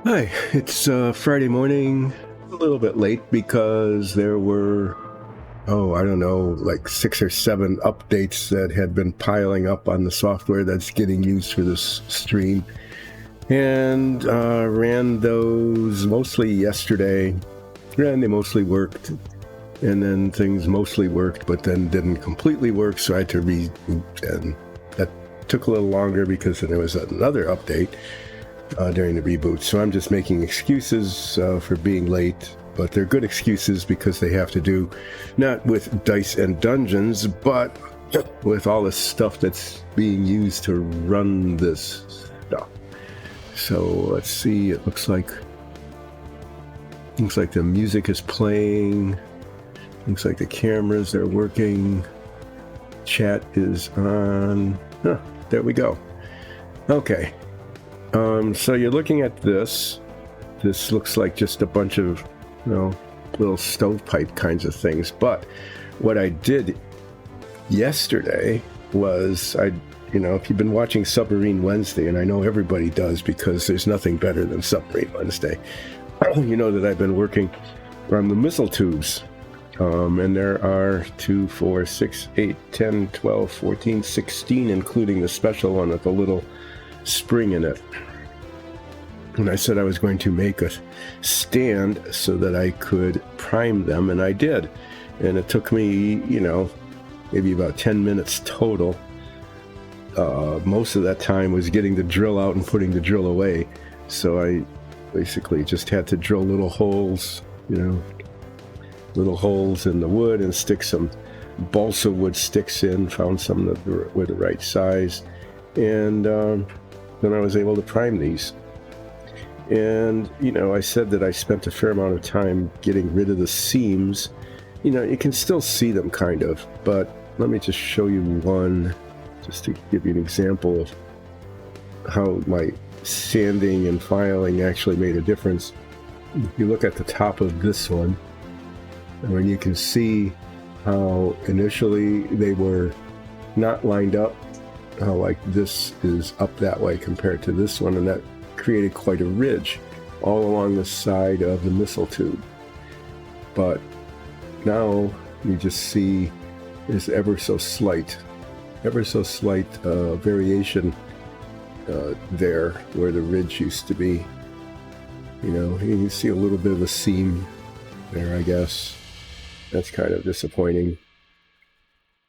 Hi, it's Friday morning, a little bit late because there were, I don't know, like 6 or 7 updates that had been piling up on the software that's getting used for this stream. And ran those mostly yesterday, and they mostly worked. And then things mostly worked, but then didn't completely work, so I had to reboot, and that took a little longer because then there was another update during the reboot. So I'm just making excuses for being late, but they're good excuses because they have to do not with Dice and Dungeons, but with all the stuff that's being used to run this stuff. So let's see. It looks like the music is playing. Looks like the cameras are working. Chat is on. There we go. Okay. So you're looking at this. This looks like just a bunch of, little stovepipe kinds of things. But what I did yesterday was if you've been watching Submarine Wednesday, and I know everybody does because there's nothing better than Submarine Wednesday, you know that I've been working on the missile tubes. And there are 2, 4, 6, 8, 10, 12, 14, 16, including the special one with a little spring in it. And I said I was going to make a stand so that I could prime them, and I did. And it took me, maybe about 10 minutes total. Most of that time was getting the drill out and putting the drill away. So I basically just had to drill little holes, little holes in the wood and stick some balsa wood sticks in, found some that were the right size. And then I was able to prime these. And, I said that I spent a fair amount of time getting rid of the seams. You can still see them kind of, but let me just show you one, just to give you an example of how my sanding and filing actually made a difference. If you look at the top of this one, and you can see how initially they were not lined up, how like this is up that way compared to this one, and that created quite a ridge all along the side of the missile tube. But now you just see this ever so slight variation there where the ridge used to be. You can see a little bit of a seam there, I guess. That's kind of disappointing.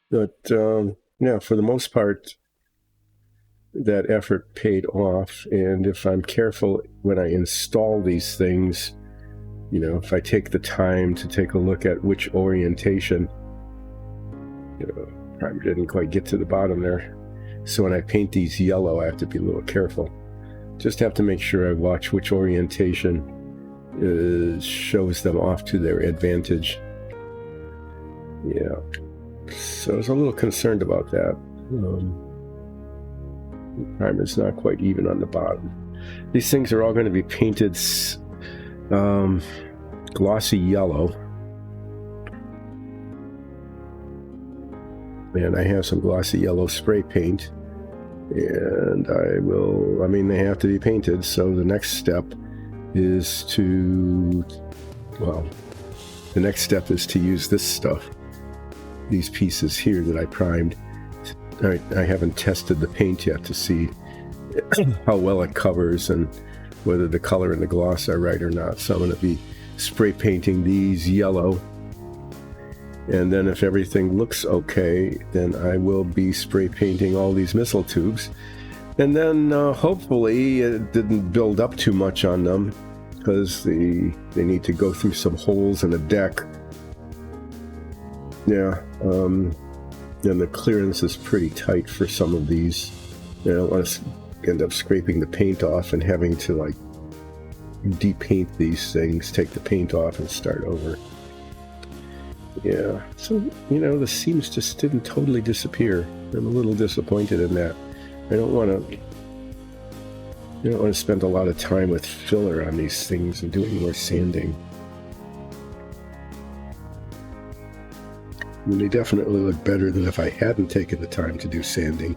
But for the most part, that effort paid off. And if I'm careful when I install these things, if I take the time to take a look at which orientation, I didn't quite get to the bottom there. So when I paint these yellow, I have to be a little careful. Just have to make sure I watch which orientation shows them off to their advantage. Yeah. So I was a little concerned about that. The primer's not quite even on the bottom. These things are all going to be painted glossy yellow. And I have some glossy yellow spray paint. And they have to be painted. So the next step is to use this stuff. These pieces here that I primed. I haven't tested the paint yet to see how well it covers and whether the color and the gloss are right or not. So I'm going to be spray painting these yellow. And then if everything looks okay, then I will be spray painting all these missile tubes. And then hopefully it didn't build up too much on them because they need to go through some holes in the deck. Yeah. And the clearance is pretty tight for some of these. I don't want to end up scraping the paint off and having to depaint these things, take the paint off and start over. Yeah, so the seams just didn't totally disappear. I'm a little disappointed in that. I don't want to spend a lot of time with filler on these things and doing more sanding. They definitely look better than if I hadn't taken the time to do sanding,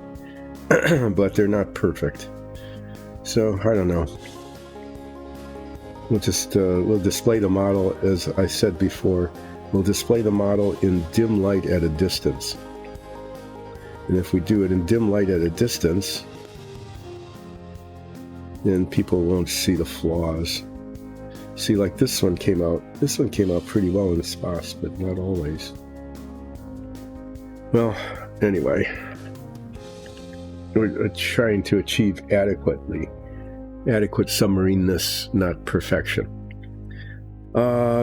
but they're not perfect. So, I don't know. we'll display the model, as I said before, we'll display the model in dim light at a distance. And if we do it in dim light at a distance, then people won't see the flaws. See, like this one came out pretty well in the spots, but not always. Well, anyway, we're trying to achieve adequate submarineness, not perfection.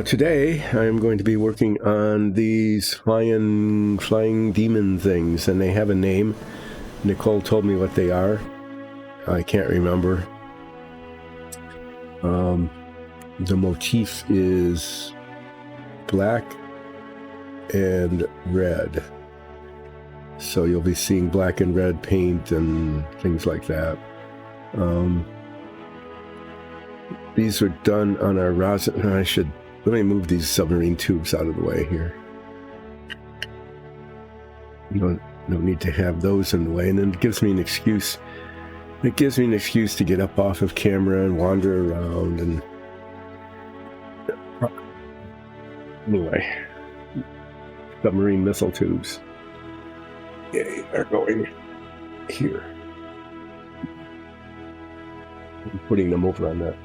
Today, I'm going to be working on these flying demon things, and they have a name. Nicole told me what they are. I can't remember. The motif is black and red. So you'll be seeing black and red paint and things like that. These were done on our rosin. Let me move these submarine tubes out of the way here. No need to have those in the way. And then it gives me an excuse. It gives me an excuse to get up off of camera and wander around. And anyway, submarine missile tubes. They are going here. I'm putting them over on that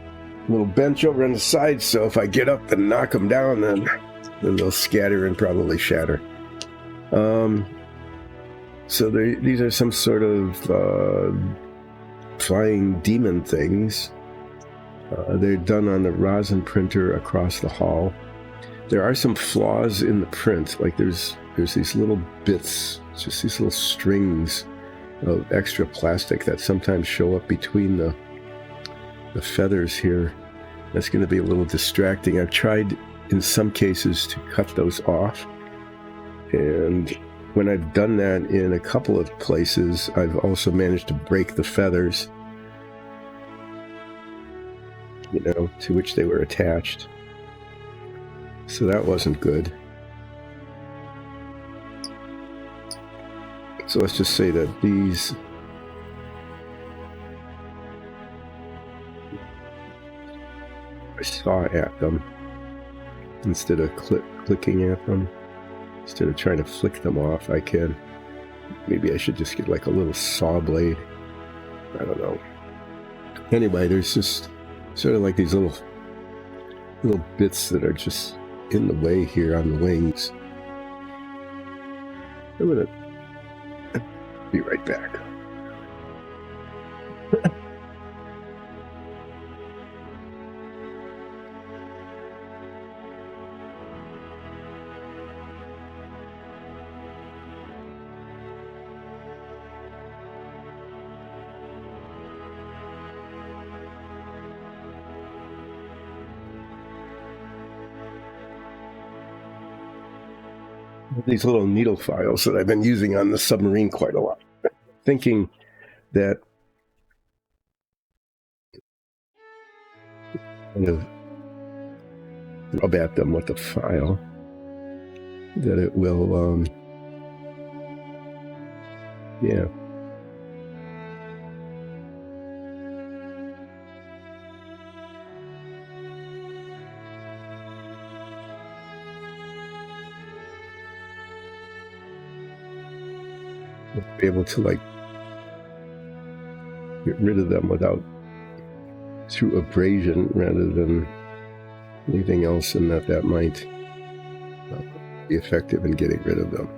little bench over on the side, so if I get up and knock them down, then they'll scatter and probably shatter. So these are some sort of flying demon things. They're done on the rosin printer across the hall. There are some flaws in the print, like there's these little bits, just these little strings of extra plastic that sometimes show up between the feathers here. That's going to be a little distracting. I've tried in some cases to cut those off, and when I've done that in a couple of places, I've also managed to break the feathers, to which they were attached. So that wasn't good. So let's just say that these I saw at them instead of clicking at them. Instead of trying to flick them off, maybe I should just get like a little saw blade. I don't know. Anyway, there's just sort of like these little bits that are just in the way here on the wings. I'm gonna be right back. These little needle files that I've been using on the submarine quite a lot, thinking that kind of rub at them with the file, that it will, yeah. Be able to like get rid of them through abrasion rather than anything else, and that might be effective in getting rid of them.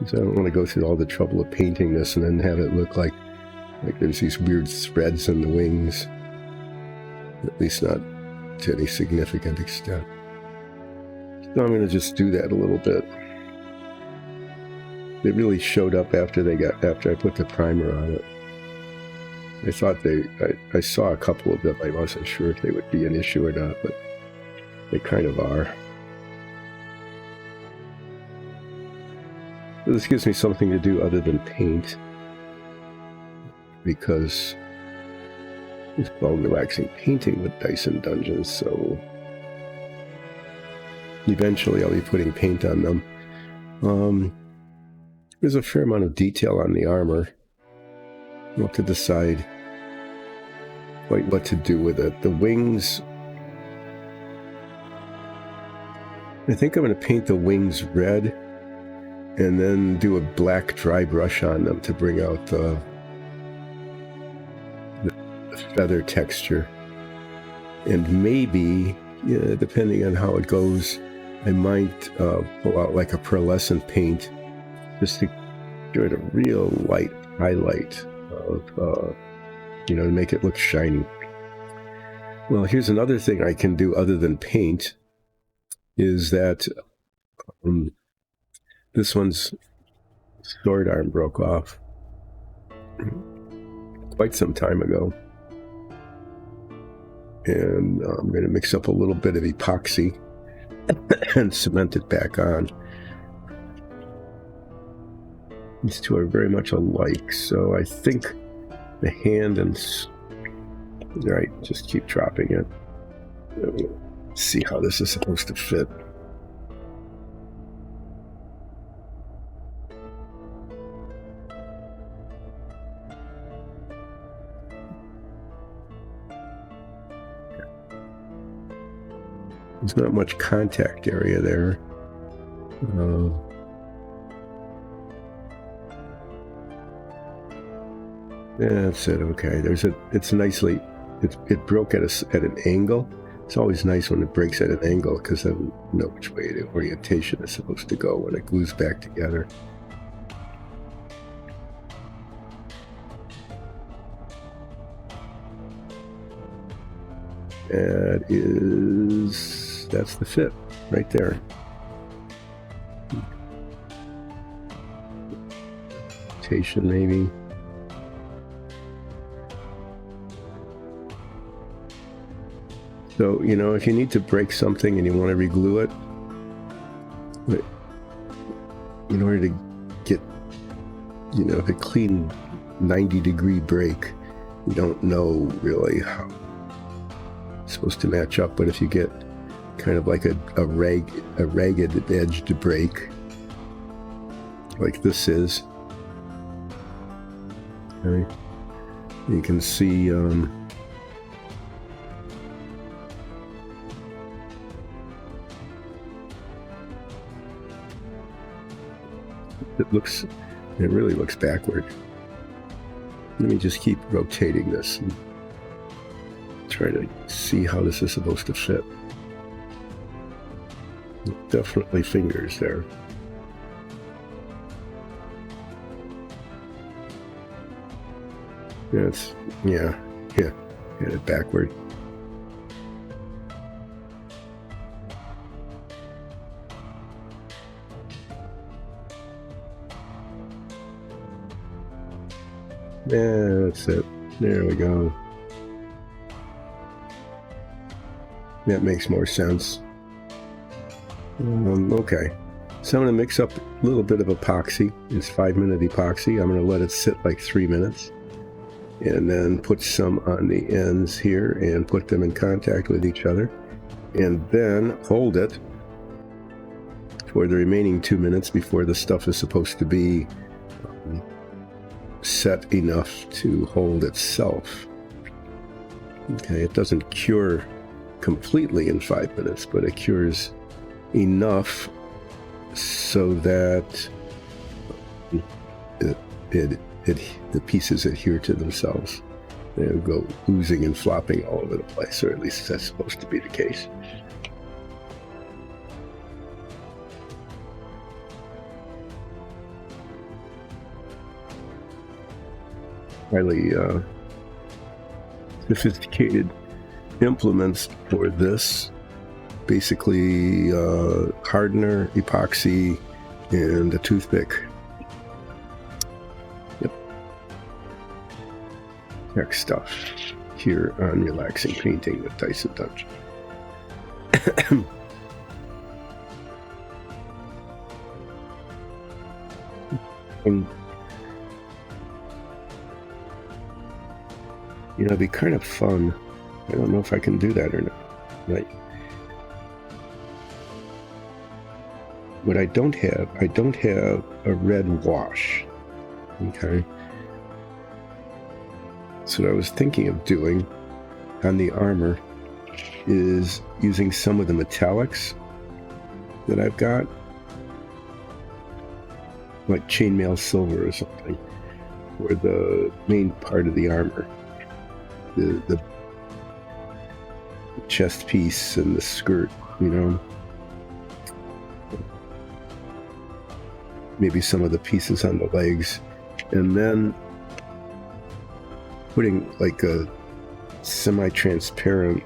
So I don't want to go through all the trouble of painting this and then have it look like there's these weird threads in the wings, at least not to any significant extent. So I'm going to just do that a little bit. They really showed up after I put the primer on it. I thought I saw a couple of them. I wasn't sure if they would be an issue or not, but they kind of are. So this gives me something to do other than paint, because it's called relaxing painting with Dyson Dungeons, so eventually I'll be putting paint on them. There's a fair amount of detail on the armor. I'll have to decide quite what to do with it. The wings, I think I'm going to paint the wings red and then do a black dry brush on them to bring out the feather texture. And maybe, depending on how it goes, I might pull out like a pearlescent paint just to give it a real light highlight of, to make it look shiny. Well, here's another thing I can do other than paint, is that this one's sword arm broke off quite some time ago. And I'm going to mix up a little bit of epoxy and cement it back on. These two are very much alike, so I think the hand and... Right, just keep dropping it. See how this is supposed to fit. There's not much contact area there. That's it. Okay. It's nicely. It broke at an angle. It's always nice when it breaks at an angle because then you know which way the orientation is supposed to go when it glues back together. That's the fit right there. Rotation maybe. So, if you need to break something and you want to reglue it, but in order to get, a clean 90-degree break, you don't know really how it's supposed to match up. But if you get kind of like a ragged edged break, like this is, okay, you can see it really looks backward. Let me just keep rotating this and try to see how this is supposed to fit. Definitely fingers there. Get it backward. Yeah, that's it. There we go. That makes more sense. Okay. So I'm going to mix up a little bit of epoxy. It's 5-minute epoxy. I'm going to let it sit like 3 minutes. And then put some on the ends here and put them in contact with each other. And then hold it for the remaining 2 minutes before the stuff is supposed to be set enough to hold itself. Okay, it doesn't cure completely in 5 minutes, but it cures enough so that the pieces adhere to themselves. They don't go oozing and flopping all over the place, or at least that's supposed to be the case. Highly sophisticated implements for this. Basically hardener, epoxy, and a toothpick. Yep. Next stuff here on Relaxing Painting with Tyson Dungeon. And it'd be kind of fun. I don't know if I can do that or not. Right. What I don't have a red wash. Okay. So what I was thinking of doing on the armor is using some of the metallics that I've got, like chainmail silver or something, for the main part of the armor, the chest piece and the skirt, you know. Maybe some of the pieces on the legs, and then putting like a semi-transparent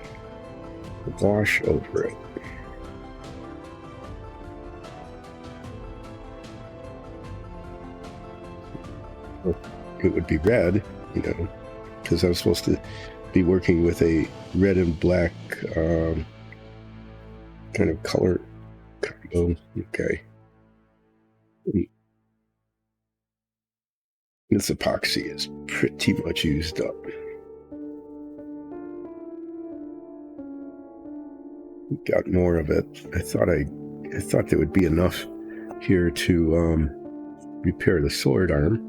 wash over it. Well, it would be red, you know, because I was supposed to be working with a red and black kind of color combo. Okay. This epoxy is pretty much used up. Got more of it. I thought there would be enough here to repair the sword arm.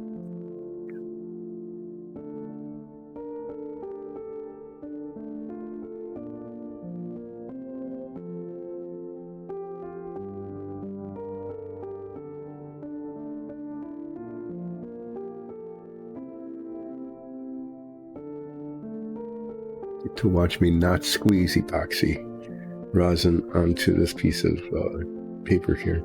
To watch me not squeeze epoxy rosin onto this piece of paper here.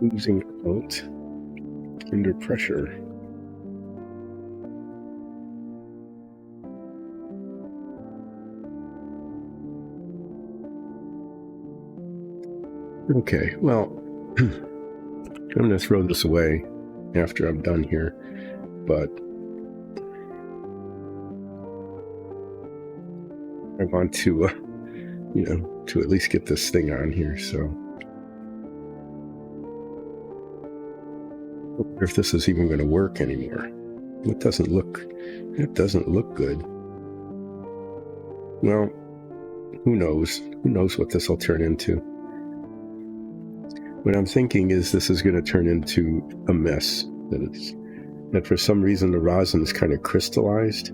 Oozing out under pressure. Okay, well, I'm going to throw this away after I'm done here, but I want to, you know, to at least get this thing on here, so. I wonder if this is even going to work anymore. It doesn't look good. Well, who knows? Who knows what this will turn into? What I'm thinking is this is going to turn into a mess. That for some reason the rosin is kind of crystallized.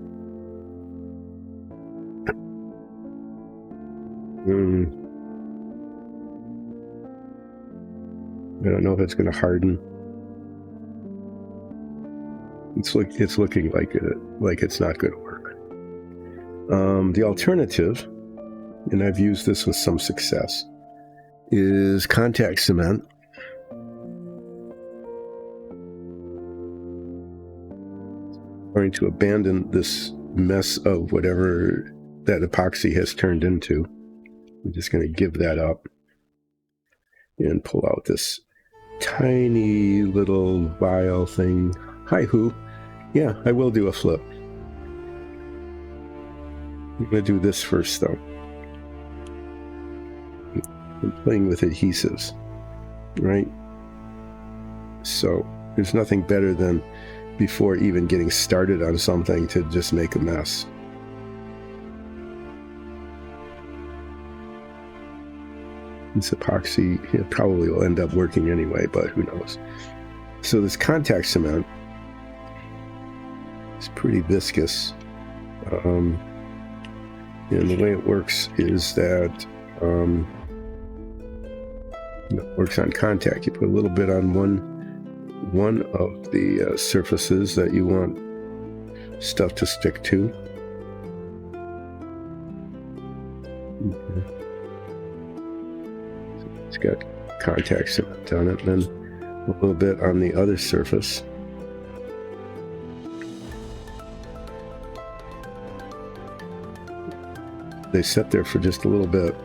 I don't know if it's going to harden. It's looking like it's not going to work. The alternative, and I've used this with some success, is contact cement. I'm going to abandon this mess of whatever that epoxy has turned into. I'm just going to give that up and pull out this tiny little vial thing. Hi, Who. Yeah, I will do a flip. I'm going to do this first, though. I'm playing with adhesives, right? So there's nothing better than before even getting started on something to just make a mess. This epoxy, it probably will end up working anyway, but who knows. So this contact cement is pretty viscous. And the way it works is that it works on contact. You put a little bit on one of the surfaces that you want stuff to stick to. Okay. So it's got contact cement on it, and then a little bit on the other surface. They sit there for just a little bit.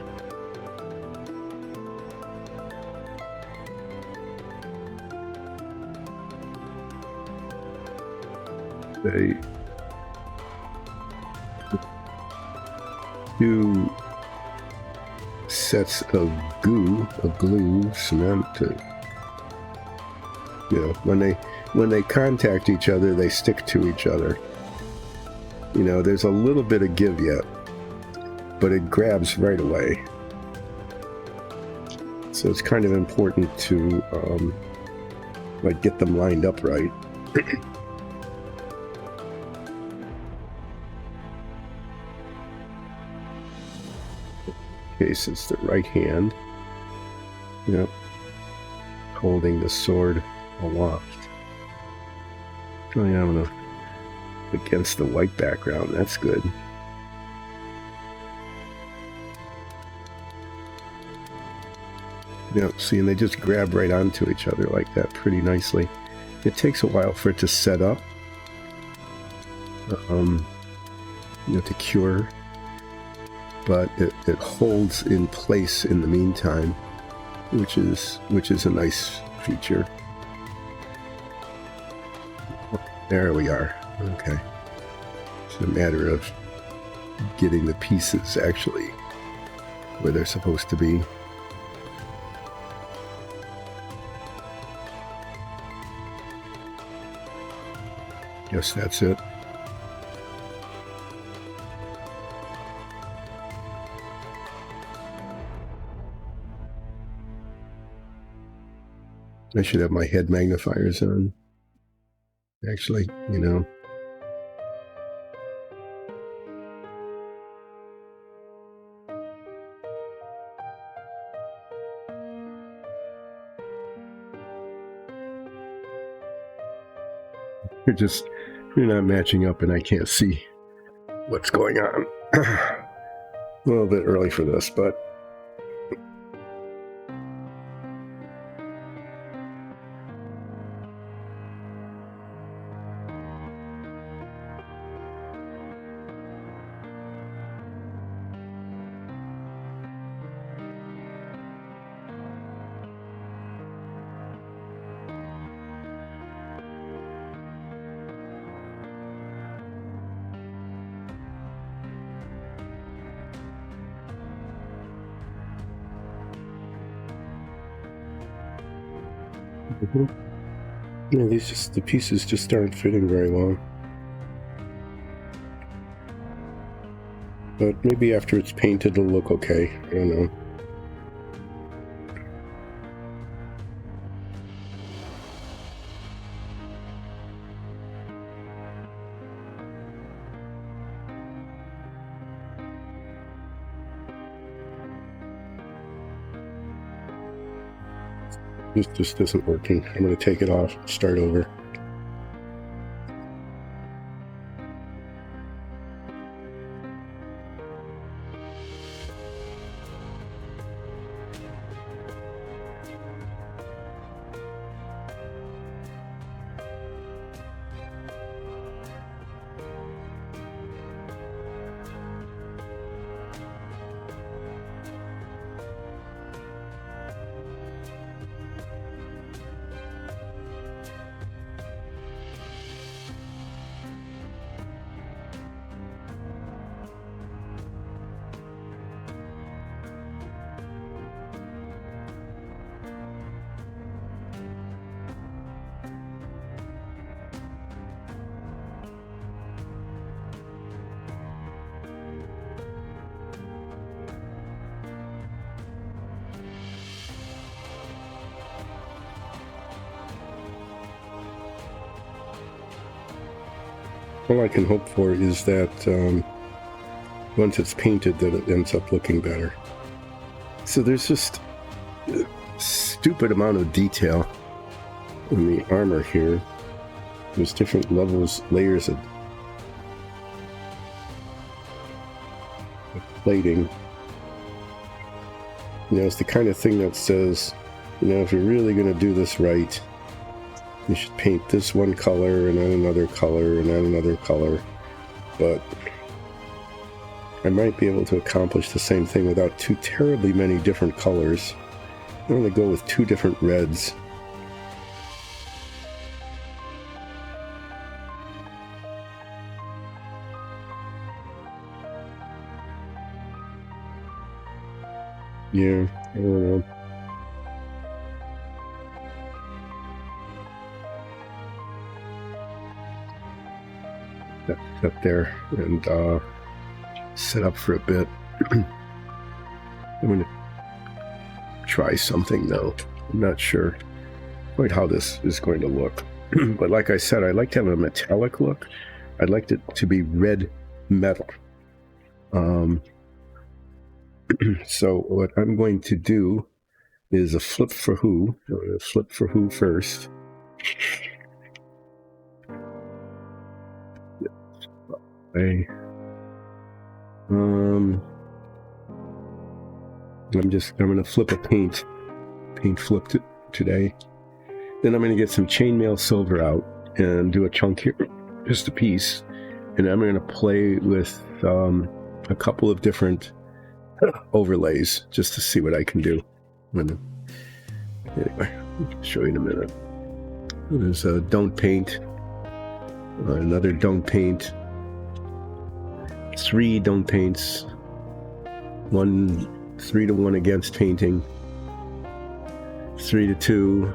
They do sets of glue, cement. When they contact each other, they stick to each other. You know, there's a little bit of give yet, but it grabs right away. So it's kind of important to like get them lined up right. Okay, so it's the right hand. Yep. Holding the sword aloft. Oh yeah, I'm gonna against the white background. That's good. Yeah, see, and they just grab right onto each other like that pretty nicely. It takes a while for it to set up, to cure, but it holds in place in the meantime, which is a nice feature. There we are. Okay, it's a matter of getting the pieces actually where they're supposed to be. Yes, that's it. I should have my head magnifiers on. Actually, You're not matching up and I can't see what's going on. A little bit early for this, but yeah, the pieces just aren't fitting very well. But maybe after it's painted it'll look okay. I don't know. This just isn't working. I'm going to take it off, start over. All I can hope for is that once it's painted that it ends up looking better. So there's just a stupid amount of detail in the armor here. There's different levels, layers of plating. It's the kind of thing that says, if you're really going to do this right, you should paint this one color and then another color and then another color. But I might be able to accomplish the same thing without too terribly many different colors. I'm going to go with 2 different reds. Yeah, I don't know. Up there and set up for a bit. I'm going to try something though. I'm not sure quite how this is going to look. But like I said, I like to have a metallic look. I'd like it to be red metal. So what I'm going to do is a flip for who. I'm going to flip for who first. Okay. I'm going to flip a paint flip today. Then I'm going to get some chainmail silver out and do a chunk here, just a piece. And I'm going to play with a couple of different overlays just to see what I can do. Anyway, I'll show you in a minute. There's a don't paint, another don't paint, 3 don't paints, 3 to 1 against painting, 3 to 2,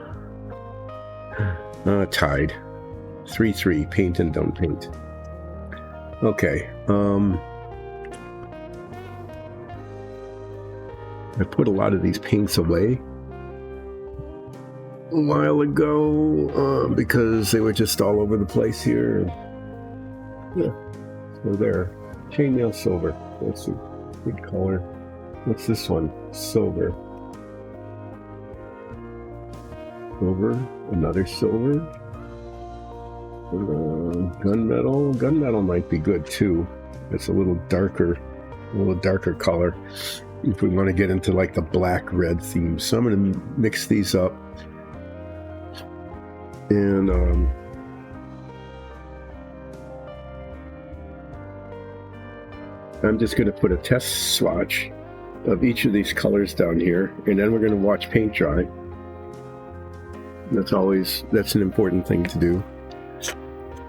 tied, 3-3, paint and don't paint. Okay, I put a lot of these paints away a while ago because they were just all over the place here. Yeah, so there. Chainmail silver. That's a good color. What's this one? Silver. Silver. Another silver. Gunmetal. Gunmetal might be good too. It's a little darker color. If we want to get into like the black-red theme. So I'm going to mix these up. And I'm just going to put a test swatch of each of these colors down here. And then we're going to watch paint dry. That's an important thing to do.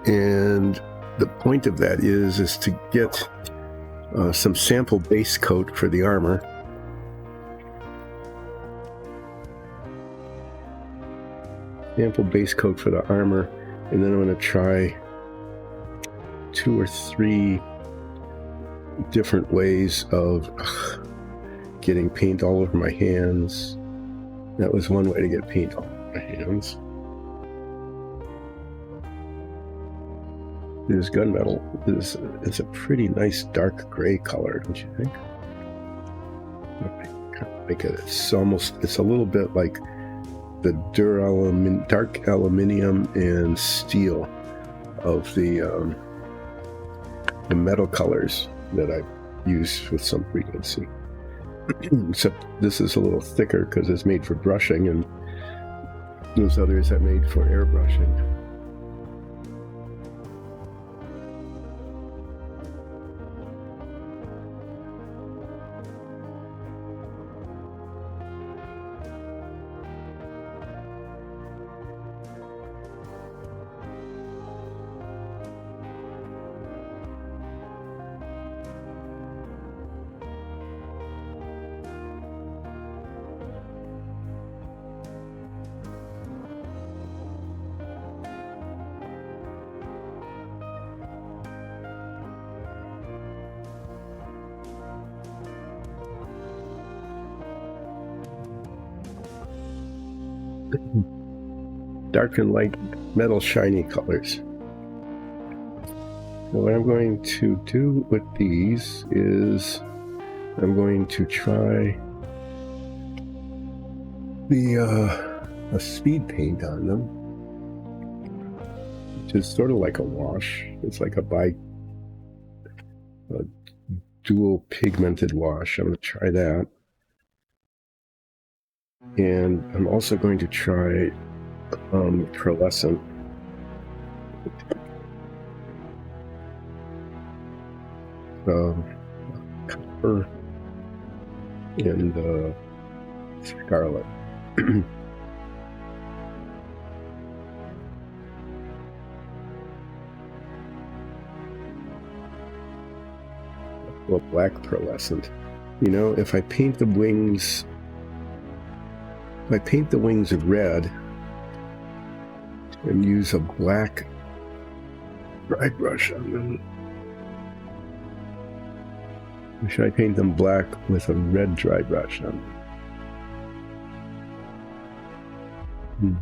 And the point of that is to get some sample base coat for the armor. Sample base coat for the armor, and then I'm going to try 2 or 3 different ways of getting paint all over my hands. That was one way to get paint all over my hands. This gunmetal is a pretty nice dark gray color, don't you think? It's a little bit like the dark aluminium and steel of the metal colors that I use with some frequency. Except this is a little thicker because it's made for brushing, and those others are made for airbrushing. Dark and light metal shiny colors. So what I'm going to do with these is I'm going to try a speed paint on them, which is sort of like a wash. It's like a dual pigmented wash. I'm going to try that. And I'm also going to try pearlescent. Copper and scarlet. Well, black pearlescent. You know, if I paint the wings red and use a black dry brush on them. Or should I paint them black with a red dry brush on them? Hmm.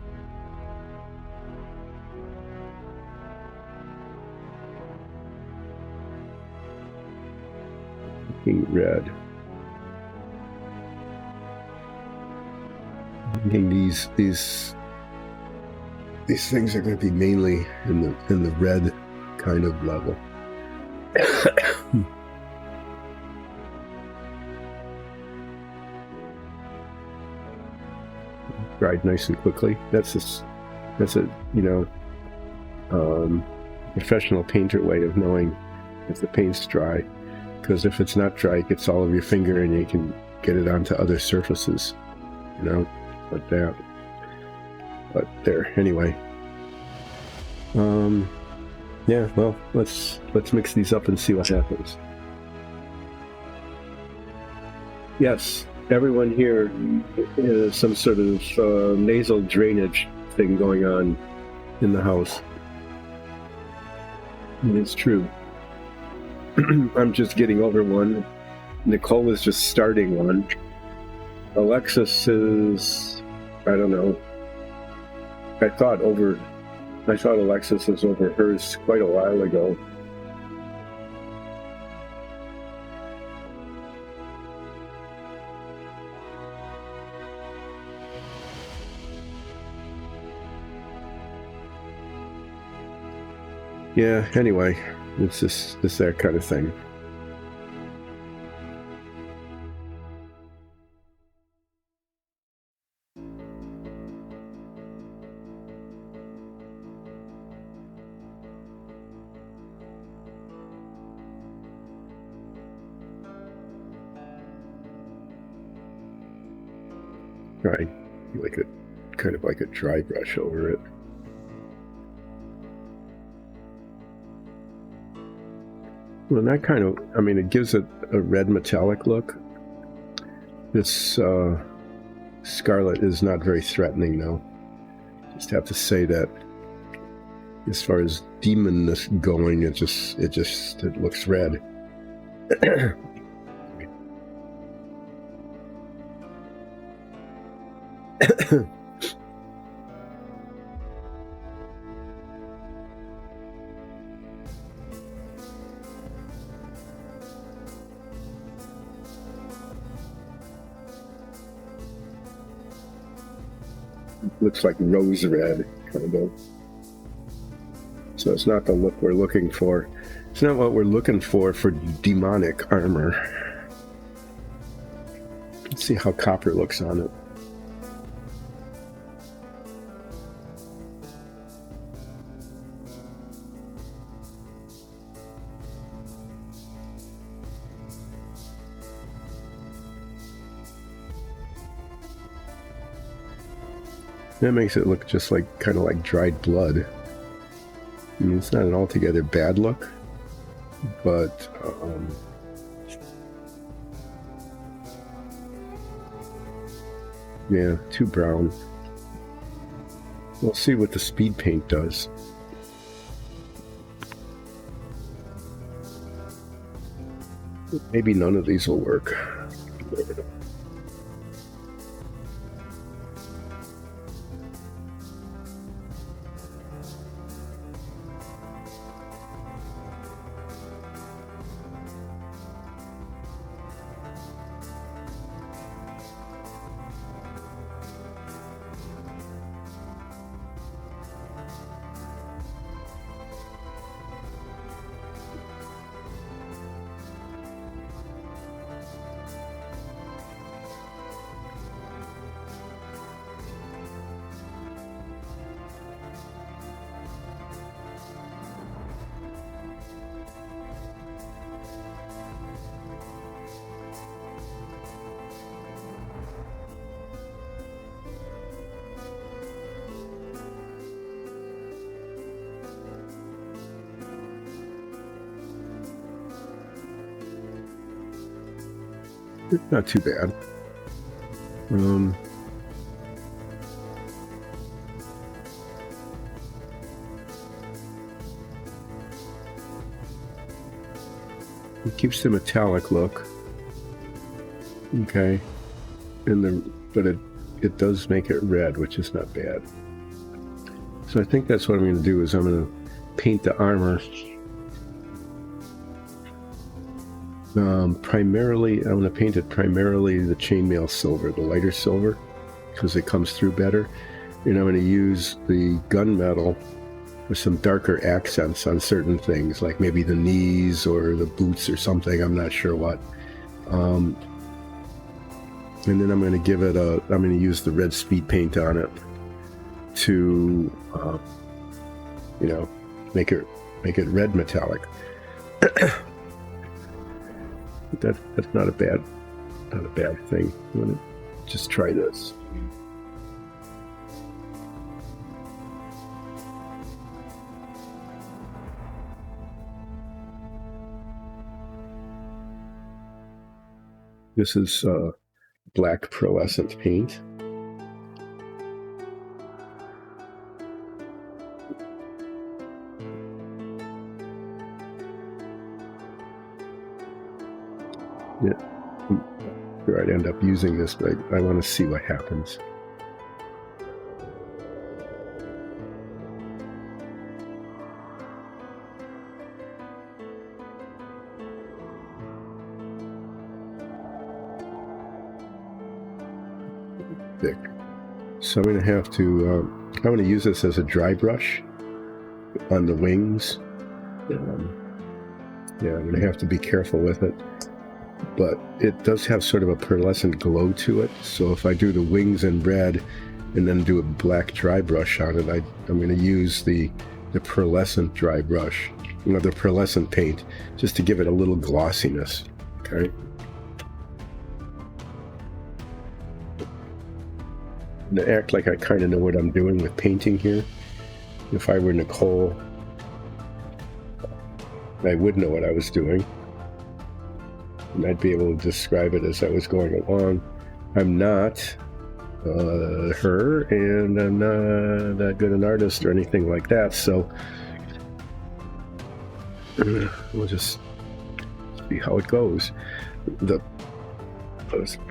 Looking red. Thinking these things are going to be mainly in the red kind of level. Dried nice and quickly. That's a professional painter way of knowing if the paint's dry, because if it's not dry, it gets all over your finger and you can get it onto other surfaces, like that. But there, anyway. Yeah, well, let's mix these up and see what happens. Yes, everyone here has some sort of nasal drainage thing going on in the house. It's true. I'm just getting over one. Nicole is just starting one. Alexis is, I don't know. I thought Alexis was over hers quite a while ago. Yeah, anyway, it's that kind of thing. Right, kind of like a dry brush over it. Well, that kind of, it gives it a red metallic look. This scarlet is not very threatening, though. Just have to say that. As far as demonness going, it looks red. Looks like rose red, kind of. So it's not the look we're looking for. It's not what we're looking for demonic armor. Let's see how copper looks on it. That makes it look just kind of like dried blood. It's not an altogether bad look, but yeah, too brown. We'll see what the speed paint does. Maybe none of these will work. Not too bad. It keeps the metallic look. Okay. But it does make it red, which is not bad. So I think that's what I'm going to do, is I'm going to paint the armor. Primarily, I'm going to paint it primarily the chainmail silver, the lighter silver, because it comes through better. And I'm going to use the gunmetal with some darker accents on certain things, like maybe the knees or the boots or something. I'm not sure what. And then I'm going to give it a. I'm going to use the red speed paint on it to, you know, make it red metallic. That's not a bad thing. I'm going to just try this. This is black pearlescent paint. Yeah, I'm sure I'd end up using this, but I want to see what happens. Thick. So I'm going to have to, I'm going to use this as a dry brush on the wings. Yeah, I'm going to have to be careful with it. But it does have sort of a pearlescent glow to it. So if I do the wings in red and then do a black dry brush on it, I'm going to use the pearlescent dry brush, you know, the pearlescent paint, just to give it a little glossiness. Okay. And to act like I kind of know what I'm doing with painting here. If I were Nicole, I would know what I was doing. And I'd be able to describe it as I was going along. I'm not her, and I'm not that good an artist or anything like that, so we'll just see how it goes. The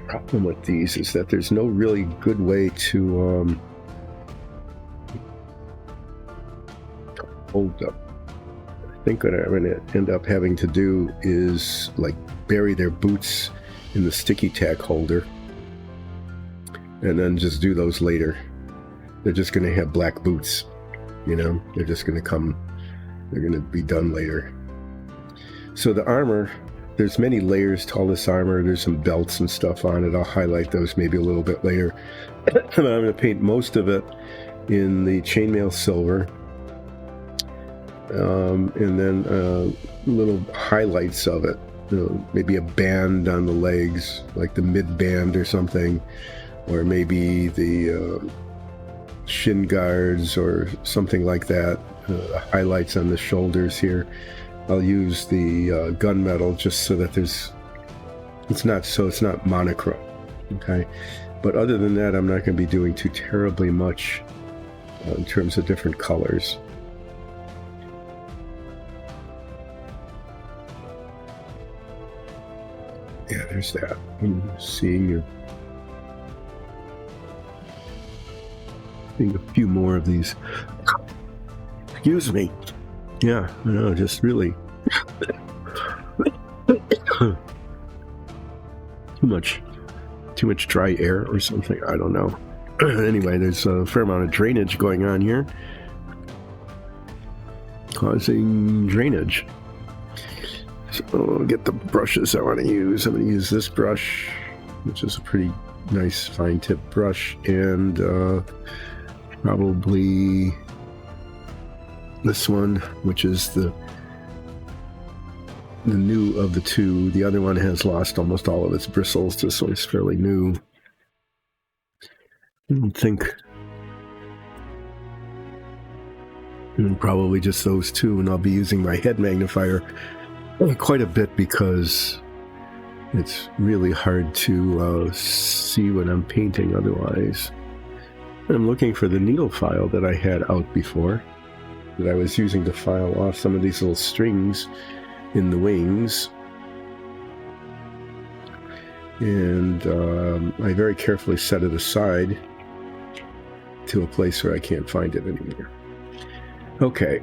problem with these is that there's no really good way to hold up. I think what I'm going to end up having to do is like bury their boots in the sticky tack holder and then just do those later. They're just going to have black boots, you know, they're just going to come, they're going to be done later. So the armor, there's many layers to all this armor. There's some belts and stuff on it. I'll highlight those maybe a little bit later. And I'm going to paint most of it in the chainmail silver. And then little highlights of it, you know, maybe a band on the legs, like the mid band or something, or maybe the shin guards or something like that. Highlights on the shoulders here. I'll use the gunmetal just so that it's not monochrome. Okay, but other than that, I'm not going to be doing too terribly much in terms of different colors. Yeah, there's that. Seeing a few more of these. Excuse me. Yeah, I know, just really too much dry air or something. I don't know. Anyway, there's a fair amount of drainage going on here, causing drainage. So I'll get the brushes I want to use. I'm going to use this brush, which is a pretty nice fine tip brush, and probably this one, which is the new of the two. The other one has lost almost all of its bristles. This one's fairly new. I don't think. And probably just those two, and I'll be using my head magnifier quite a bit because it's really hard to see what I'm painting otherwise. I'm looking for the needle file that I had out before, that I was using to file off some of these little strings in the wings. And I very carefully set it aside to a place where I can't find it anymore. Okay.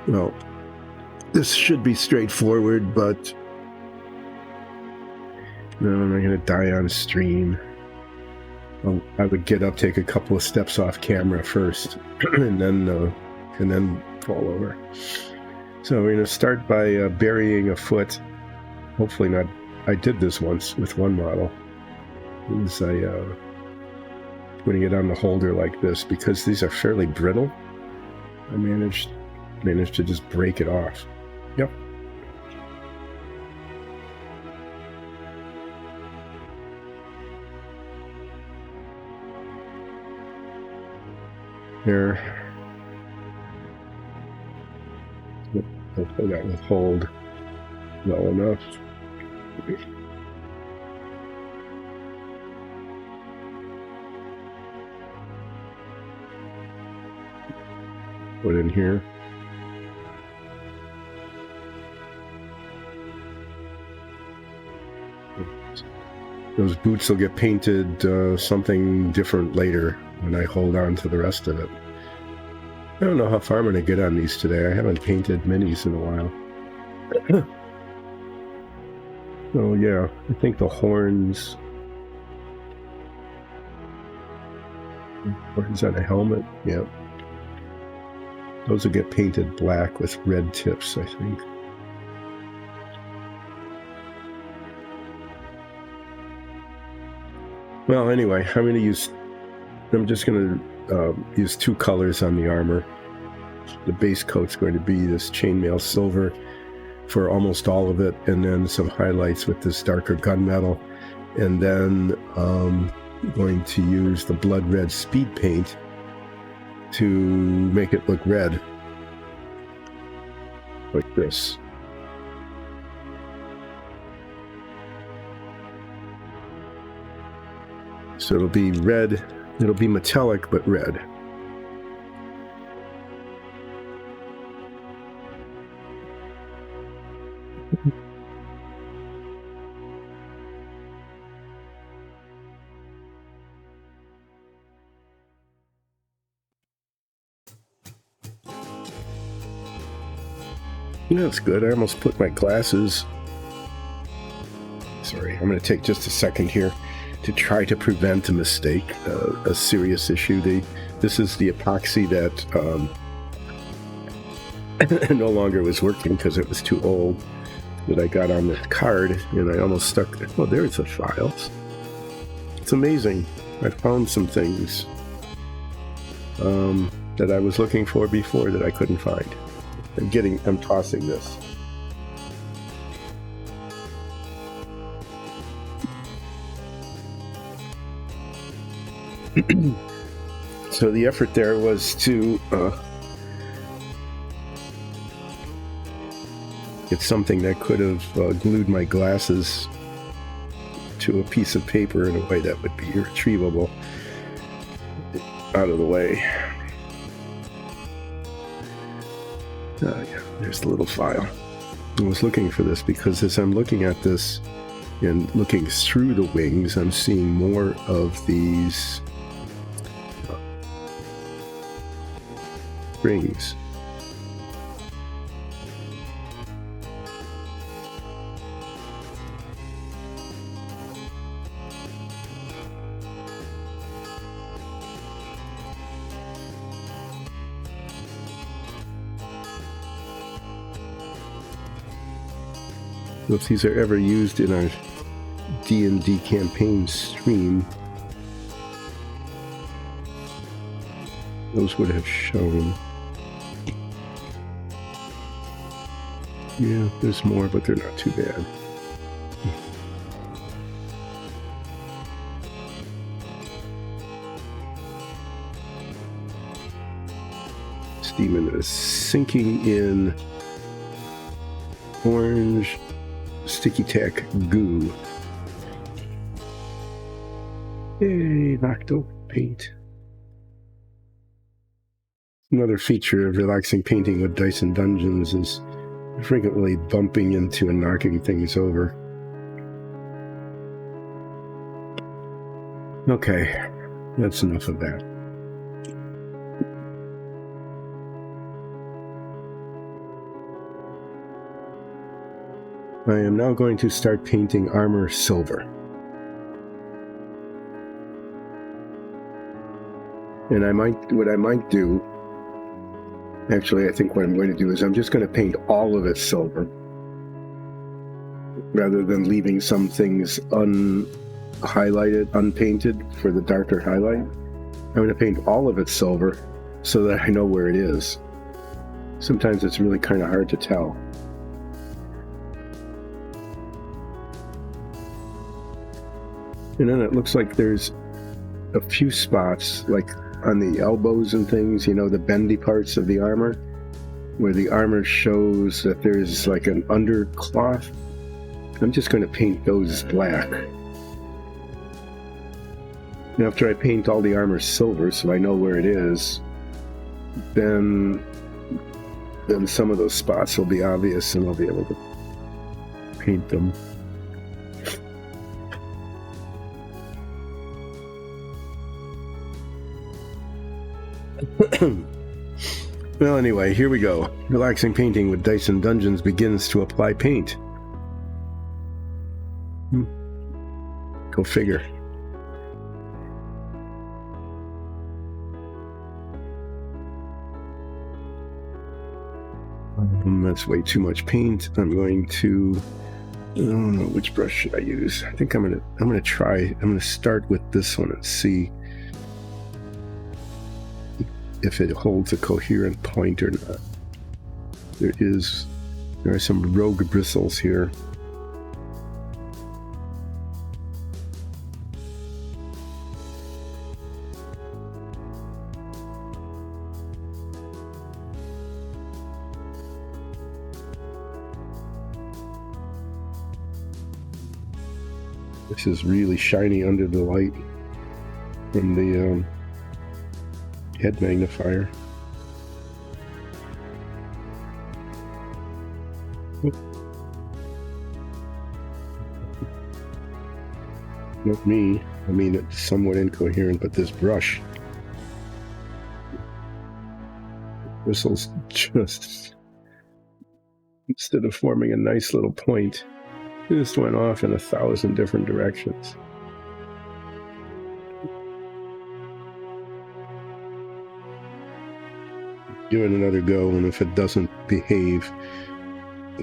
Well, this should be straightforward, but no, I'm not going to die on stream. I would get up, take a couple of steps off camera first, and then fall over. So we're going to start by burying a foot. Hopefully not. I did this once with one model. Putting it on the holder like this, because these are fairly brittle. I managed to just break it off. Yep. There. Hopefully that will hold well enough. Put in here. Those boots will get painted something different later when I hold on to the rest of it. I don't know how far I'm going to get on these today. I haven't painted minis in a while. Oh yeah, I think the horns on a helmet, yeah. Those will get painted black with red tips, I think. Well, anyway, I'm just going to use two colors on the armor. The base coat's going to be this chainmail silver for almost all of it, and then some highlights with this darker gunmetal. And then I'm going to use the blood red speed paint to make it look red, like this. So it'll be red, it'll be metallic but red. Yeah, that's good. I almost put my glasses. Sorry, I'm going to take just a second here to try to prevent a mistake, a serious issue. This is the epoxy that no longer was working because it was too old, that I got on the card, and I almost stuck. Oh, there's the files. It's amazing. I found some things that I was looking for before that I couldn't find. I'm tossing this. So the effort there was to get something that could have glued my glasses to a piece of paper in a way that would be irretrievable out of the way. Yeah, there's the little file. I was looking for this because as I'm looking at this and looking through the wings, I'm seeing more of these rings. If these are ever used in our D&D campaign stream, those would have shown. Yeah, there's more, but they're not too bad. This demon is sinking in orange sticky tack goo. Yay, Nocto paint. Another feature of relaxing painting with dice and dungeons is frequently bumping into and knocking things over. Okay, that's enough of that. I am now going to start painting armor silver. And what I might do, actually I think what I'm going to do is I'm just going to paint all of it silver, rather than leaving some things unhighlighted, unpainted for the darker highlight. I'm going to paint all of it silver so that I know where it is. Sometimes it's really kind of hard to tell. And then it looks like there's a few spots, like on the elbows and things, you know, the bendy parts of the armor, where the armor shows that there's like an undercloth. I'm just going to paint those black. And after I paint all the armor silver so I know where it is, then some of those spots will be obvious and I'll be able to paint them. Well, anyway, here we go. Relaxing painting with Dice and Dungeons begins to apply paint. Go figure. That's way too much paint. I'm going to, I don't know, which brush should I use? I think I'm gonna start with this one and see if it holds a coherent point or not. There are some rogue bristles here. This is really shiny under the light from the head magnifier. Not me. I mean, it's somewhat incoherent, but this brush. Bristles just, instead of forming a nice little point, it just went off in 1,000 different directions. Give it another go, and if it doesn't behave,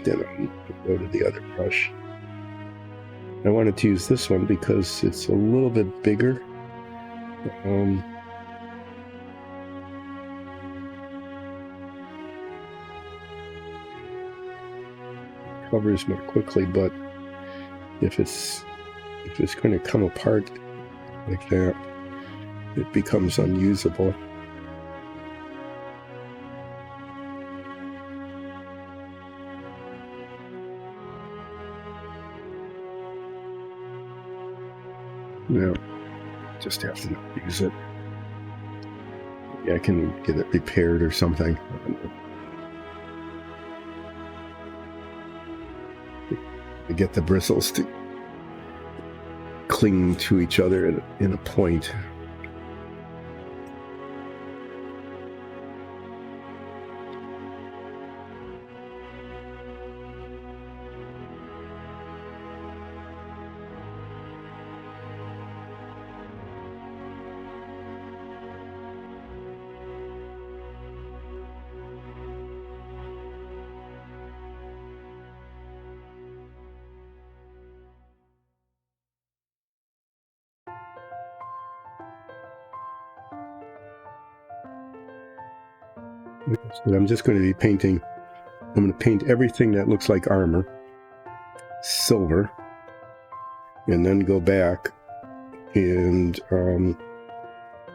then I'll go to the other brush. I wanted to use this one because it's a little bit bigger. Covers more quickly, but if it's going to come apart like that, it becomes unusable. Yeah, just have to use it. Yeah, I can get it repaired or something. To get the bristles to cling to each other in a point. So I'm just going to be painting. I'm going to paint everything that looks like armor silver, and then go back and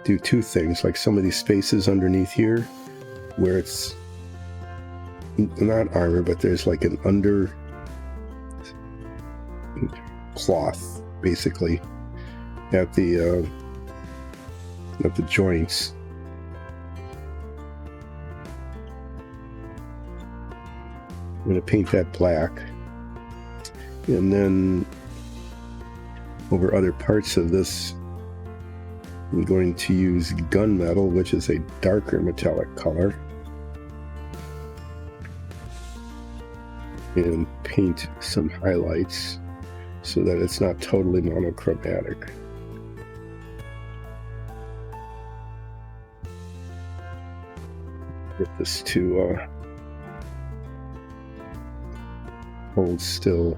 do two things, like some of these spaces underneath here where it's not armor, but there's like an under cloth basically at the joints. I'm going to paint that black, and then over other parts of this I'm going to use gunmetal, which is a darker metallic color, and paint some highlights so that it's not totally monochromatic. Get this to hold still.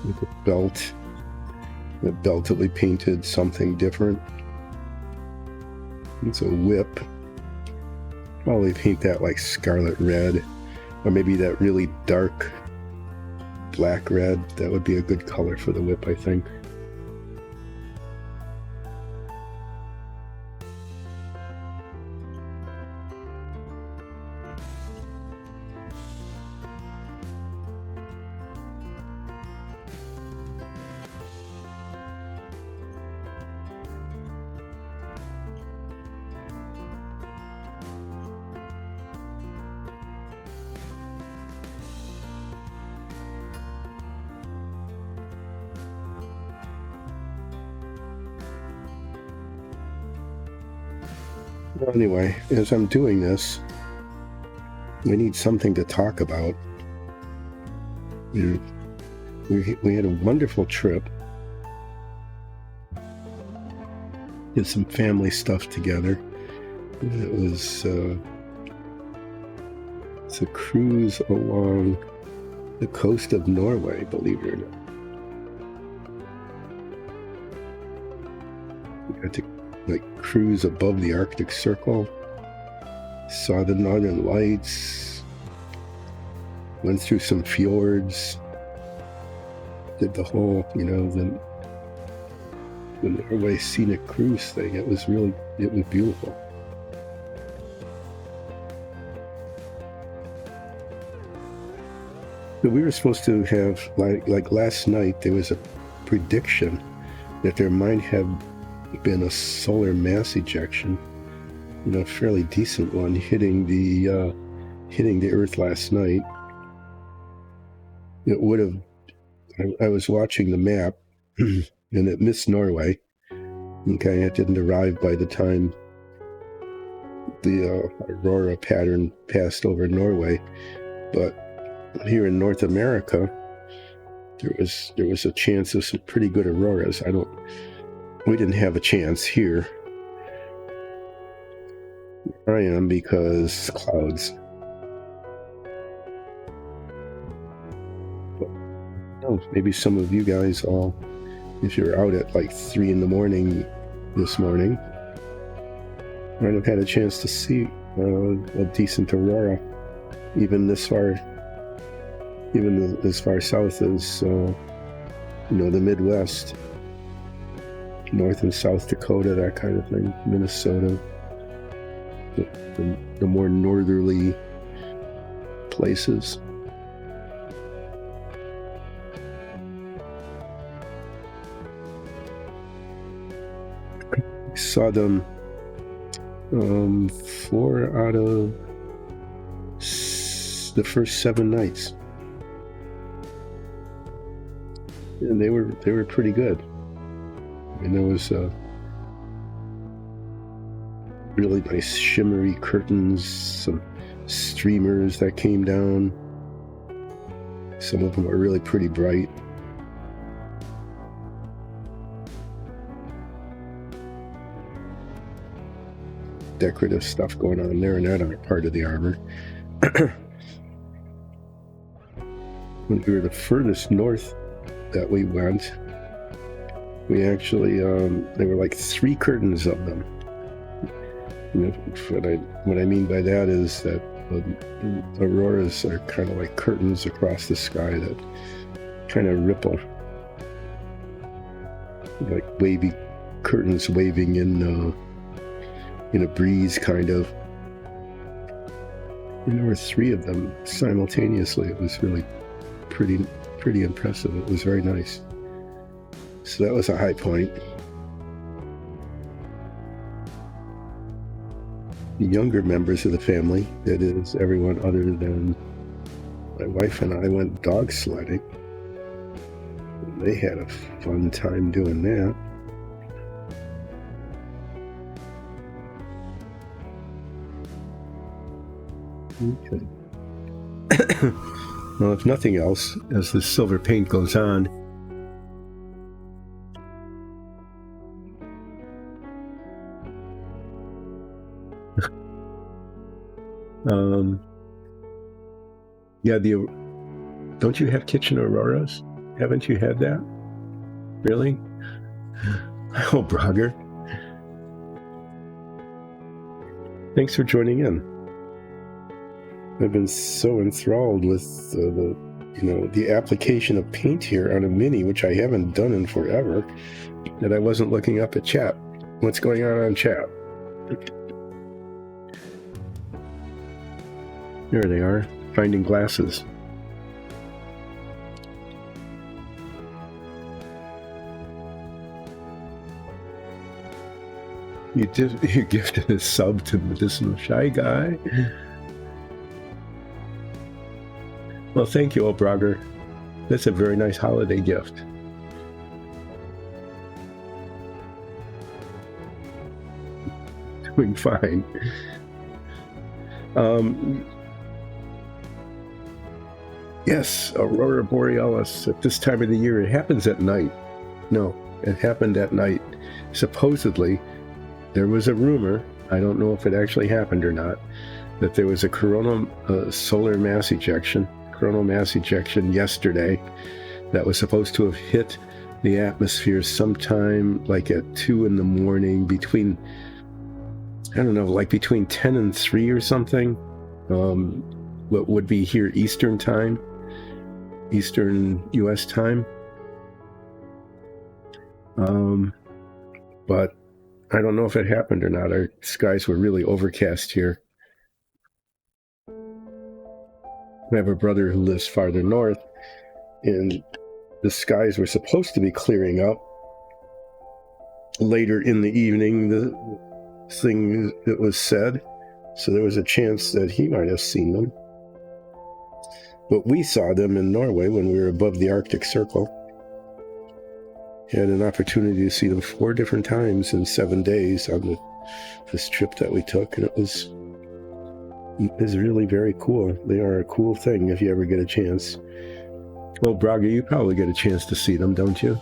With a belt. The belt will be painted something different. It's a whip. Probably paint that like scarlet red, or maybe that really dark black red. That would be a good color for the whip, I think. Anyway, as I'm doing this, we need something to talk about. We had a wonderful trip. Did some family stuff together. It was it's a cruise along the coast of Norway, believe it or not. We got to cruise above the Arctic Circle, saw the Northern Lights, went through some fjords, did the whole, the Norway scenic cruise thing. It was beautiful. But we were supposed to have, like last night, there was a prediction that there might have been a solar mass ejection, a fairly decent one, hitting the Earth last night. It would have. I was watching the map, and it missed Norway. Okay, it didn't arrive by the time the aurora pattern passed over Norway, but here in North America, there was a chance of some pretty good auroras. We didn't have a chance here. I am, because clouds. But, maybe some of you guys all, if you're out at like 3 a.m. this morning, might have had a chance to see a decent aurora, even as far south as the Midwest. North and South Dakota, that kind of thing, Minnesota, the more northerly places. I saw them 4 out of the first 7 nights, and they were pretty good. And there was really nice shimmery curtains, some streamers that came down. Some of them were really pretty bright. Decorative stuff going on there, and that are part of the arbor. When we were the furthest north that we went, we actually, there were like 3 curtains of them. What I mean by that is that the auroras are kind of like curtains across the sky that kind of ripple, like wavy curtains waving in a breeze, kind of. And there were 3 of them simultaneously. It was really pretty impressive. It was very nice. So that was a high point. younger members of the family, that is, everyone other than my wife and I, went dog sledding. They had a fun time doing that. Okay. Well, if nothing else, as the silver paint goes on, yeah, don't you have kitchen auroras? Haven't you had that? Really? Oh, Brogger. Thanks for joining in. I've been so enthralled with the application of paint here on a Mini, which I haven't done in forever, that I wasn't looking up at chat. What's going on chat? There they are, finding glasses. You gifted a sub to Medicinal Shy Guy. Well, thank you, O'Brogger. That's a very nice holiday gift. Doing fine. Yes, Aurora Borealis at this time of the year. It happens at night. No, it happened at night. Supposedly, there was a rumor, I don't know if it actually happened or not, that there was a coronal solar mass ejection yesterday that was supposed to have hit the atmosphere sometime like at 2 in the morning, between 10 and 3 or something. What would be here Eastern time, Eastern US time. But I don't know if it happened or not. Our skies were really overcast here. I have a brother who lives farther north, and the skies were supposed to be clearing up later in the evening, the thing that was said. So there was a chance that he might have seen them. But we saw them in Norway when we were above the Arctic Circle. Had an opportunity to see them 4 different times in 7 days on this trip that we took, and it was really very cool. They are a cool thing if you ever get a chance. Well, Braga, you probably get a chance to see them, don't you?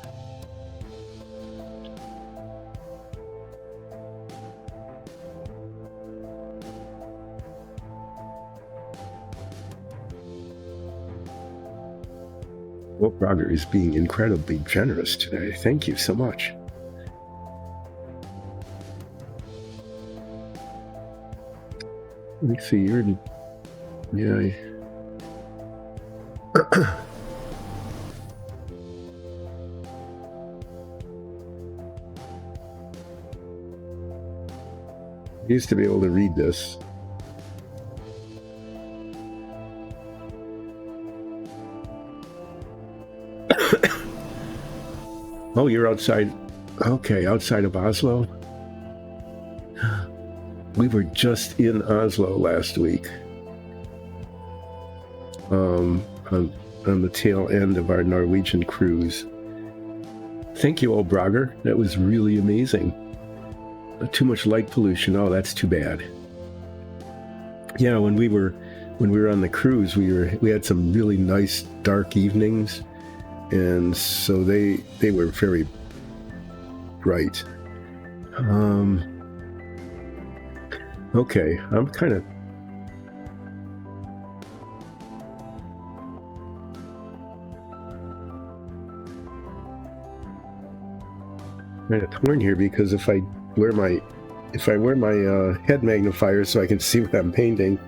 Well, Braga is being incredibly generous today. Thank you so much. Let me see, yeah. I used to be able to read this. Oh, you're outside. Okay, outside of Oslo. We were just in Oslo last week, on the tail end of our Norwegian cruise. Thank you, old Brogger. That was really amazing. Too much light pollution. Oh, that's too bad. Yeah, when we were on the cruise, we had some really nice dark evenings, and so they were very bright. Okay, I'm kind of torn here, because if I wear my head magnifier so I can see what I'm painting,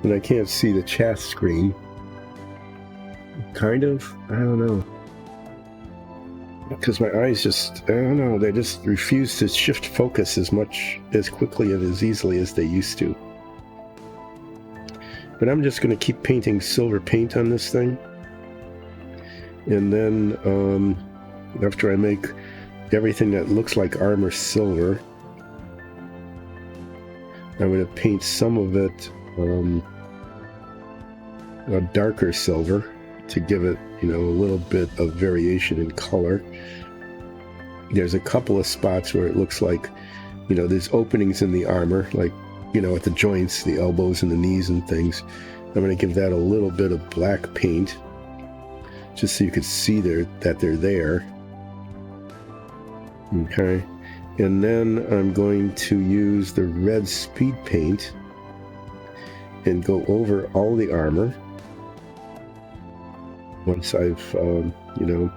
then I can't see the chat screen. Kind of, I don't know, because my eyes they just refuse to shift focus as quickly and as easily as they used to. But I'm just going to keep painting silver paint on this thing, and then after I make everything that looks like armor silver, I'm going to paint some of it a darker silver to give it, you know, a little bit of variation in color. There's a couple of spots where it looks like, you know, there's openings in the armor, like, you know, at the joints, the elbows and the knees and things. I'm going to give that a little bit of black paint, just so you could see that they're there. Okay. And then I'm going to use the red speed paint and go over all the armor. Once I've, you know,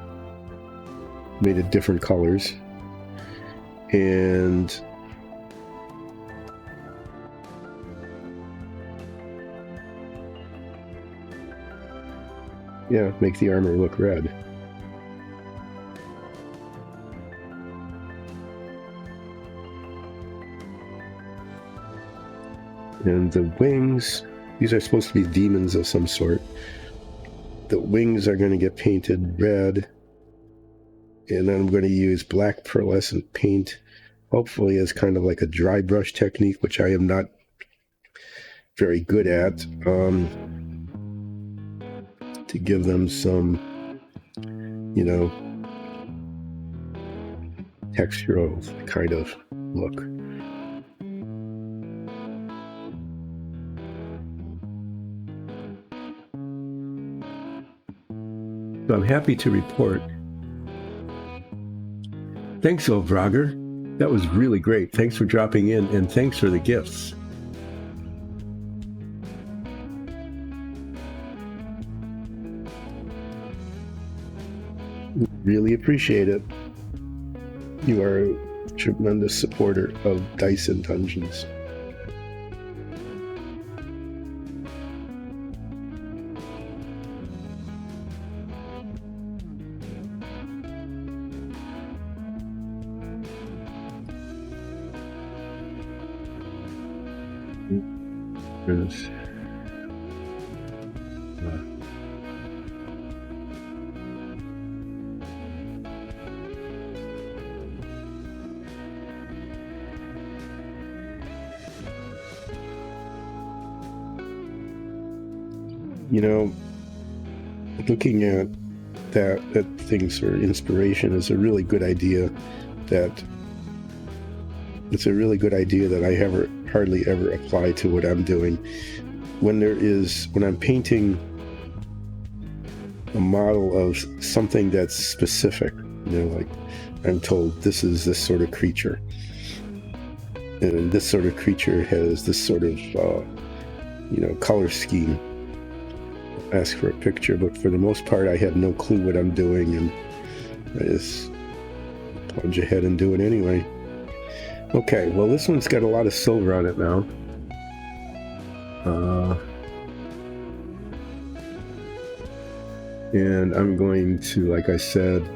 made it different colors. And yeah, make the armor look red. And the wings, these are supposed to be demons of some sort. The wings are going to get painted red. And then I'm going to use black pearlescent paint, hopefully as kind of like a dry brush technique, which I am not very good at, to give them some, you know, textural kind of look. So I'm happy to report. Thanks, Ovrager. That was really great. Thanks for dropping in, and thanks for the gifts. Really appreciate it. You are a tremendous supporter of Dice and Dungeons. You know, looking at things for inspiration is a really good idea. It's a really good idea that I hardly ever apply to what I'm doing. When I'm painting a model of something that's specific, you know, like I'm told this is this sort of creature, and this sort of creature has this sort of, you know, color scheme. Ask for a picture, but for the most part I have no clue what I'm doing, and I just plunge ahead and do it anyway. Okay, well, this one's got a lot of silver on it now. And I'm going to, like I said,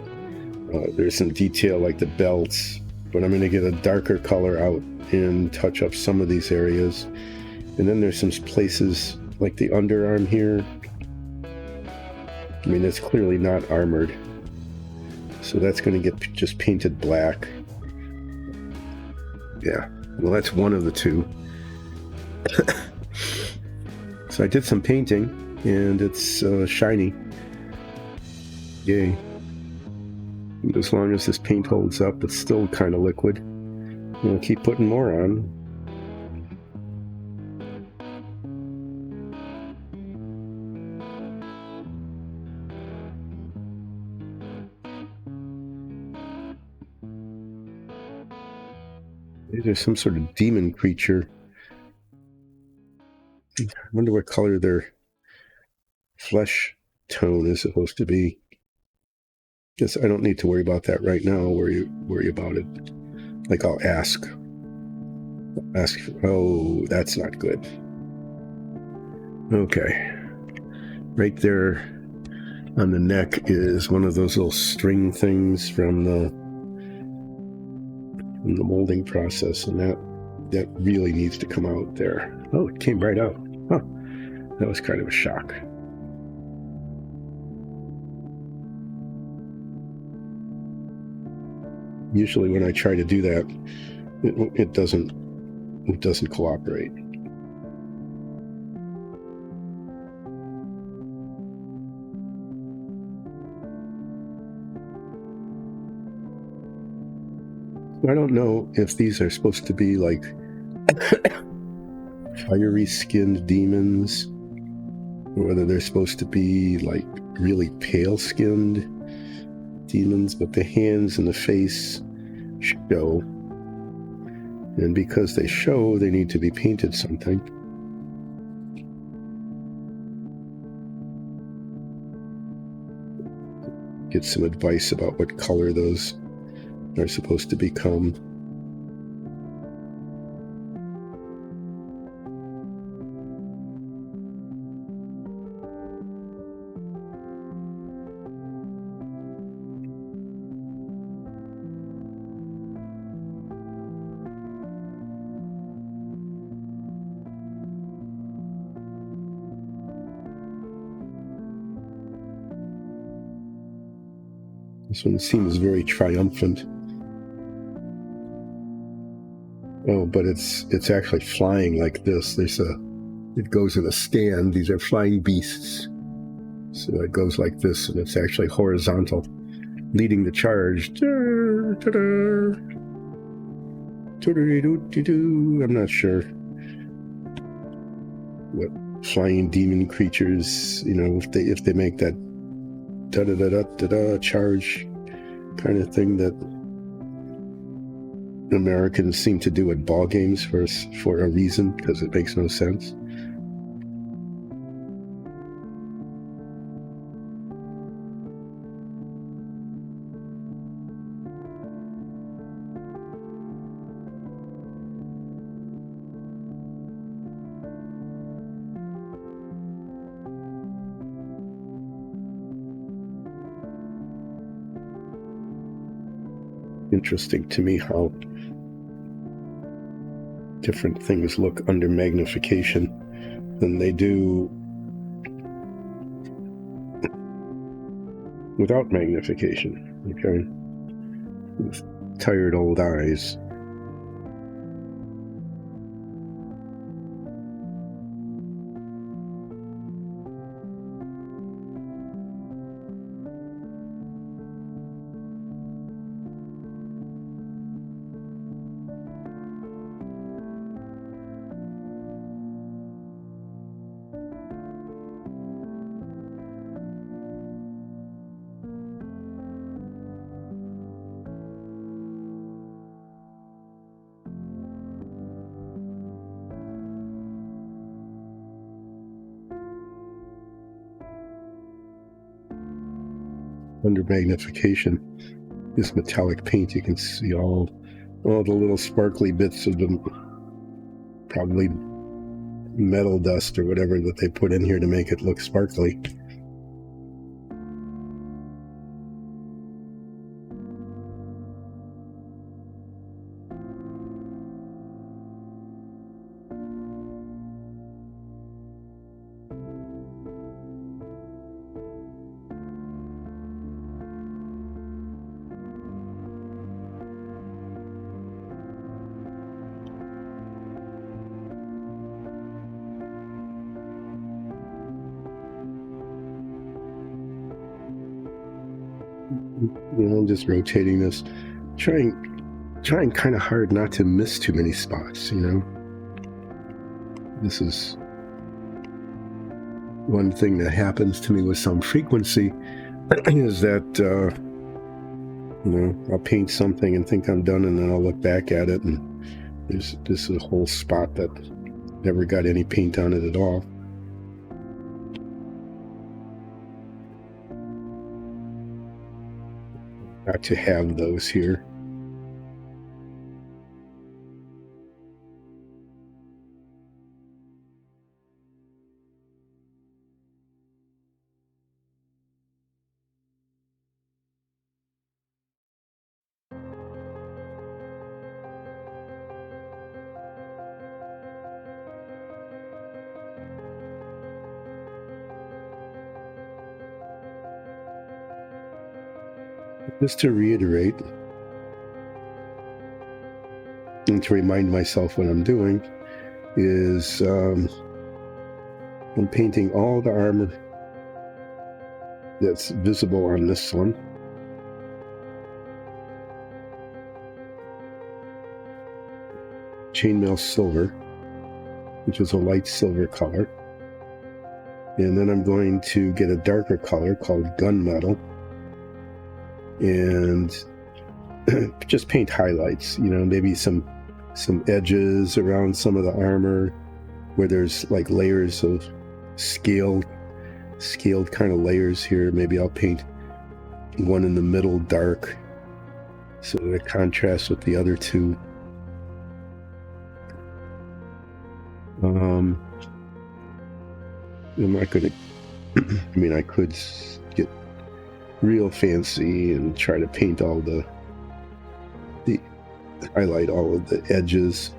there's some detail like the belts, but I'm going to get a darker color out and touch up some of these areas. And then there's some places like the underarm here. I mean, it's clearly not armored, so that's going to get just painted black. Yeah, well, that's one of the two. So I did some painting, and it's shiny. Yay. And as long as this paint holds up, it's still kind of liquid. We'll keep putting more on. There's some sort of demon creature. I wonder what color their flesh tone is supposed to be. Guess I don't need to worry about that right now. I'll worry about it. Like I'll ask. Oh, that's not good. Okay. Right there on the neck is one of those little string things from the molding process, and that really needs to come out there. Oh, it came right out. Huh. That was kind of a shock. Usually when I try to do that, it doesn't it doesn't cooperate. I don't know if these are supposed to be like fiery skinned demons, or whether they're supposed to be like really pale skinned demons, but the hands and the face show. And because they show, they need to be painted something. Get some advice about what color those are supposed to become. This one seems very triumphant. Oh, but it's actually flying like this. It goes in a stand. These are flying beasts. So it goes like this, and it's actually horizontal, leading the charge. I'm not sure what flying demon creatures, if they make that da-da-da-da-da-da charge kind of thing that Americans seem to do at ball games for a reason, because it makes no sense. Interesting to me how different things look under magnification than they do without magnification. Okay, with tired old eyes. Under magnification, this metallic paint, you can see all the little sparkly bits of them, probably metal dust or whatever that they put in here to make it look sparkly. I'm just rotating this, trying kind of hard not to miss too many spots. This is one thing that happens to me with some frequency, is that I'll paint something and think I'm done, and then I'll look back at it and this is a whole spot that never got any paint on it at all. Got to have those here. Just to reiterate, And to remind myself what I'm doing is I'm painting all the armor that's visible on this one. Chainmail silver, which is a light silver color. And then I'm going to get a darker color called gunmetal and just paint highlights, maybe some edges around some of the armor where there's like layers of scaled kind of layers here. Maybe I'll paint one in the middle dark so that it contrasts with the other two. I'm not going to, I could get real fancy and try to paint all the highlight all of the edges,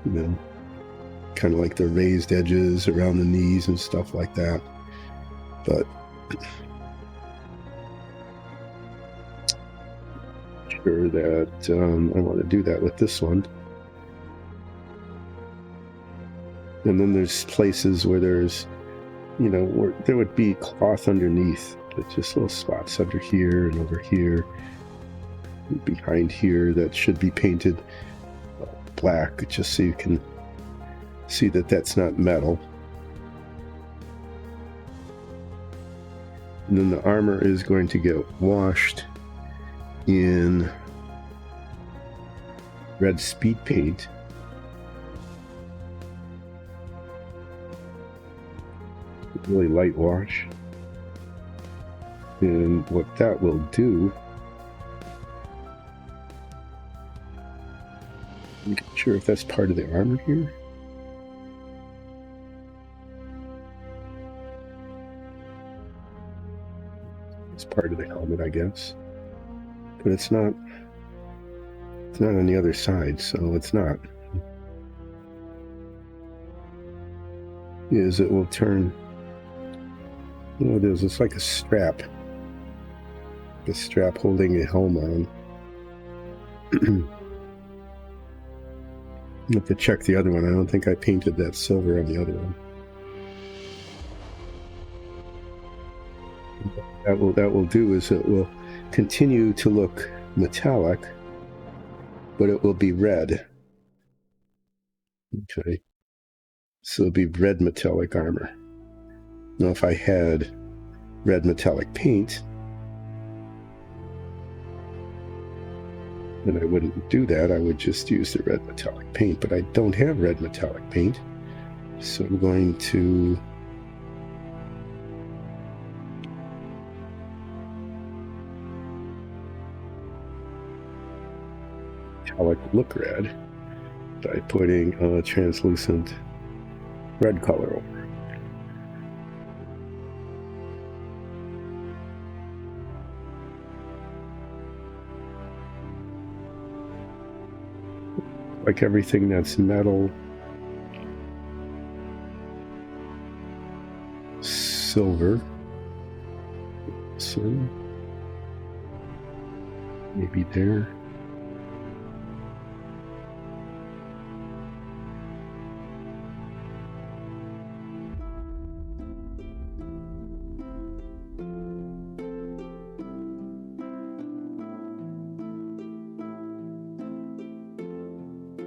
kind of like the raised edges around the knees and stuff like that. But sure that I want to do that with this one. And then there's places where there's, where there would be cloth underneath, but just little spots under here and over here, and behind here that should be painted black, just so you can see that that's not metal. And then the armor is going to get washed in red speed paint. Really light wash. And what that will do, I'm not sure if that's part of the armor here. It's part of the helmet, I guess. But it's not on the other side, so it's not. Is it will turn. Oh, it is. It's like a strap. The strap holding a helm on. I have to check the other one. I don't think I painted that silver on the other one. What that will do is it will continue to look metallic, but it will be red. Okay. So it'll be red metallic armor. Now if I had red metallic paint, then I wouldn't do that. I would just use the red metallic paint, but I don't have red metallic paint. So I'm going to metallic look red by putting a translucent red color over. Like everything that's metal, silver, so maybe there.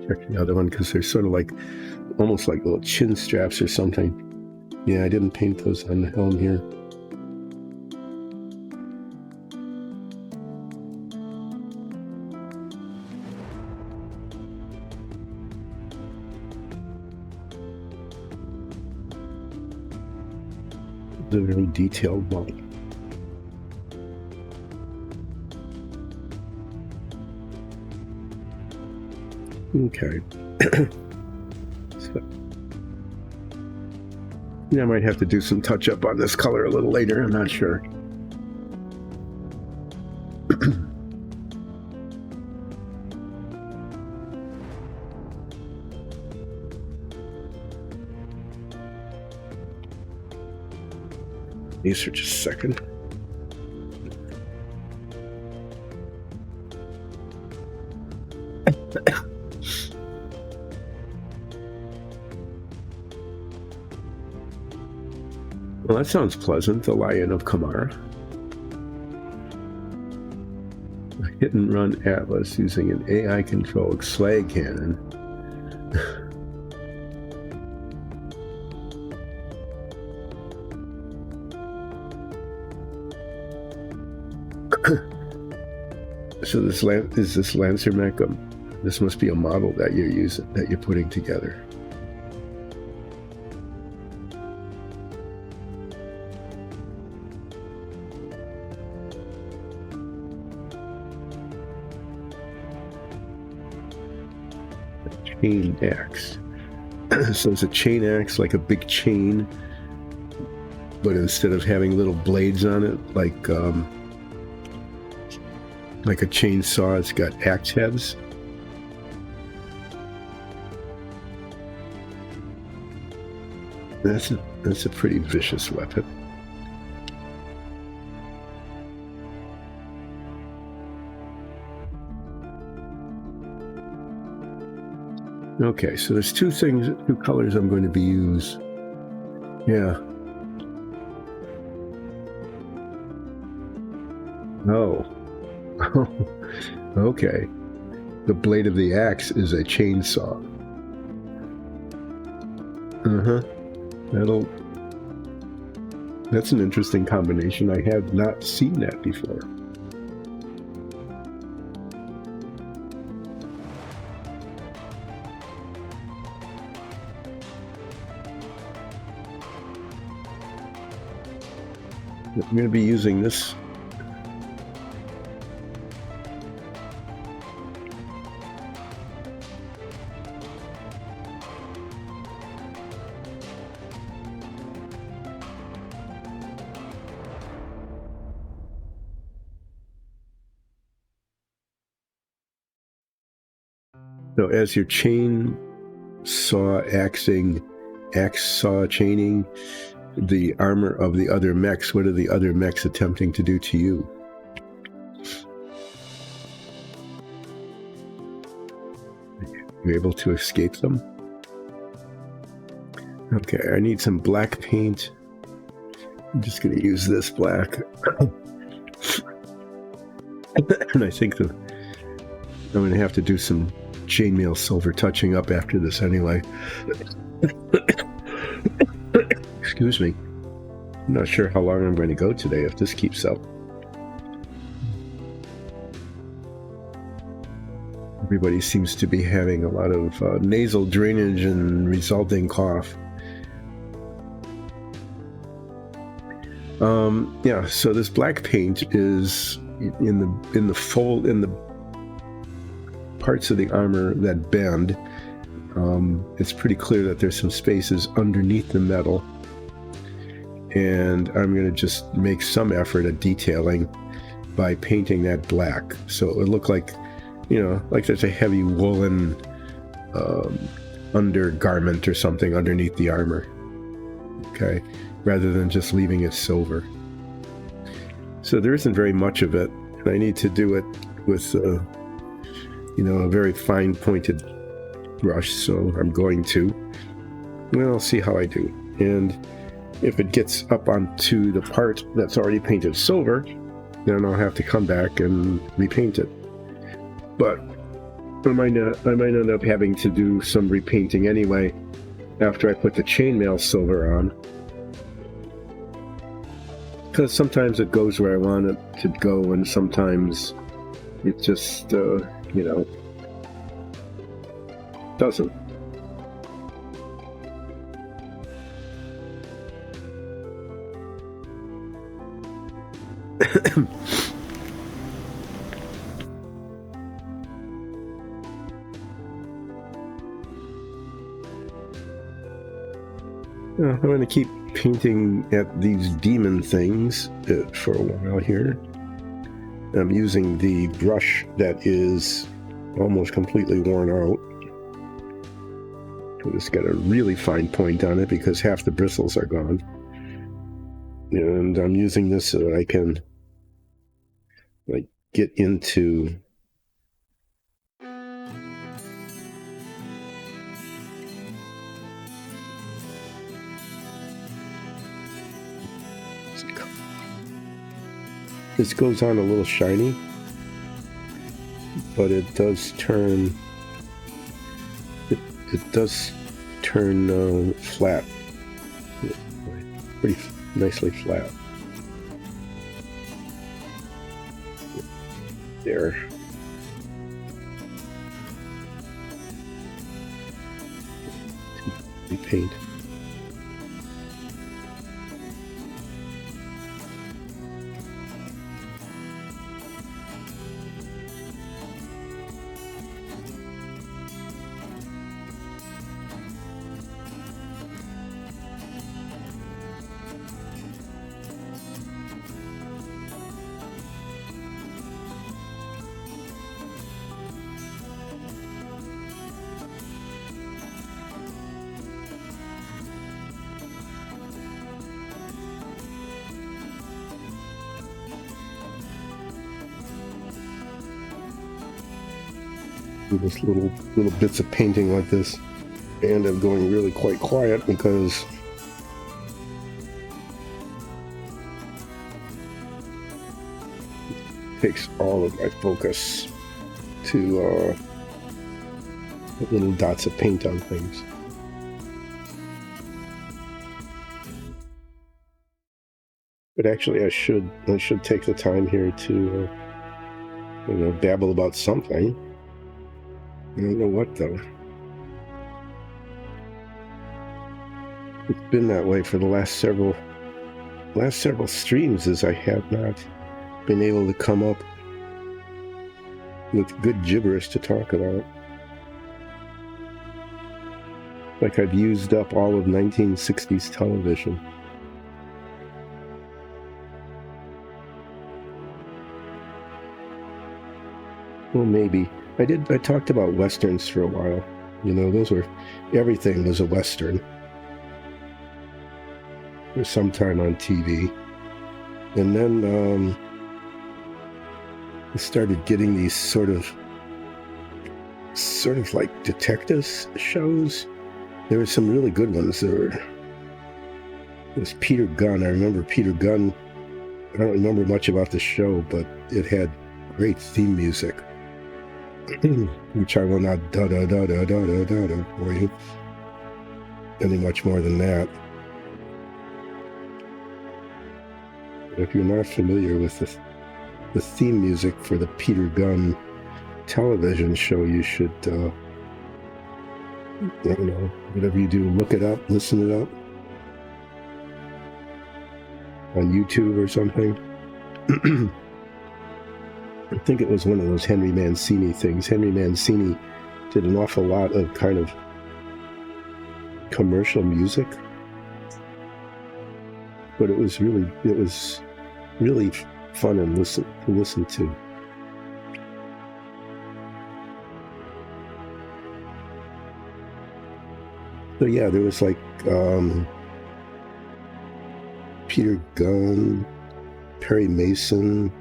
Check the other one because they're sort of like, almost like little chin straps or something. Yeah, I didn't paint those on the helm here. The really detailed one. Okay. So, yeah, I might have to do some touch up on this color a little later. I'm not sure. These for just a second. Well, that sounds pleasant, the Lion of Kamara. A hit-and-run Atlas using an AI-controlled slag cannon. So this is this Lancer mech. This must be a model that you're using, that you're putting together. Chain axe. So it's a chain axe, like a big chain, but instead of having little blades on it, like a chainsaw, it's got axe heads. That's a pretty vicious weapon. Okay, so there's two colors I'm going to be used. Yeah. Oh. Okay. The blade of the axe is a chainsaw. That's an interesting combination. I have not seen that before. I'm going to be using this. So as your chain saw axe saw chaining the armor of the other mechs, what are the other mechs attempting to do to you? You're able to escape them? Okay, I need some black paint. I'm just going to use this black. And I think I'm going to have to do some chainmail silver touching up after this anyway. Excuse me. I'm not sure how long I'm going to go today if this keeps up. Everybody seems to be having a lot of nasal drainage and resulting cough. Yeah, so this black paint is in the parts of the armor that bend. It's pretty clear that there's some spaces underneath the metal, and I'm going to just make some effort at detailing by painting that black, so it would look like, like there's a heavy woolen undergarment or something underneath the armor. Okay, rather than just leaving it silver. So there isn't very much of it, and I need to do it with a very fine pointed brush, so I'm going to. And I'll see how I do. And if it gets up onto the part that's already painted silver, then I'll have to come back and repaint it. But I might end up having to do some repainting anyway after I put the chainmail silver on. Because sometimes it goes where I want it to go, and sometimes it just, doesn't. I'm going to keep painting at these demon things for a while here. I'm using the brush that is almost completely worn out. It's got a really fine point on it because half the bristles are gone. And I'm using this so that I can get into This goes on a little shiny, but it does turn. It does turn flat, pretty nicely flat. There. Paint. This little bits of painting like this, and I'm going really quite quiet because it takes all of my focus to put little dots of paint on things. But actually, I should take the time here to babble about something. I don't know what though. It's been that way for the last several streams, as I have not been able to come up with good gibberish to talk about. Like I've used up all of 1960s television. Well, maybe. I talked about Westerns for a while. Everything was a Western. For some time on TV. And then I started getting these sort of like detectives shows. There were some really good ones. It was Peter Gunn. I remember Peter Gunn. I don't remember much about the show, but it had great theme music. Which I will not da-da-da-da-da-da-da for you any much more than that. But if you're not familiar with the theme music for the Peter Gunn television show, you should, I don't know, whatever you do, look it up, listen it up on YouTube or something. I think it was one of those Henry Mancini things. Henry Mancini did an awful lot of kind of commercial music, but it was really fun and to listen to. So yeah, there was like Peter Gunn, Perry Mason.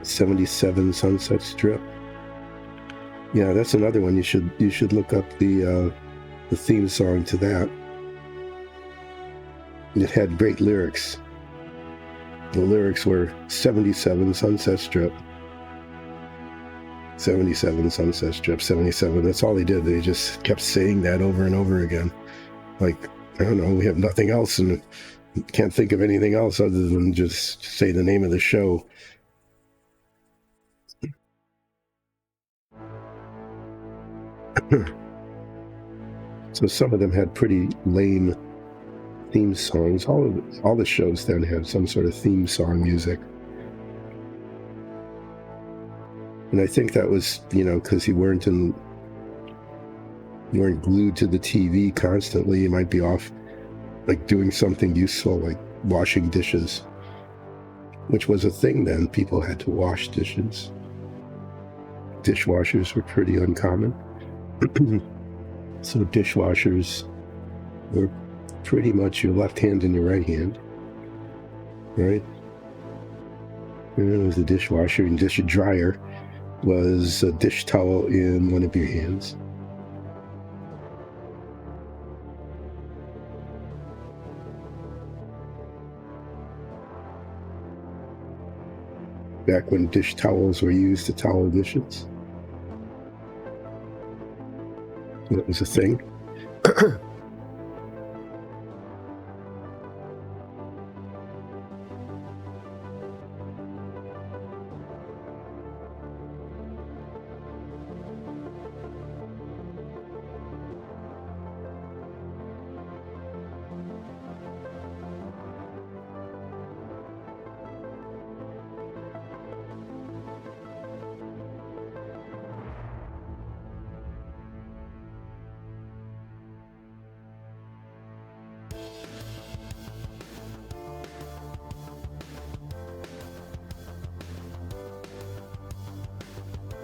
77 Sunset Strip. Yeah, that's another one. You should look up the theme song to that. It had great lyrics. The lyrics were 77 Sunset Strip. 77 Sunset Strip, 77. That's all they did. They just kept saying that over and over again. Like, I don't know, we have nothing else and can't think of anything else other than just say the name of the show. So some of them had pretty lame theme songs. All the shows then had some sort of theme song music. And I think that was, because you weren't glued to the TV constantly. You might be off like doing something useful, like washing dishes, which was a thing then. People had to wash dishes. Dishwashers were pretty uncommon. So dishwashers were pretty much your left hand and your right hand, right? And it was a dishwasher, and dish dryer was a dish towel in one of your hands. back when dish towels were used to towel dishes. That was a thing.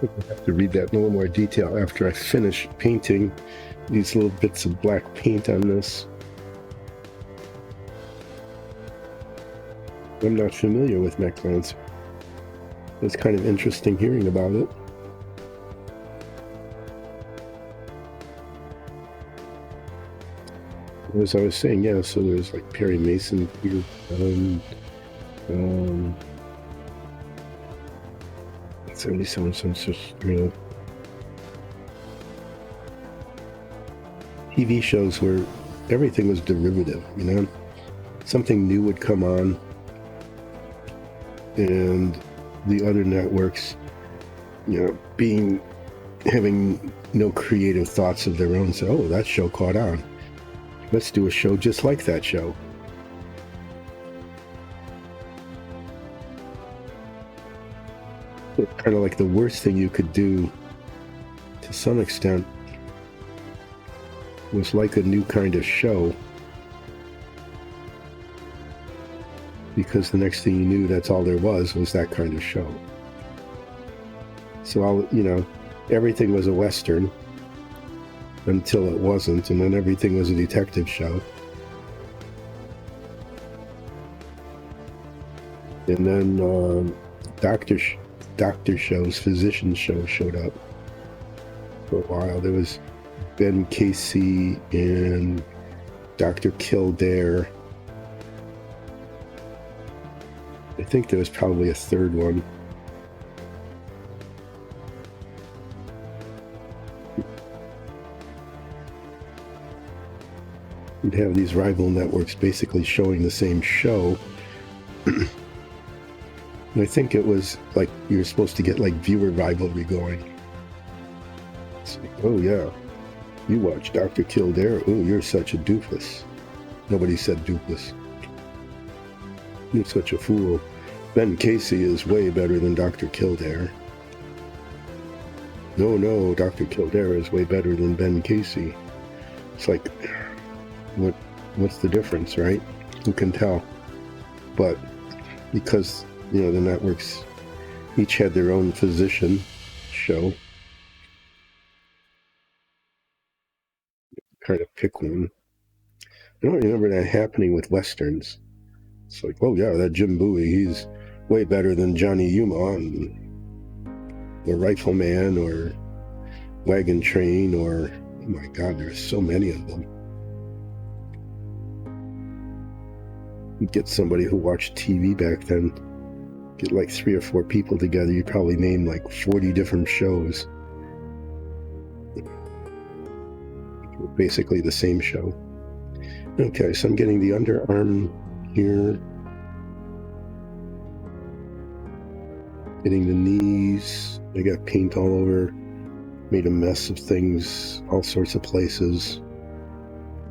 I have to read that in a little more detail after I finish painting these little bits of black paint on this. I'm not familiar with necklines. It's kind of interesting hearing about it. As I was saying, yeah, so there's like Perry Mason here. Some TV shows where everything was derivative, something new would come on and the other networks, having no creative thoughts of their own, say, oh, that show caught on, let's do a show just like that show. Kind of like the worst thing you could do, to some extent, was like a new kind of show, because the next thing you knew, that's all there was that kind of show. So everything was a Western until it wasn't, and then everything was a detective show. And then doctor shows, physician shows showed up for a while. There was Ben Casey and Dr. Kildare. I think there was probably a third one. You'd have these rival networks basically showing the same show. And I think it was like you were supposed to get like viewer rivalry going. It's like, oh yeah, you watch Dr. Kildare. Oh, you're such a doofus. Nobody said doofus. You're such a fool. Ben Casey is way better than Dr. Kildare. No, Dr. Kildare is way better than Ben Casey. It's like, what's the difference, right? Who can tell? But because the networks each had their own physician show, kind of pick one. I don't remember that happening with Westerns. It's like, oh yeah, that Jim Bowie, he's way better than Johnny Yuma or Rifleman or Wagon Train or, oh my God, there's so many of them. You'd get somebody who watched TV back then, get like 3 or 4 people together, you probably name like 40 different shows. Basically the same show. Okay, so I'm getting the underarm here. Getting the knees. I got paint all over. Made a mess of things, all sorts of places.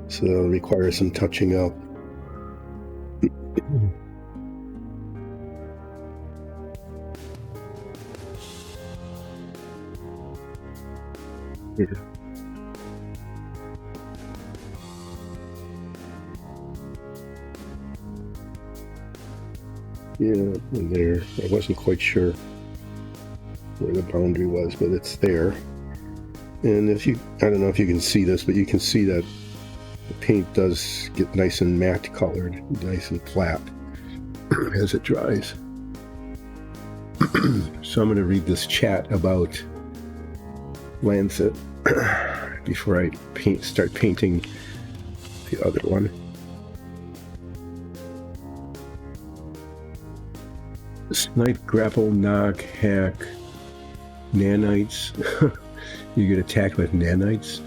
So that'll require some touching up. Here. Yeah, in there. I wasn't quite sure where the boundary was, but it's there. And I don't know if you can see this, but you can see that the paint does get nice and matte colored, nice and flat as it dries. So I'm going to read this chat about Lancet before I start painting the other one. Snipe, grapple, knock, hack, nanites. You get attacked with nanites.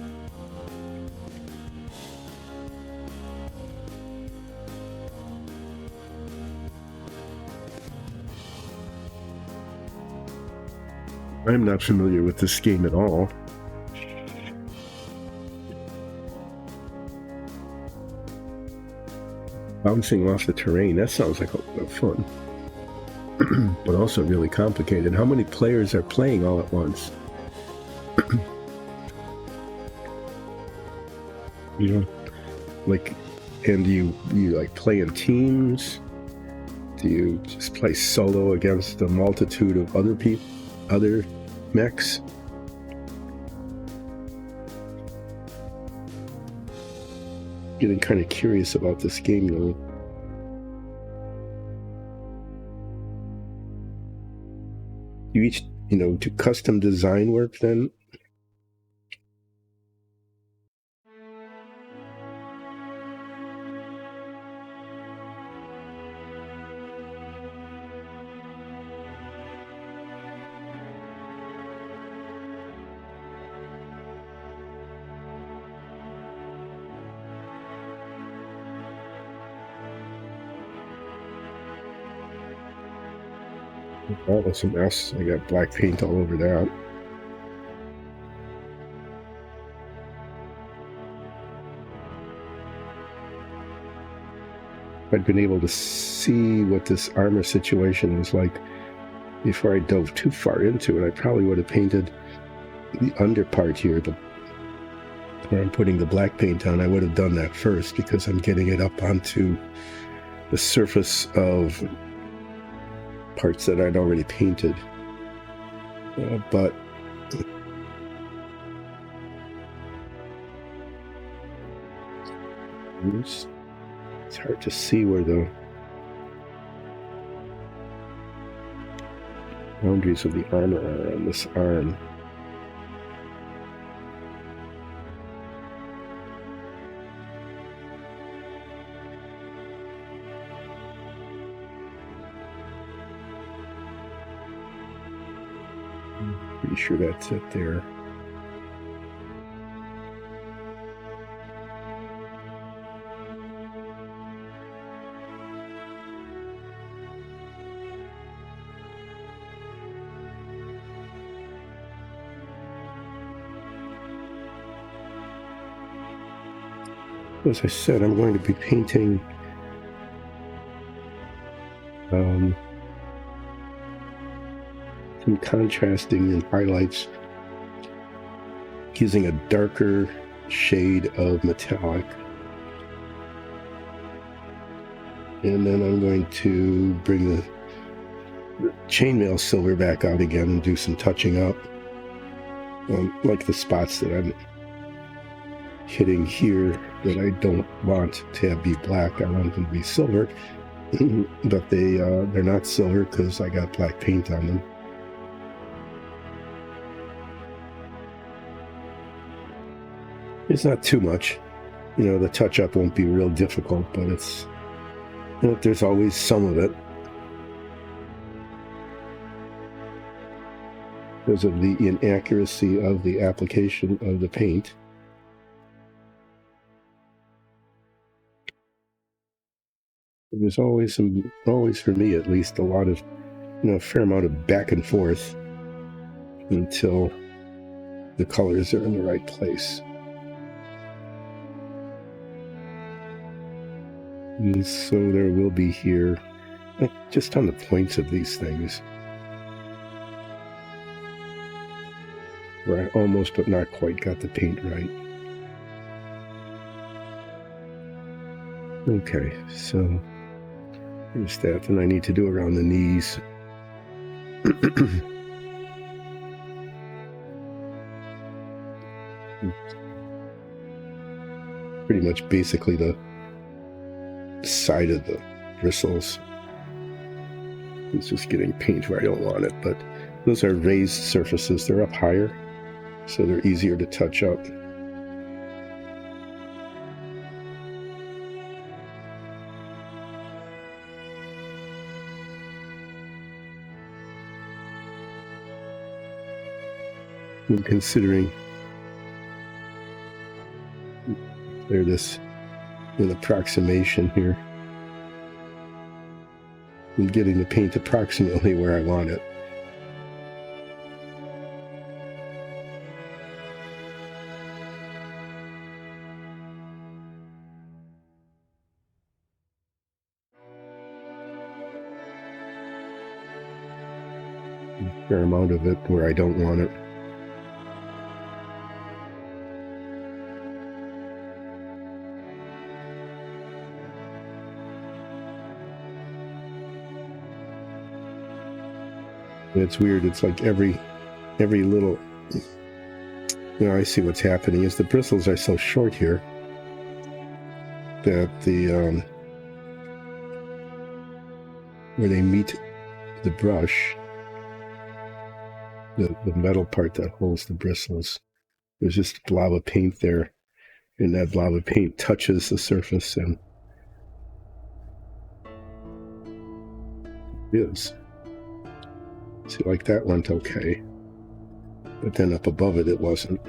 I'm not familiar with this game at all. Bouncing off the terrain, that sounds like a lot of fun. But also really complicated. How many players are playing all at once? You know, like, and you like play in teams? Do you just play solo against a multitude of other people, other mechs? Getting kind of curious about this game though. You each, do custom design work then? Oh, that's a mess. I got black paint all over that. I'd been able to see what this armor situation was like before I dove too far into it. I probably would have painted the under part here, but where I'm putting the black paint on, I would have done that first because I'm getting it up onto the surface of parts that I'd already painted. But it's hard to see where the boundaries of the armor are on this arm. Pretty sure that's it there. As I said, I'm going to be painting some contrasting and highlights using a darker shade of metallic. And then I'm going to bring the chainmail silver back out again and do some touching up. Like the spots that I'm hitting here that I don't want to have be black. I want them to be silver. But they're not silver because I got black paint on them. It's not too much. The touch-up won't be real difficult, but it's, there's always some of it. Because of the inaccuracy of the application of the paint. There's always for me at least, a lot of, a fair amount of back and forth until the colors are in the right place. And so there will be here, just on the points of these things, where I almost but not quite got the paint right. Okay, so there's that, and I need to do around the knees. Pretty much basically the side of the bristles. It's just getting paint where I don't want it, but those are raised surfaces. They're up higher, so they're easier to touch up. I'm considering clear this an approximation here. I'm getting the paint approximately where I want it. A fair amount of it where I don't want it. And it's weird. It's like every little, I see what's happening is the bristles are so short here that the where they meet the brush, the metal part that holds the bristles, there's just a blob of paint there, and that blob of paint touches the surface, and it is. See, like that went okay, but then up above it, it wasn't.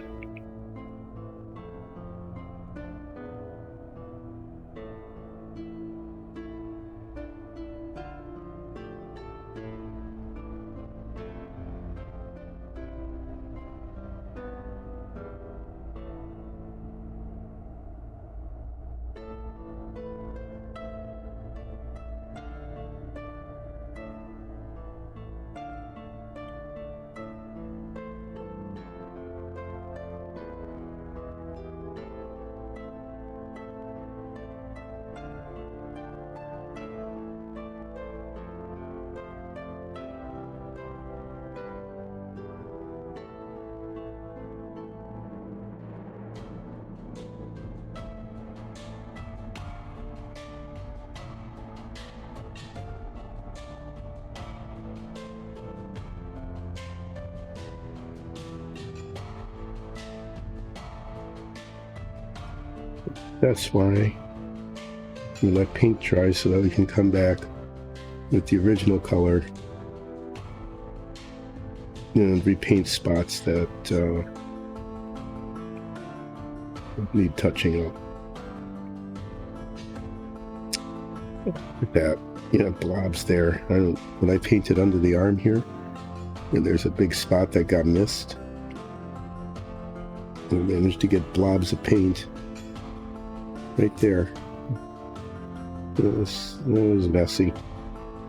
That's why we let paint dry so that we can come back with the original color and repaint spots that need touching up. Look at that, blobs there. When I painted under the arm here, and there's a big spot that got missed. I managed to get blobs of paint right there. It was messy.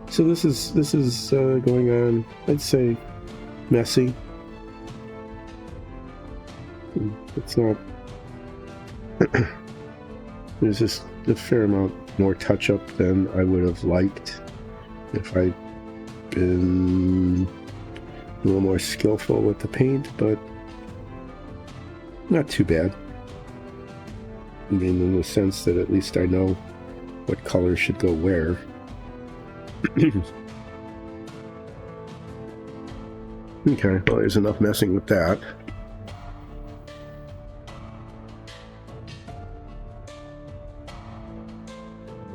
So this is going on, I'd say, messy. It's not. There's just a fair amount more touch up than I would have liked if I'd been a little more skillful with the paint, but not too bad. I mean, in the sense that at least I know what color should go where. Okay, well, there's enough messing with that.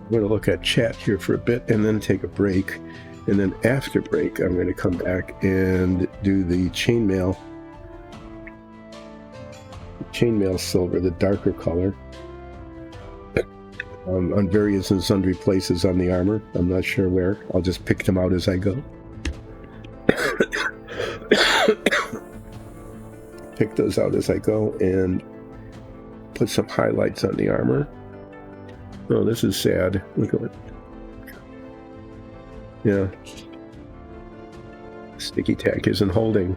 I'm going to look at chat here for a bit and then take a break. And then after break, I'm going to come back and do the chainmail silver, the darker color, on various and sundry places on the armor. I'm not sure where. I'll just pick them out as I go. Pick those out as I go and put some highlights on the armor. Oh, this is sad. Look at it. Yeah. Sticky tack isn't holding.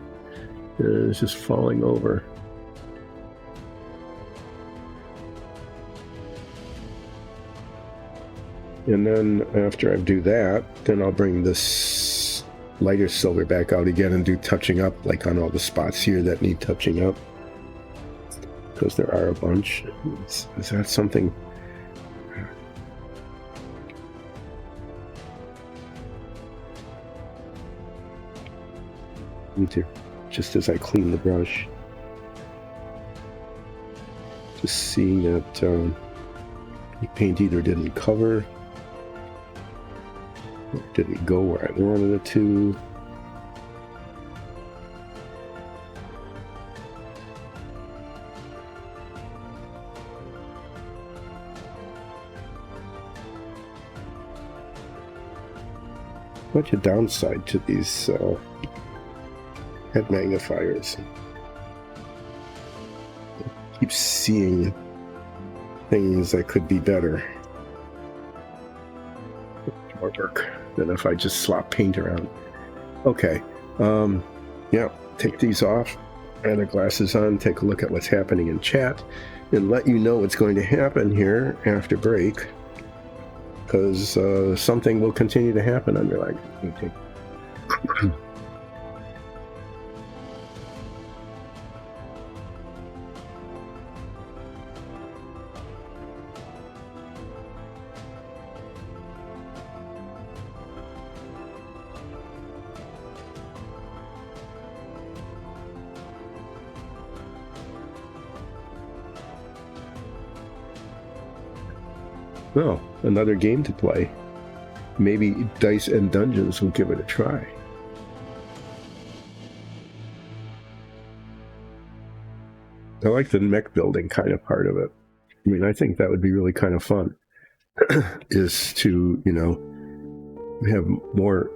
It's just falling over. And then after I do that, then I'll bring this lighter silver back out again and do touching up, like on all the spots here that need touching up. Because there are a bunch. Is that something? Need to, just as I clean the brush, just seeing that the paint either didn't cover, or didn't go where I wanted it to. much a downside to these head magnifiers. Keep seeing things that could be better. More work than if I just slop paint around. Okay, yeah, take these off, add the glasses on, take a look at what's happening in chat, and let you know what's going to happen here after break, because something will continue to happen under like. Okay. Well, another game to play. Maybe Dice and Dungeons will give it a try. I like the mech building kind of part of it. I mean, I think that would be really kind of fun, is to, you know, have more,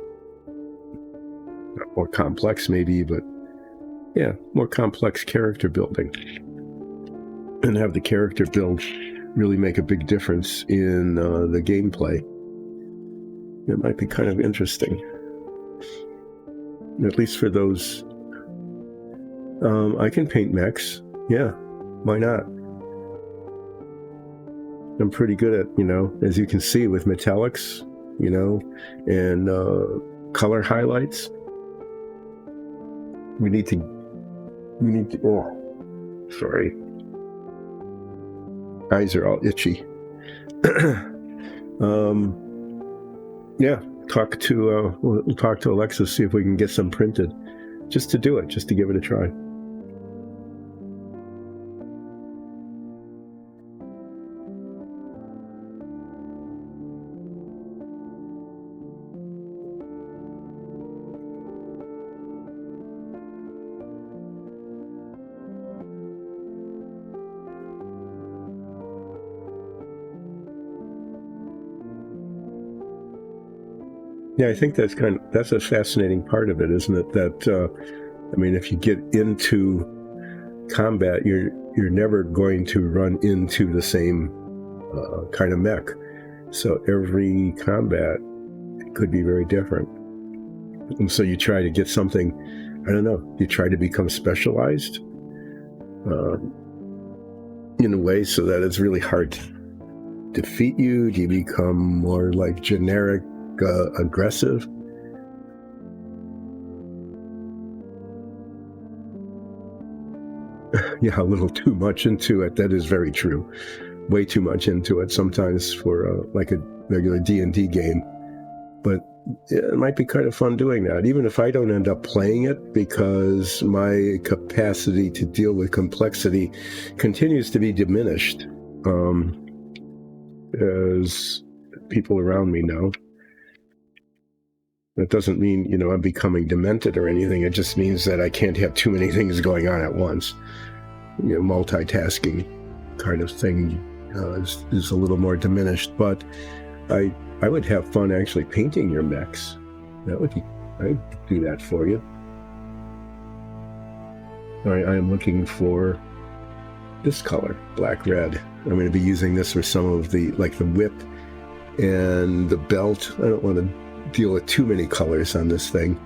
not more complex maybe, but yeah, more complex character building. And have the character build really make a big difference in the gameplay. It might be kind of interesting. At least for those. I can paint mechs. Yeah, why not? I'm pretty good at, you know, as you can see with metallics, you know, and color highlights. We need to, oh, sorry. Eyes are all itchy. Yeah, we'll talk to Alexa, see if we can get some printed, just to do it, just to give it a try. Yeah, I think that's a fascinating part of it, isn't it? That I mean, if you get into combat, you're never going to run into the same kind of mech. So every combat could be very different. And so you try to get something, I don't know, you try to become specialized in a way so that it's really hard to defeat you. Do you become more like generic aggressive? Yeah, a little too much into it. That is very true. Way too much into it sometimes for like a regular D&D game. But it might be kind of fun doing that, even if I don't end up playing it, because my capacity to deal with complexity continues to be diminished, as people around me know. That doesn't mean, you know, I'm becoming demented or anything. It just means that I can't have too many things going on at once. You know, multitasking kind of thing is a little more diminished. But I would have fun actually painting your mechs. I'd do that for you. I am looking for this color, black red. I'm going to be using this for some of the, like the whip and the belt. I don't want to deal with too many colors on this thing,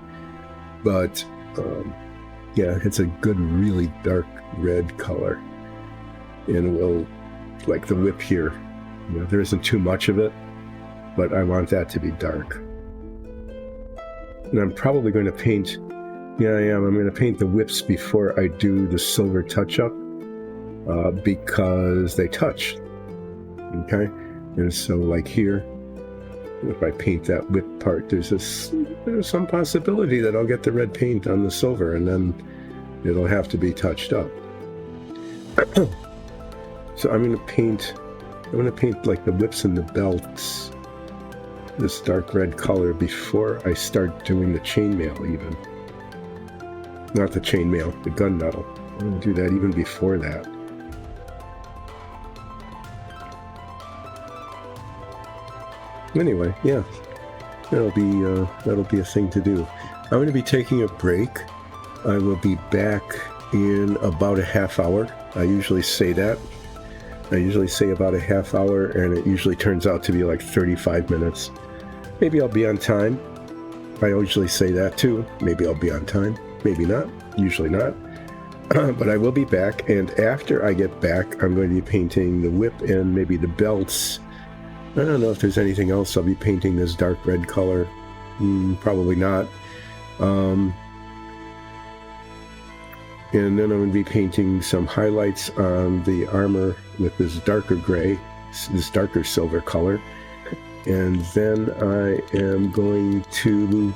but yeah, it's a good, really dark red color, and will, like the whip here, you know, there isn't too much of it, but I want that to be dark. And I'm probably going to paint, yeah, I am. I'm going to paint the whips before I do the silver touch-up, because they touch, okay? And so like here, if I paint that whip part, there's some possibility that I'll get the red paint on the silver, and then it'll have to be touched up. So I'm going to paint like the whips and the belts this dark red color before I start doing the chainmail even. Not the chainmail, the gunmetal. I'm going to do that even before that. Anyway, yeah. that'll be a thing to do. I'm going to be taking a break. I will be back in about a half hour. I usually say that. I usually say about a half hour, and it usually turns out to be like 35 minutes. Maybe I'll be on time. I usually say that too. Maybe I'll be on time. Maybe not. Usually not. But I will be back, and after I get back, I'm going to be painting the whip and maybe the belts. I don't know if there's anything else. I'll be painting this dark red color. Probably not. And then I'm going to be painting some highlights on the armor with this darker gray, this darker silver color. And then I am going to,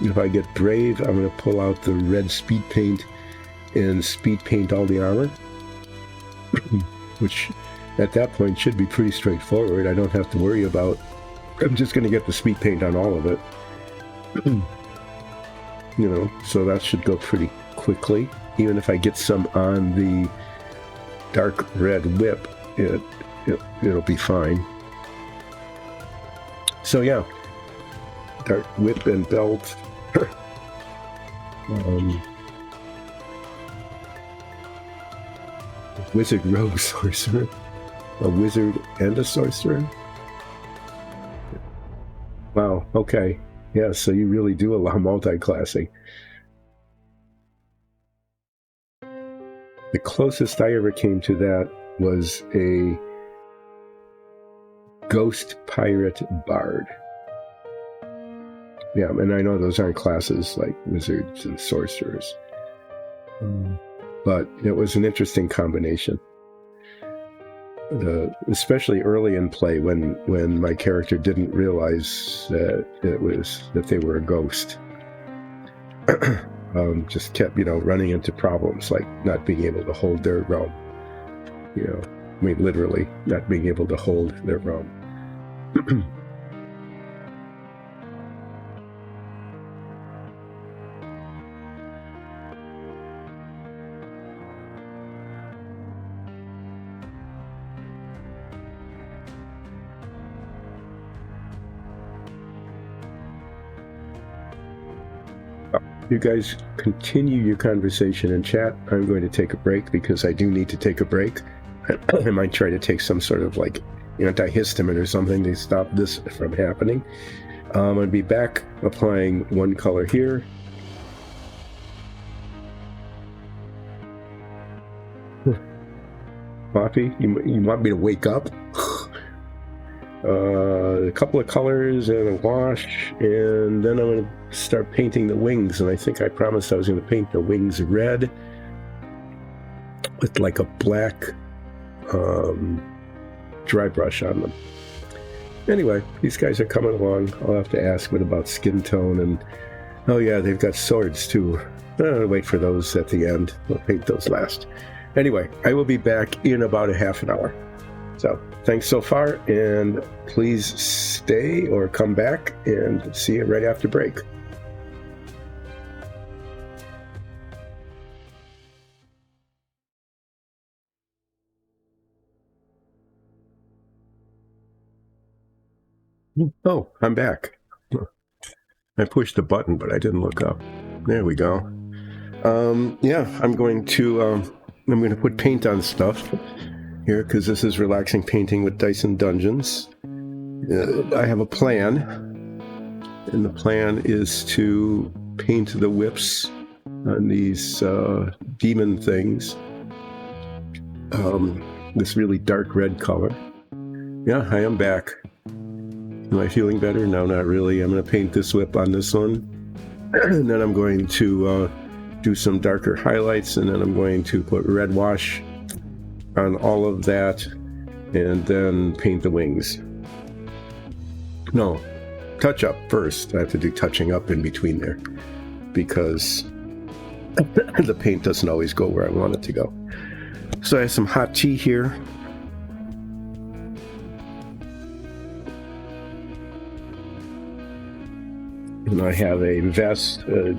if I get brave, I'm going to pull out the red speed paint and speed paint all the armor, which at that point should be pretty straightforward. I don't have to worry about, I'm just going to get the speed paint on all of it. You know, so that should go pretty quickly. Even if I get some on the dark red whip, it'll be fine. So yeah, dark whip and belt. Wizard rogue sorcerer, a wizard and a sorcerer. Wow. Okay. Yeah. So you really do allow multi-classing. The closest I ever came to that was a ghost pirate bard. Yeah, and I know those aren't classes like wizards and sorcerers. But it was an interesting combination. Especially early in play when my character didn't realize that they were a ghost. Just kept, running into problems like not being able to hold their realm. I mean, literally not being able to hold their realm. You guys continue your conversation in chat. I'm going to take a break because I do need to take a break. I might try to take some sort of like antihistamine or something to stop this from happening. I'm going to be back applying one color here. Poppy, you want me to wake up? A couple of colors and a wash, and then I'm going to start painting the wings. And I think I promised I was going to paint the wings red with like a black dry brush on them. Anyway, these guys are coming along. I'll have to ask what about skin tone, and oh yeah, they've got swords too. I'll wait for those at the end. We'll paint those last. Anyway, I will be back in about a half an hour. So thanks so far, and please stay or come back and see you right after break. Oh, I'm back. I pushed the button, but I didn't look up. There we go. Yeah, I'm going to put paint on stuff here because this is relaxing painting with Dice and Dungeons. I have a plan, and the plan is to paint the whips on these demon things. This really dark red color. Yeah, I am back. Am I feeling better? No, not really. I'm going to paint this whip on this one. And then I'm going to do some darker highlights, and then I'm going to put red wash on all of that, and then paint the wings. No, touch up first. I have to do touching up in between there because the paint doesn't always go where I want it to go. So I have some hot tea here. And I have a vest, a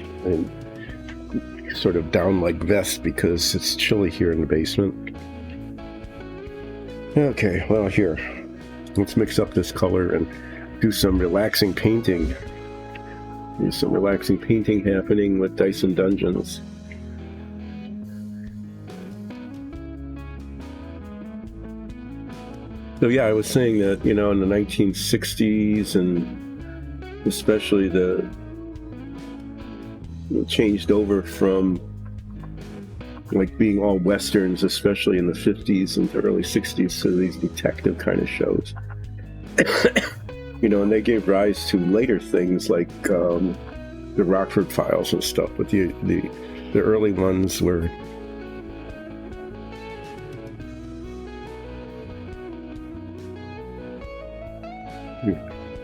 sort of down-like vest because it's chilly here in the basement. Okay, well here, let's mix up this color, and do some relaxing painting. There's some relaxing painting happening with Dyson Dungeons. So yeah, I was saying that, in the 1960s and especially changed over from like being all westerns, especially in the 50s and the early 60s, to these detective kind of shows. And they gave rise to later things like the Rockford Files and stuff, but the early ones were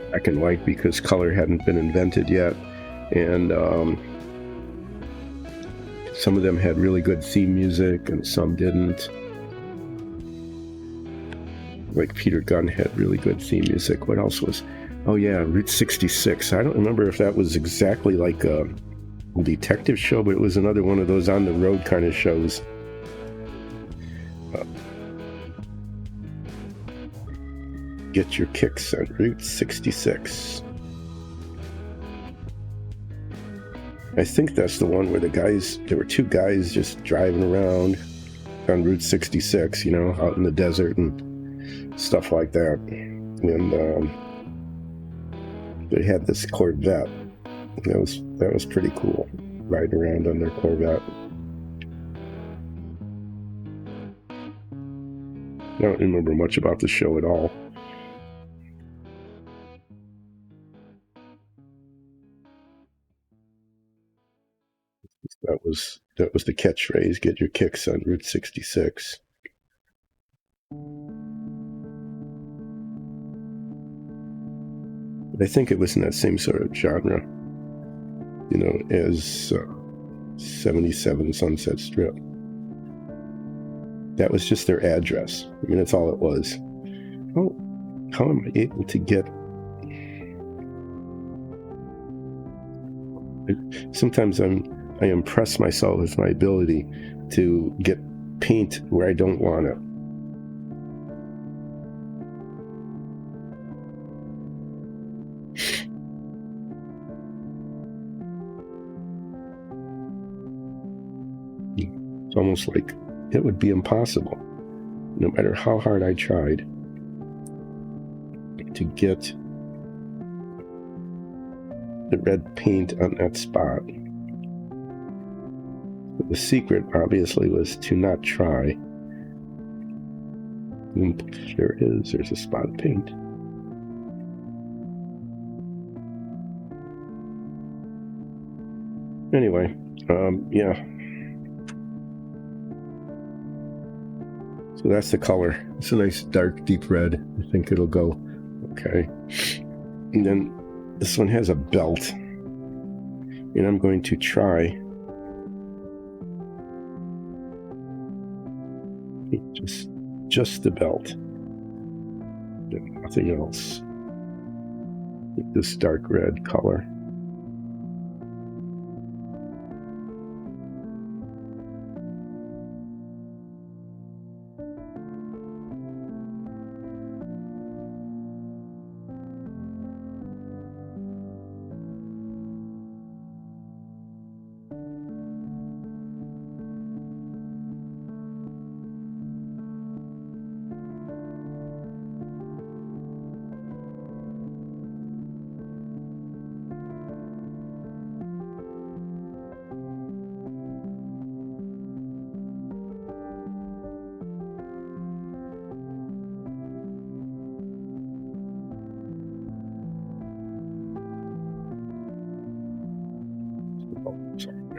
black and white because color hadn't been invented yet, and some of them had really good theme music and some didn't. Like Peter Gunn had really good theme music. What else was? Oh yeah, Route 66. I don't remember if that was exactly like a detective show, but it was another one of those on the road kind of shows. Get your kicks on Route 66. I think that's the one where there were two guys just driving around on Route 66, out in the desert and stuff like that. And they had this Corvette. That was pretty cool, riding around on their Corvette. I don't remember much about the show at all. That was the catchphrase, get your kicks on Route 66. I think it was in that same sort of genre, as 77 Sunset Strip. That was just their address. That's all it was. Oh, how am I able to get... Sometimes I impress myself with my ability to get paint where I don't want it. It's almost like it would be impossible, no matter how hard I tried, to get the red paint on that spot. But the secret, obviously, was to not try. There it is. There's a spot of paint. Anyway, yeah. So that's the color. It's a nice dark, deep red. I think it'll go okay. And then this one has a belt. And I'm going to try just the belt. Nothing else. This dark red color.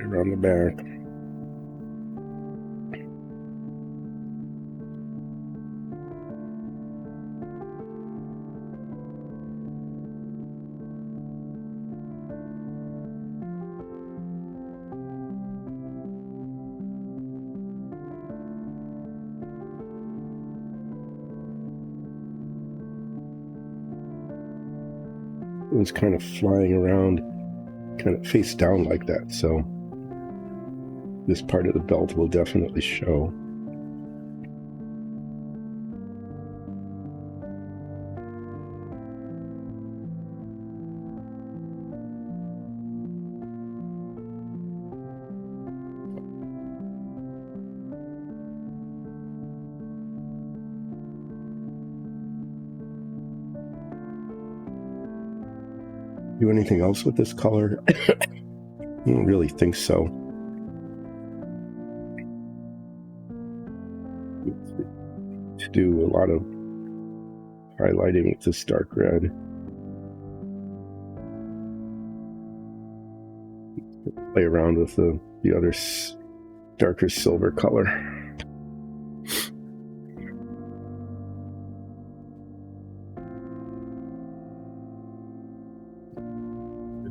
Around the back. It was kind of flying around, kind of face down like that, so this part of the belt will definitely show. do anything else with this color? I don't really think so. To do a lot of highlighting with this dark red. Play around with the other darker silver color.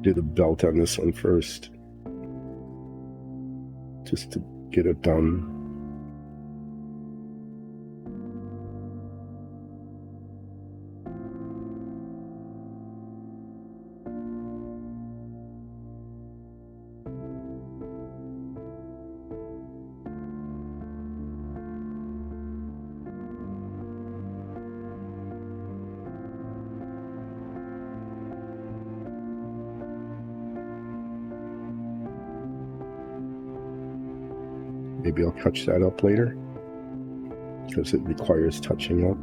Do the belt on this one first, just to get it done. Maybe I'll touch that up later, because it requires touching up.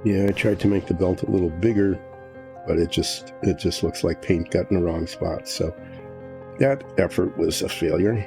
Yeah, I tried to make the belt a little bigger, but it just looks like paint got in the wrong spot. So that effort was a failure.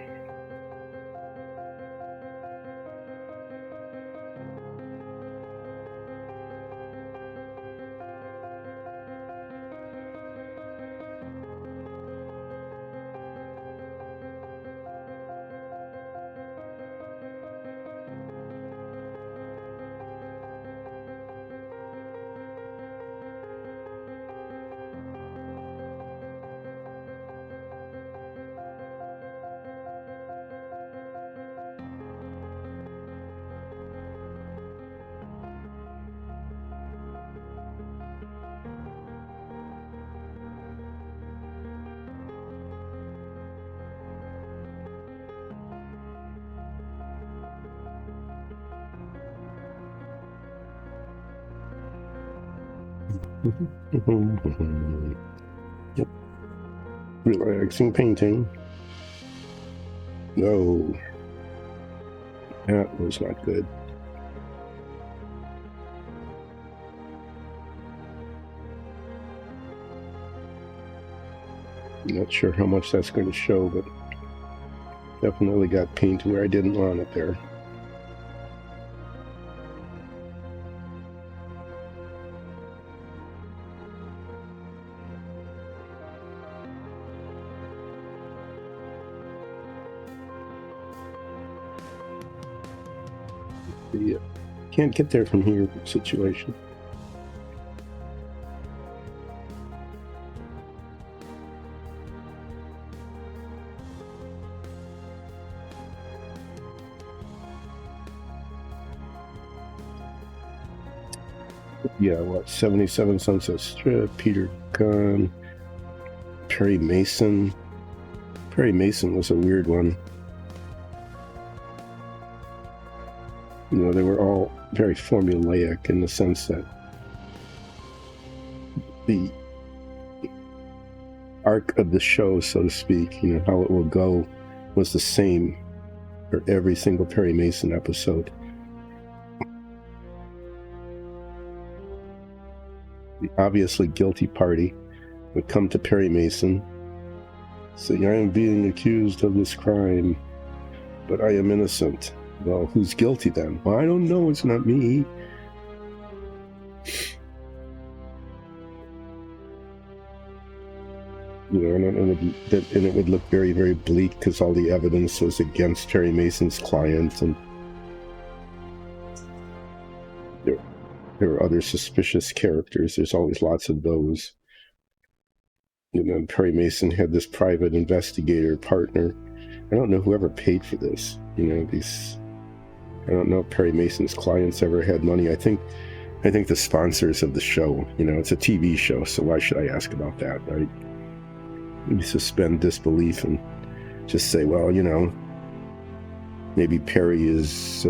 Yep. Relaxing painting. No, that was not good. Not sure how much that's going to show, but definitely got paint where I didn't want it there. The can't get there from here situation. Yeah, what, 77 Sunset Strip, Peter Gunn, Perry Mason. Perry Mason was a weird one. You know, they were all very formulaic in the sense that the arc of the show, so to speak, you know, how it will go, was the same for every single Perry Mason episode. The obviously guilty party would come to Perry Mason, saying, "I am being accused of this crime, but I am innocent." Well, who's guilty then? Well, I don't know, it's not me. You know, and it would look very, very bleak because all the evidence was against Perry Mason's client, and there are other suspicious characters. There's always lots of those. Perry Mason had this private investigator partner. I don't know whoever paid for this. I don't know if Perry Mason's clients ever had money. I think the sponsors of the show, it's a TV show, so why should I ask about that, right? You suspend disbelief and just say, well, maybe Perry is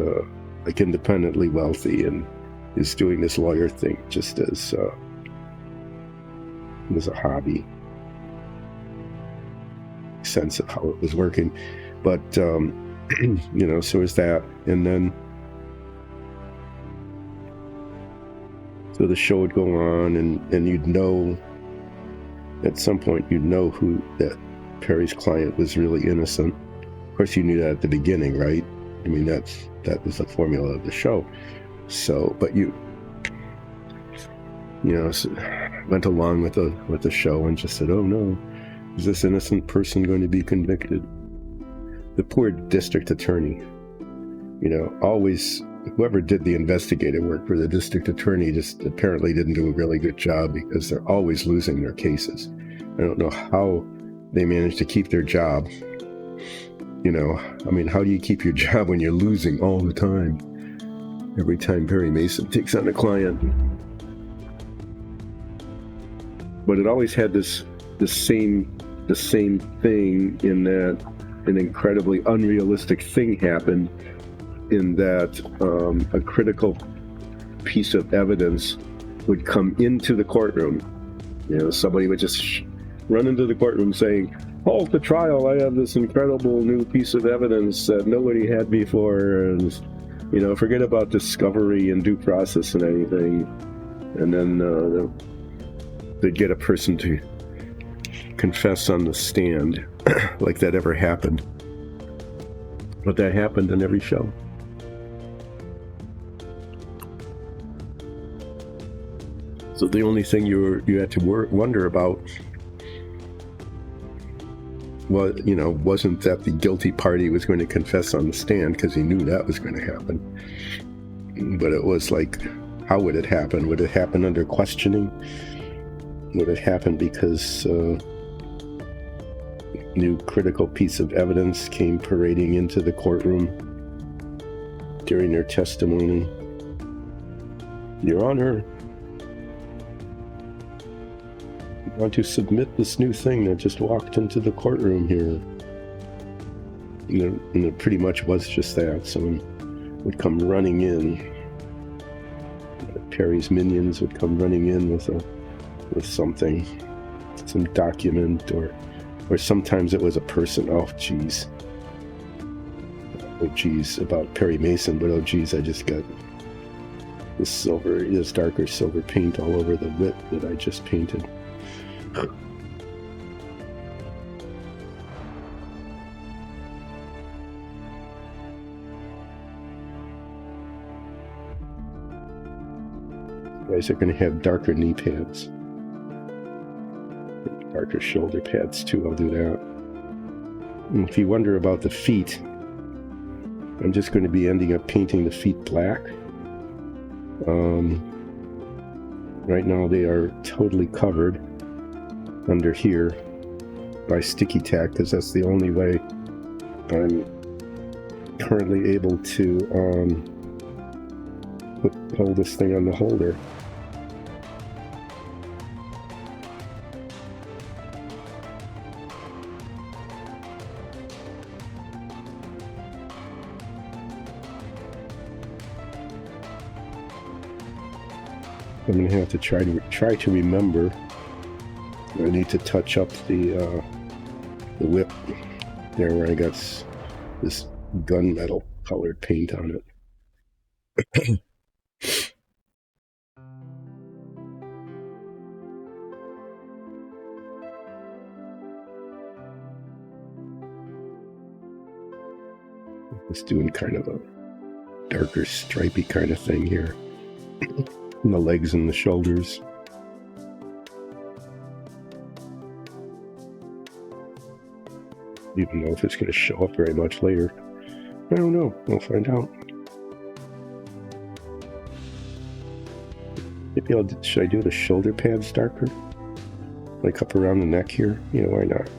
independently wealthy and is doing this lawyer thing just as a hobby. Sense of how it was working, but so is that, and then so the show would go on, and you'd know at some point who that Perry's client was really innocent. Of course, you knew that at the beginning, right? I mean, that was the formula of the show. So, but you went along with the show and just said, oh no, is this innocent person going to be convicted? The poor district attorney, always, whoever did the investigative work for the district attorney just apparently didn't do a really good job, because they're always losing their cases. I don't know how they manage to keep their job. How do you keep your job when you're losing all the time? Every time Perry Mason takes on a client. But it always had the same thing, in that an incredibly unrealistic thing happened, in that a critical piece of evidence would come into the courtroom. Somebody would just run into the courtroom saying, halt the trial, I have this incredible new piece of evidence that nobody had before, and forget about discovery and due process and anything. And then they'd get a person to confess on the stand, like that ever happened. But that happened in every show. So the only thing you had to wonder about wasn't that the guilty party was going to confess on the stand, because he knew that was going to happen. But it was like, how would it happen? Would it happen under questioning? Would it happen because new critical piece of evidence came parading into the courtroom during their testimony? Your Honor, I want to submit this new thing that just walked into the courtroom here. And it pretty much was just that. Someone would come running in. Perry's minions would come running in with something, some document, or sometimes it was a person. Oh geez, about Perry Mason, but oh geez, I just got this darker silver paint all over the lip that I just painted. You guys are going to have darker knee pads. Darker shoulder pads too, I'll do that. And if you wonder about the feet, I'm just going to be ending up painting the feet black. Right now they are totally covered under here by sticky tack, because that's the only way I'm currently able to hold this thing on the holder. I'm going to have to try to remember. I need to touch up the whip there where I got this gunmetal colored paint on it. Just doing kind of a darker stripy kind of thing here. And the legs and the shoulders. Even know if it's going to show up very much later. I don't know. We'll find out. Maybe should I do the shoulder pads darker? like up around the neck here. Yeah, why not?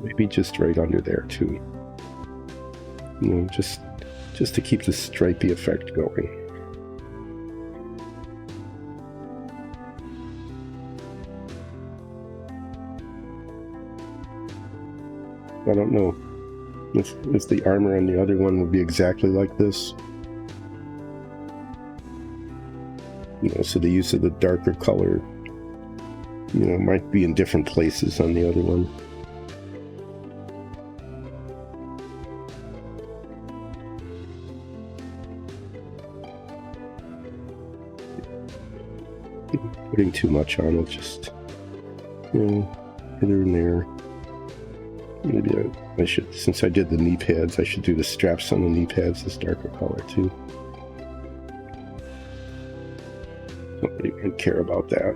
Maybe just right under there too. You know, just to keep the stripy effect going. I don't know if the armor on the other one would be exactly like this. You know, so the use of the darker color, you know, might be in different places on the other one. Putting too much on it, just, you know, hither and there. Maybe I should, since I did the knee pads, I should do the straps on the knee pads this darker color too. Nobody would care about that.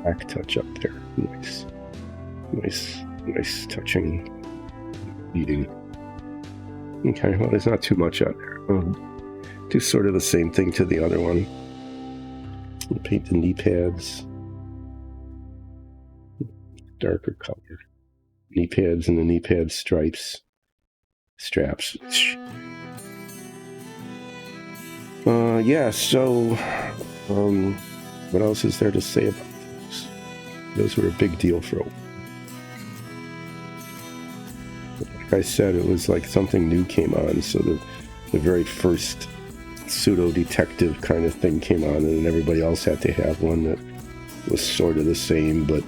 Back touch up there. Nice touching. Eating. Okay, well, there's not too much out there. Do sort of the same thing to the other one. We'll paint the knee pads. Darker color. Knee pads and the knee pad straps. Yeah, so what else is there to say about those? Those were a big deal for a while. Like I said, it was like something new came on, so the very first pseudo-detective kind of thing came on, and then everybody else had to have one that was sort of the same, but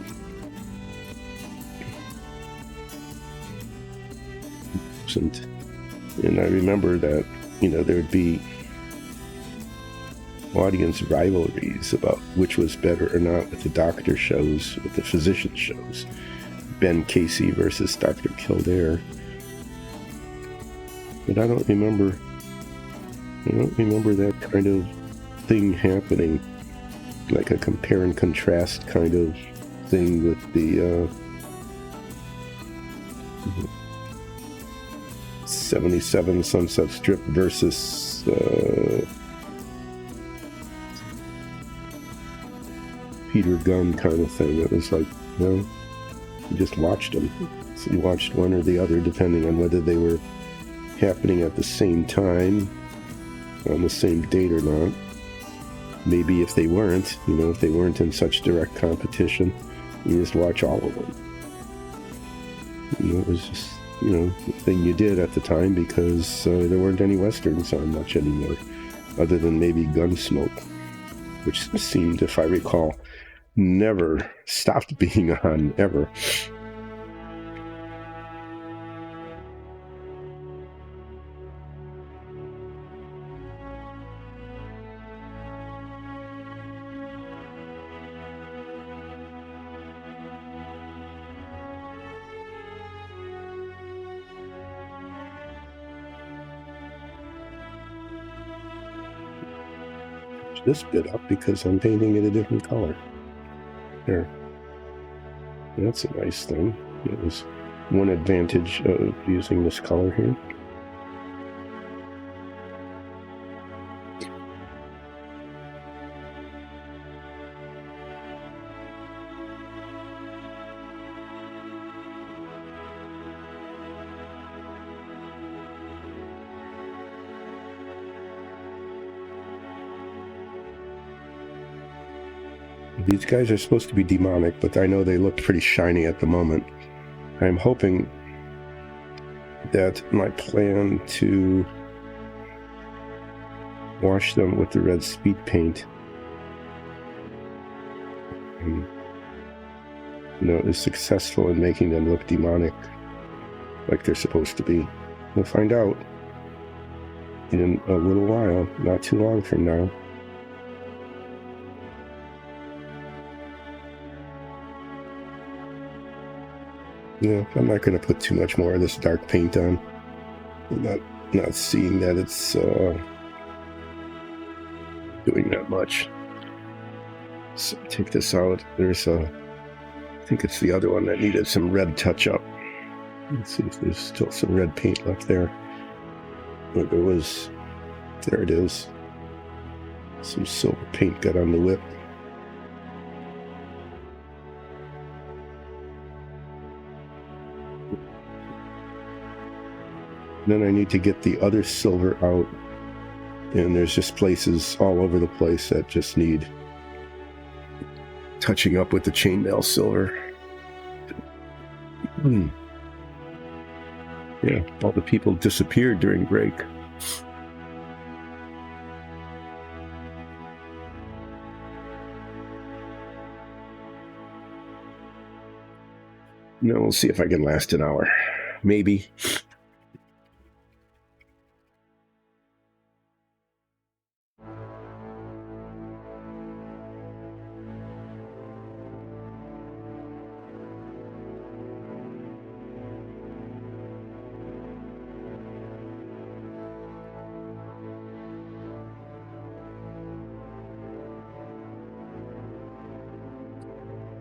and I remember that, you know, there would be audience rivalries about which was better or not with the doctor shows, with the physician shows. Ben Casey versus Dr. Kildare. But I don't remember that kind of thing happening, like a compare and contrast kind of thing with the 77 Sunset Strip versus Peter Gunn kind of thing. It was like, you know, you just watched them. So you watched one or the other, depending on whether they were happening at the same time, on the same date or not. Maybe if they weren't, you know, if they weren't in such direct competition, you just watch all of them. You know, it was just, you know, the thing you did at the time, because there weren't any westerns on much anymore, other than maybe Gunsmoke, which seemed, if I recall, never stopped being on, ever. This bit up because I'm painting it a different color. There. That's a nice thing. It was one advantage of using this color here. These guys are supposed to be demonic, but I know they look pretty shiny at the moment. I'm hoping that my plan to wash them with the red speed paint. And, is successful in making them look demonic, like they're supposed to be. We'll find out in a little while, not too long from now. Yeah, I'm not going to put too much more of this dark paint on. I'm not seeing that it's doing that much. So take this out. There's I think it's the other one that needed some red touch-up. Let's see if there's still some red paint left there. There it is. Some silver paint got on the lip. Then I need to get the other silver out, and there's just places all over the place that just need touching up with the chainmail silver. Yeah, all the people disappeared during break. No, we'll see if I can last an hour. Maybe.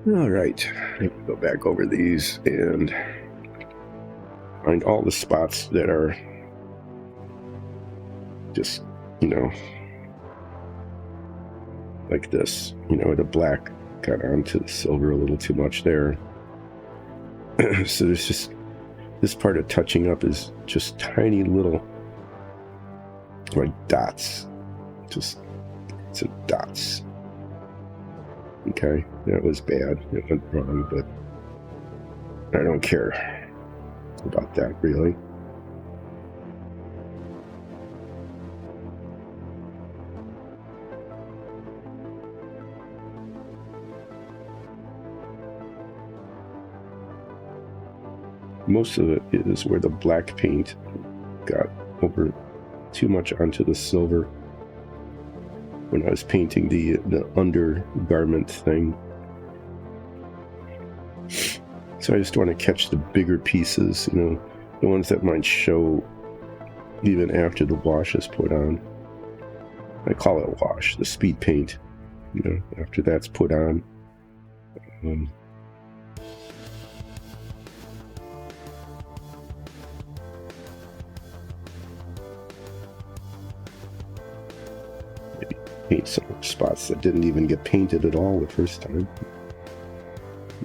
All right, go back over these and find all the spots that are just, like this, the black got onto the silver a little too much there. So there's just, this part of touching up is just tiny little, like dots, just some dots. Okay, that was bad. It went wrong, but I don't care about that, really. Most of it is where the black paint got over too much onto the silver when I was painting the undergarment thing. So I just want to catch the bigger pieces, the ones that might show even after the wash is put on. I call it a wash, the speed paint, after that's put on. Paint some spots that didn't even get painted at all the first time.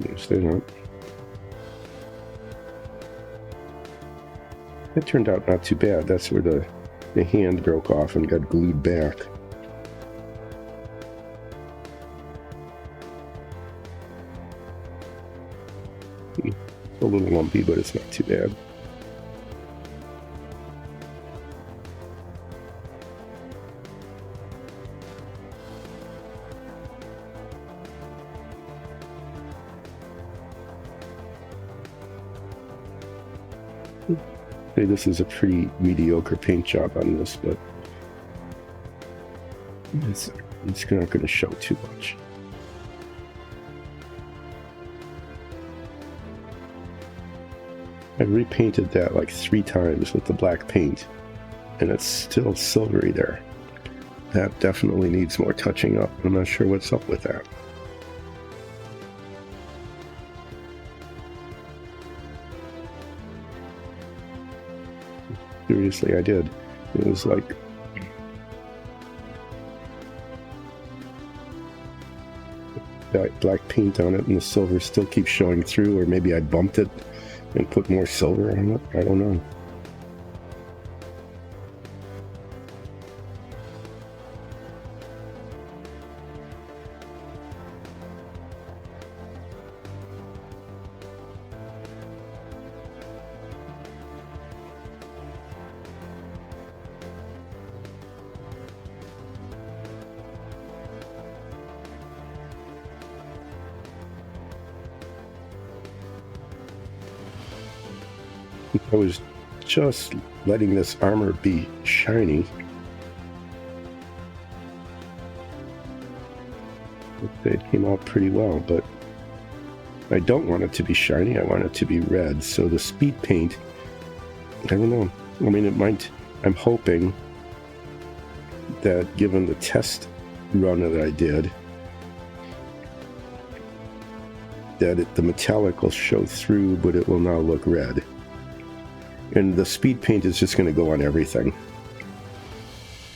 Yes, they're not. That turned out not too bad. That's where the hand broke off and got glued back. It's a little lumpy, but it's not too bad. This is a pretty mediocre paint job on this, but it's not going to show too much. I repainted that like 3 times with the black paint, and it's still silvery there. That definitely needs more touching up. I'm not sure what's up with that. Seriously, I did. It was like that black paint on it, and the silver still keeps showing through, or maybe I bumped it and put more silver on it. I don't know. I was just letting this armor be shiny. It came out pretty well, but I don't want it to be shiny. I want it to be red. So the speed paint, I don't know. I mean, it might. I'm hoping that given the test run that I did, that the metallic will show through, but it will now look red. And the speed paint is just going to go on everything.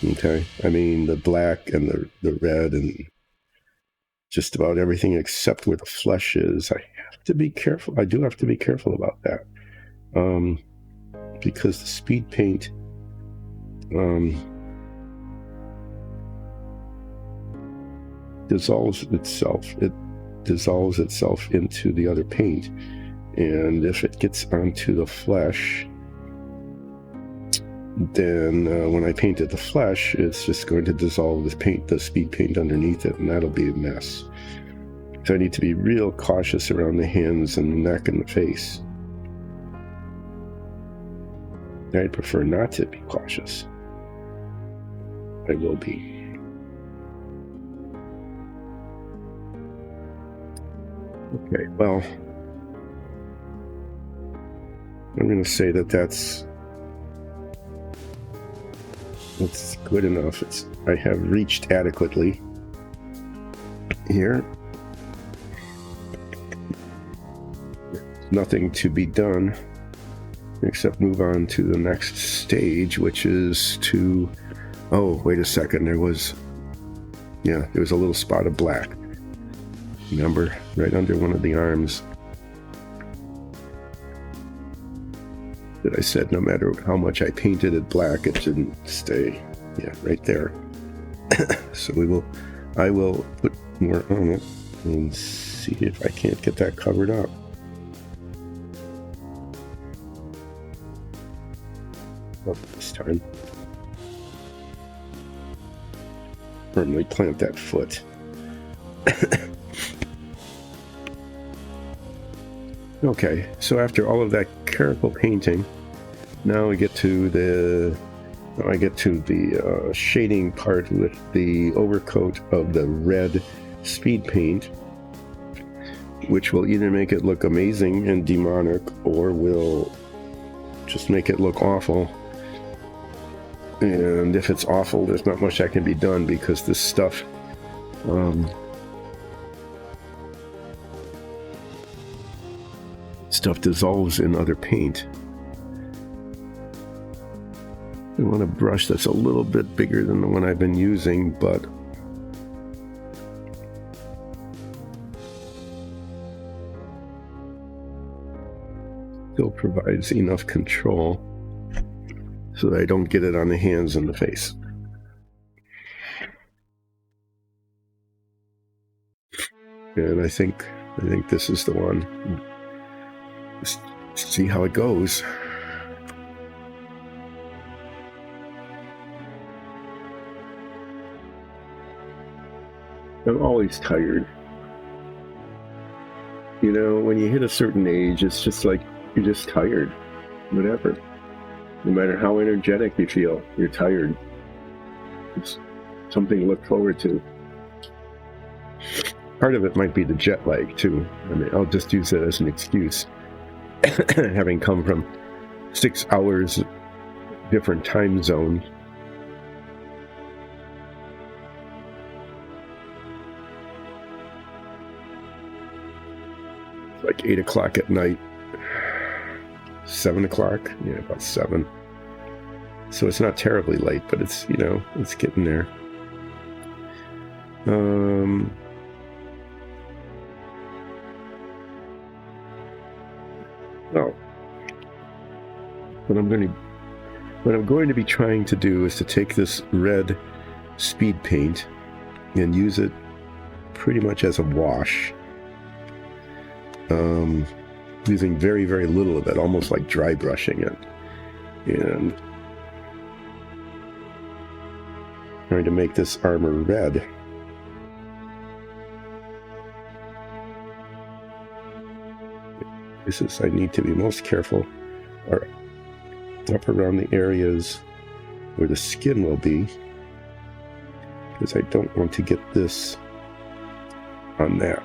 Okay? I mean, the black and the red and just about everything except where the flesh is. I have to be careful. I do have to be careful about that. Because the speed paint dissolves itself. It dissolves itself into the other paint. And if it gets onto the flesh, then when I painted the flesh, it's just going to dissolve the speed paint underneath it, and that'll be a mess. So I need to be real cautious around the hands and the neck and the face. I'd prefer not to be cautious. I will be. Okay, well, I'm going to say that's good enough. I have reached adequately here. Nothing to be done except move on to the next stage, which is to, oh, wait a second, there was a little spot of black. Remember, right under one of the arms that I said no matter how much I painted it black, it didn't stay. Yeah, right there. So I will put more on it and see if I can't get that covered up. Well, this time. Firmly plant that foot. Okay, so after all of that careful painting, now I get to the shading part with the overcoat of the red speed paint, which will either make it look amazing and demonic or will just make it look awful. And if it's awful, there's not much that can be done because this stuff dissolves in other paint. I want a brush that's a little bit bigger than the one I've been using, but still provides enough control so that I don't get it on the hands and the face. And I think this is the one. Just see how it goes. I'm always tired. You know, when you hit a certain age, it's just like you're just tired. Whatever. No matter how energetic you feel, you're tired. It's something to look forward to. Part of it might be the jet lag, too. I mean, I'll just use it as an excuse. Having come from 6 hours different time zones. It's like 8 o'clock at night. 7 o'clock? Yeah, about 7. So it's not terribly late, but it's, you know, it's getting there. Well, what I'm going to be trying to do is to take this red speed paint and use it pretty much as a wash. Using very, very little of it, almost like dry brushing it. And trying to make this armor red. I need to be most careful, or up around the areas where the skin will be, because I don't want to get this on that.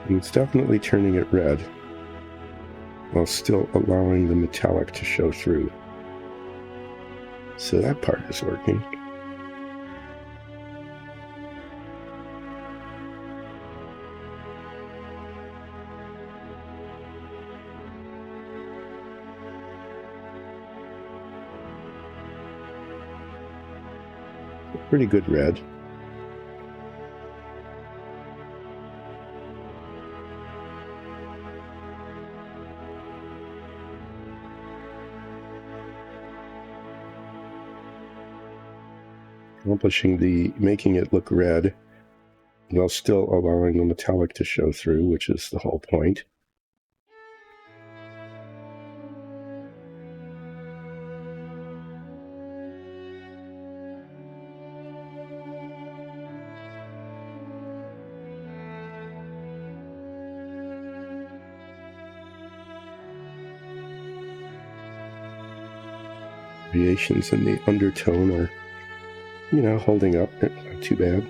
And it's definitely turning it red, while still allowing the metallic to show through. So that part is working. Pretty good red. Making it look red while still allowing the metallic to show through, which is the whole point. Variations in the undertone are, holding up. Not too bad.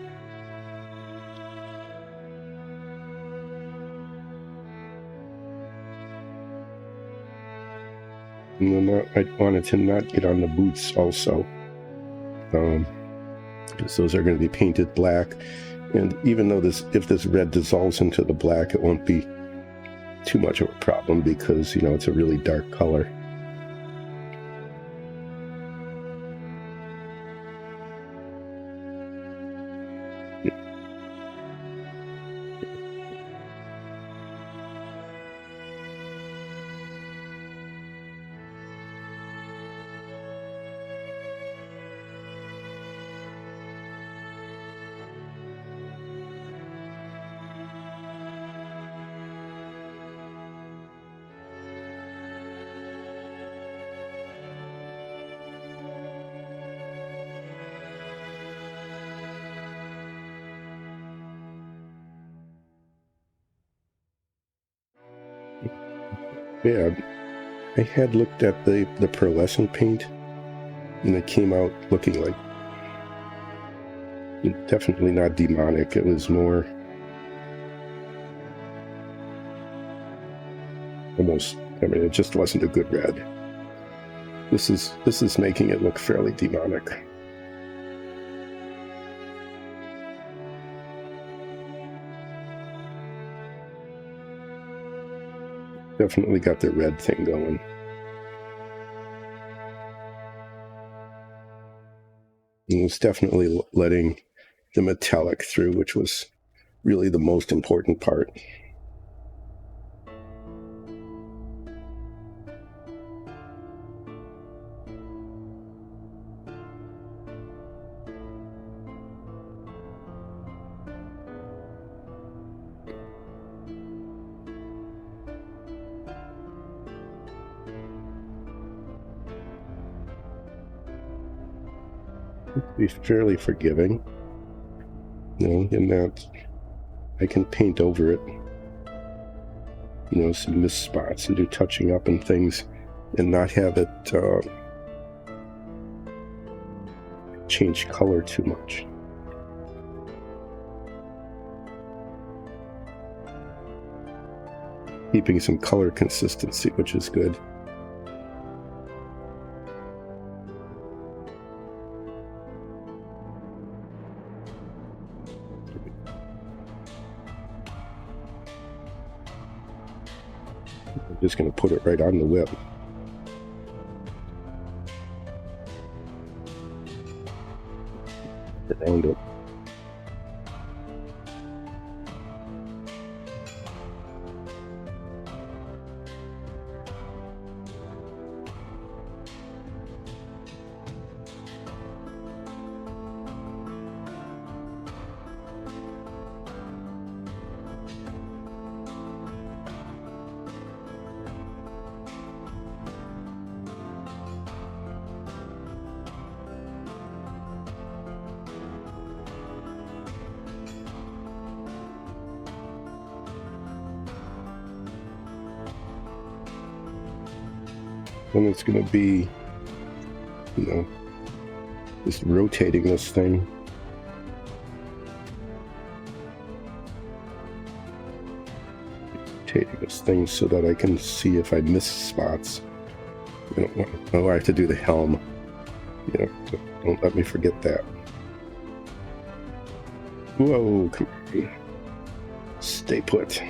And then I wanted to not get on the boots also, because those are going to be painted black. And even though if this red dissolves into the black, it won't be too much of a problem, because, it's a really dark color. Yeah, I had looked at the pearlescent paint, and it came out looking like, definitely not demonic. It was more almost, it just wasn't a good red. This is making it look fairly demonic. Definitely got the red thing going. And it was definitely letting the metallic through, which was really the most important part. Be fairly forgiving, in that I can paint over it, some missed spots and do touching up and things, and not have it change color too much. Keeping some color consistency, which is good. I'm just going to put it right on the whip. Around it. then it's going to be, you know, just rotating this thing. Rotating this thing so that I can see if I miss spots. I don't want, oh, I have to do the helm. Yeah, don't let me forget that. Whoa, come on. Stay put.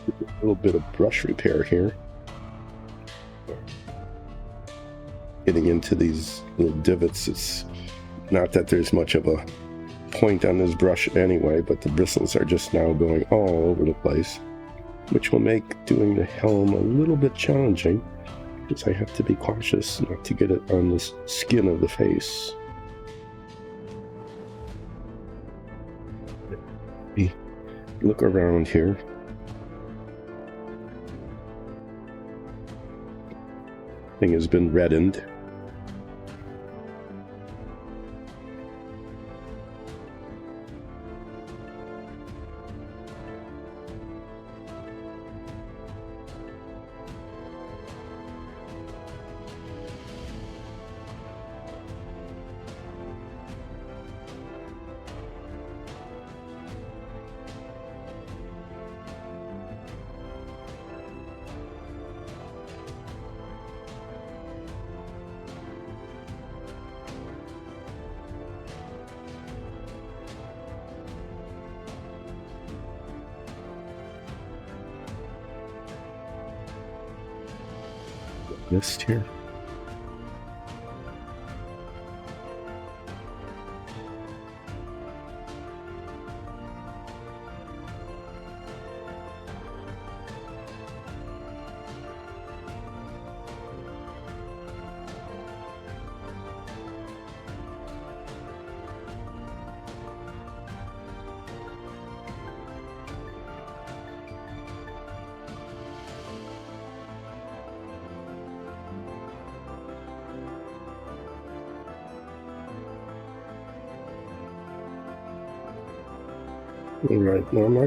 A little bit of brush repair here. Getting into these little divots, it's not that there's much of a point on this brush anyway, but the bristles are just now going all over the place, which will make doing the helm a little bit challenging because I have to be cautious not to get it on the skin of the face. Look around here. Thing has been reddened. Mist here. Alright, well,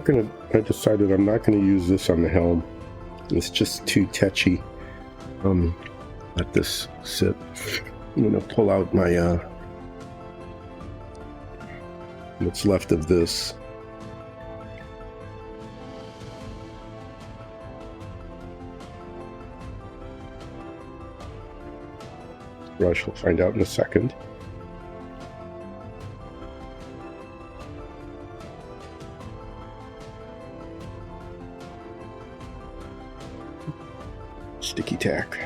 I decided I'm not gonna use this on the helm. It's just too tetchy. Let this sit. I'm gonna pull out my, what's left of this. Brush, we'll find out in a second. Sticky tack.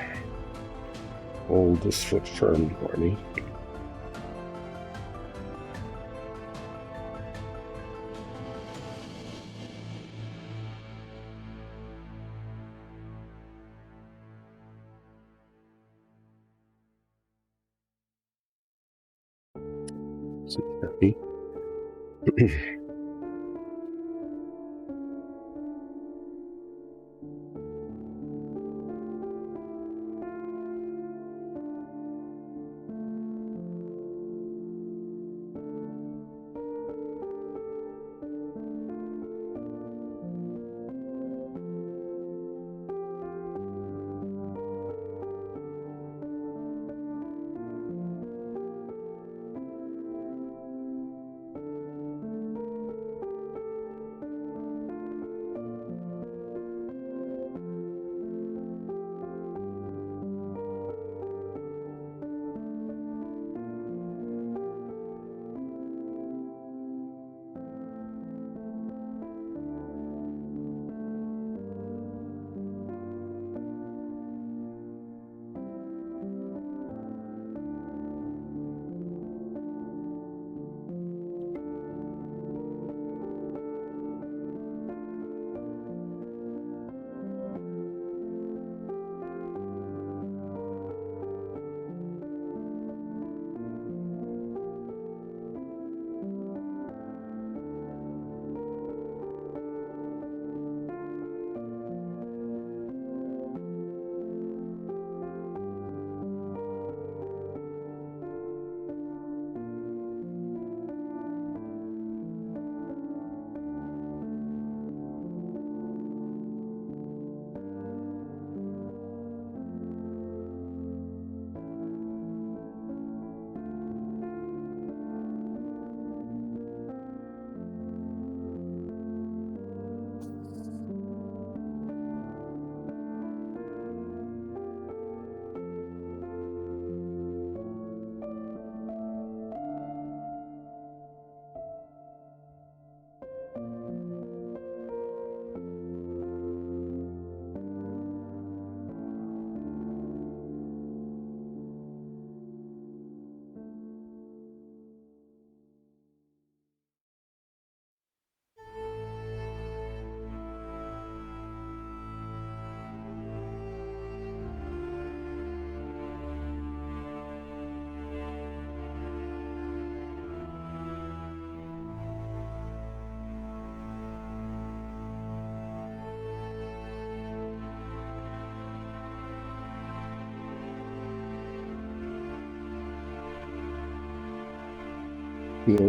Hold this foot firm for me. Sit heavy.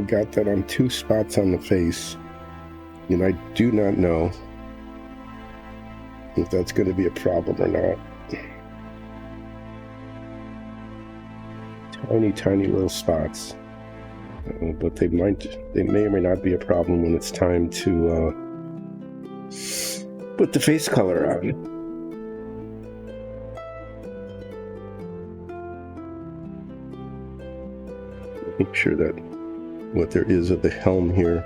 got that on 2 spots on the face, and I do not know if that's going to be a problem or not. Tiny little spots, but they may or may not be a problem when it's time to put the face color on. Make sure that what there is of the helm here,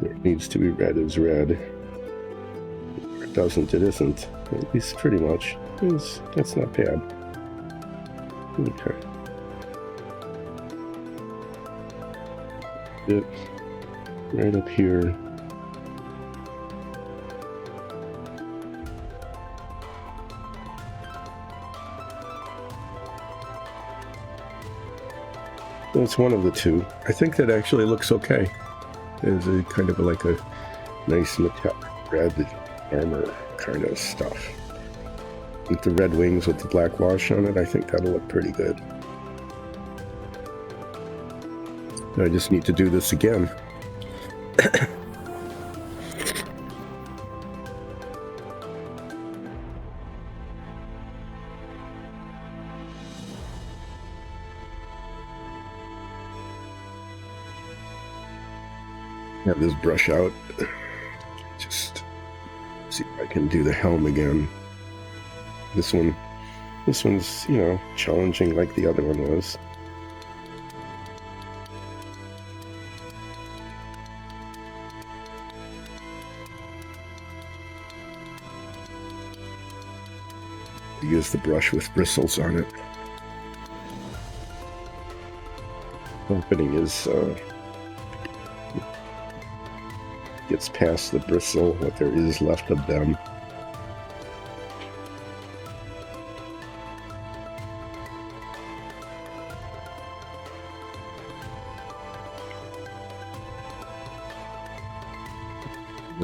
where it needs to be red is red. If it doesn't, it isn't. At least pretty much. That's not bad. Okay. It right up here. It's one of the two. I think that actually looks okay. There's a kind of like a nice metallic red armor kind of stuff. With the red wings with the black wash on it, I think that'll look pretty good. I just need to do this again. Have this brush out. Just see if I can do the helm again. This one's, challenging like the other one was. Use the brush with bristles on it. Opening is gets past the bristle, what there is left of them.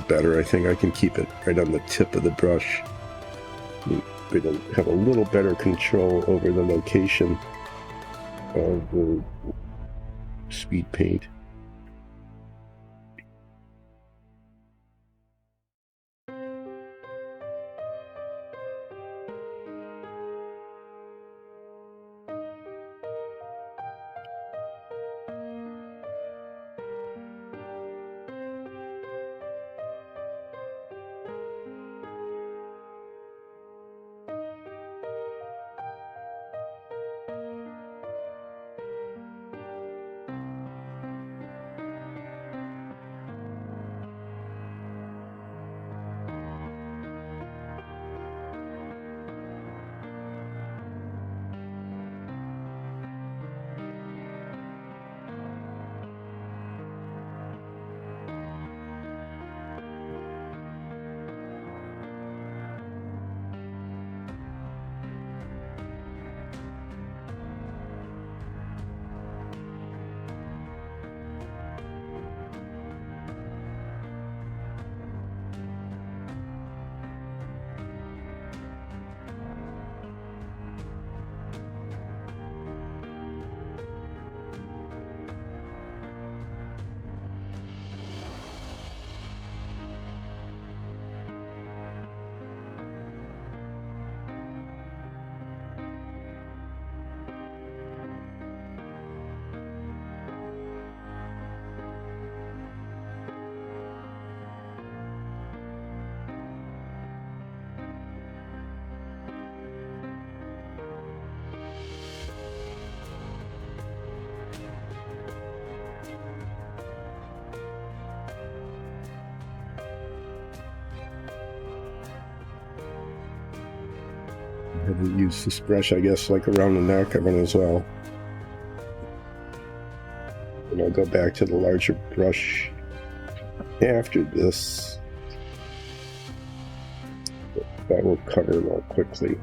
Better, I think I can keep it right on the tip of the brush. We'll have a little better control over the location of the speed paint. Use this brush, I guess, like around the neck of it as well. And I'll go back to the larger brush after this. That will cover more quickly.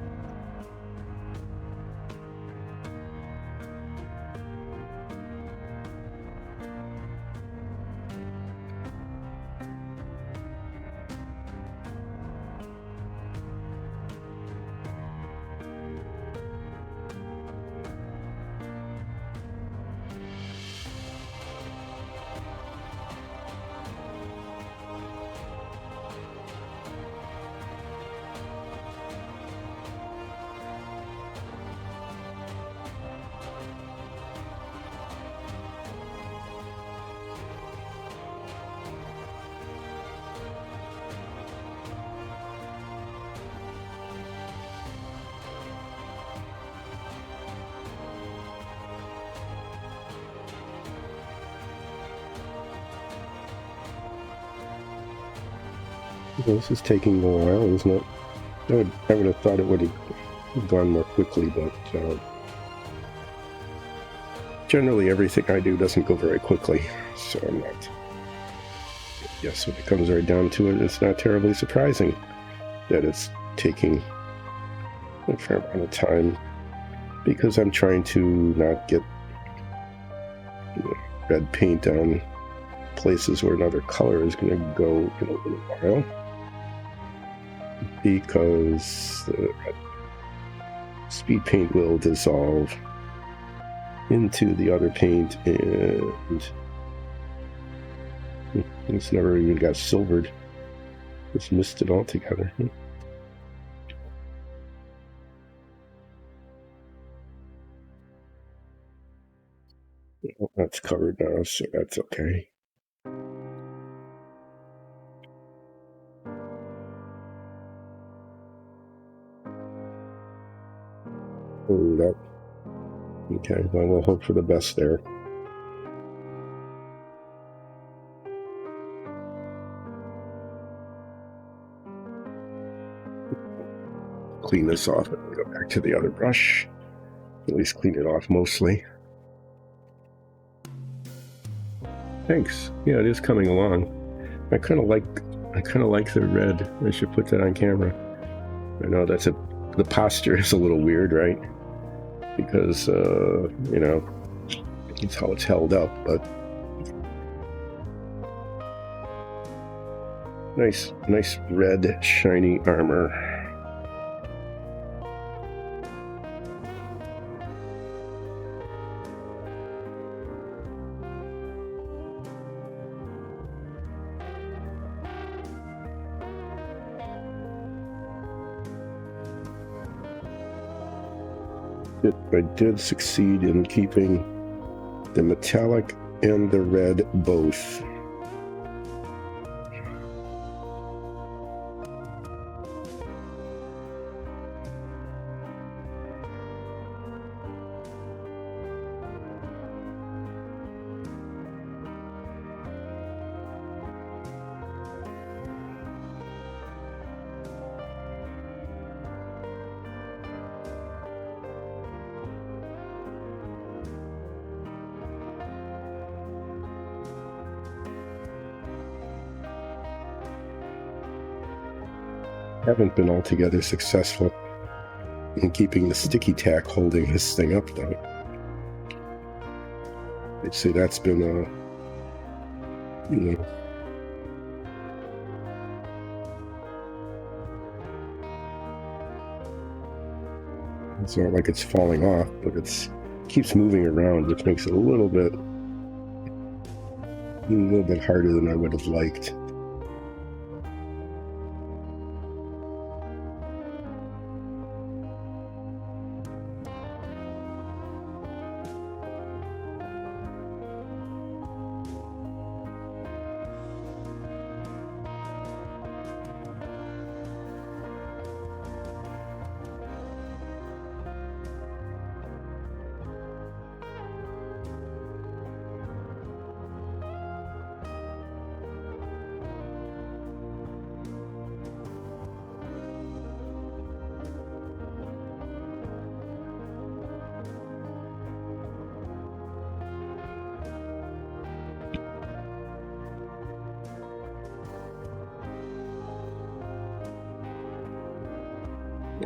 This is taking a while, isn't it? I would have thought it would have gone more quickly, but generally everything I do doesn't go very quickly, so I'm not. Yes, when it comes right down to it, it's not terribly surprising that it's taking a fair amount of time, because I'm trying to not get red paint on places where another color is going to go in a little while, because the speed paint will dissolve into the other paint, and it's never even got silvered. It's missed it altogether. Well, that's covered now, so that's okay. Oh, that. Okay, well, we'll hope for the best there. Clean this off and go back to the other brush. At least clean it off mostly. Thanks. Yeah, it is coming along. I kind of like the red. I should put that on camera. I know the posture is a little weird, right? Because it's how it's held up, but nice red shiny armor. I did succeed in keeping the metallic and the red both. Haven't been altogether successful in keeping the sticky tack holding this thing up, though. I'd say that's been it's not like it's falling off, but it keeps moving around, which makes it a little bit harder than I would have liked.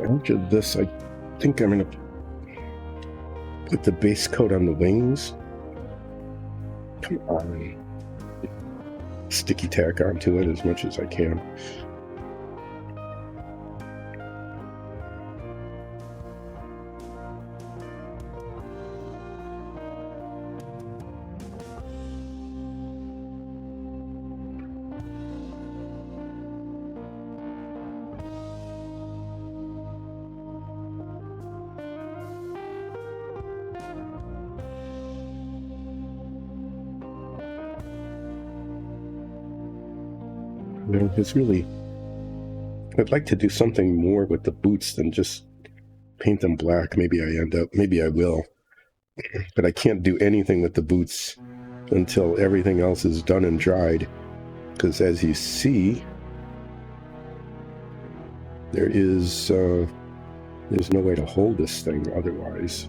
After this, I think I'm going to put the base coat on the wings. Come on. Sticky tack onto it as much as I can. It's really, I'd like to do something more with the boots than just paint them black. Maybe I will, but I can't do anything with the boots until everything else is done and dried, because as you see, There is there's no way to hold this thing otherwise.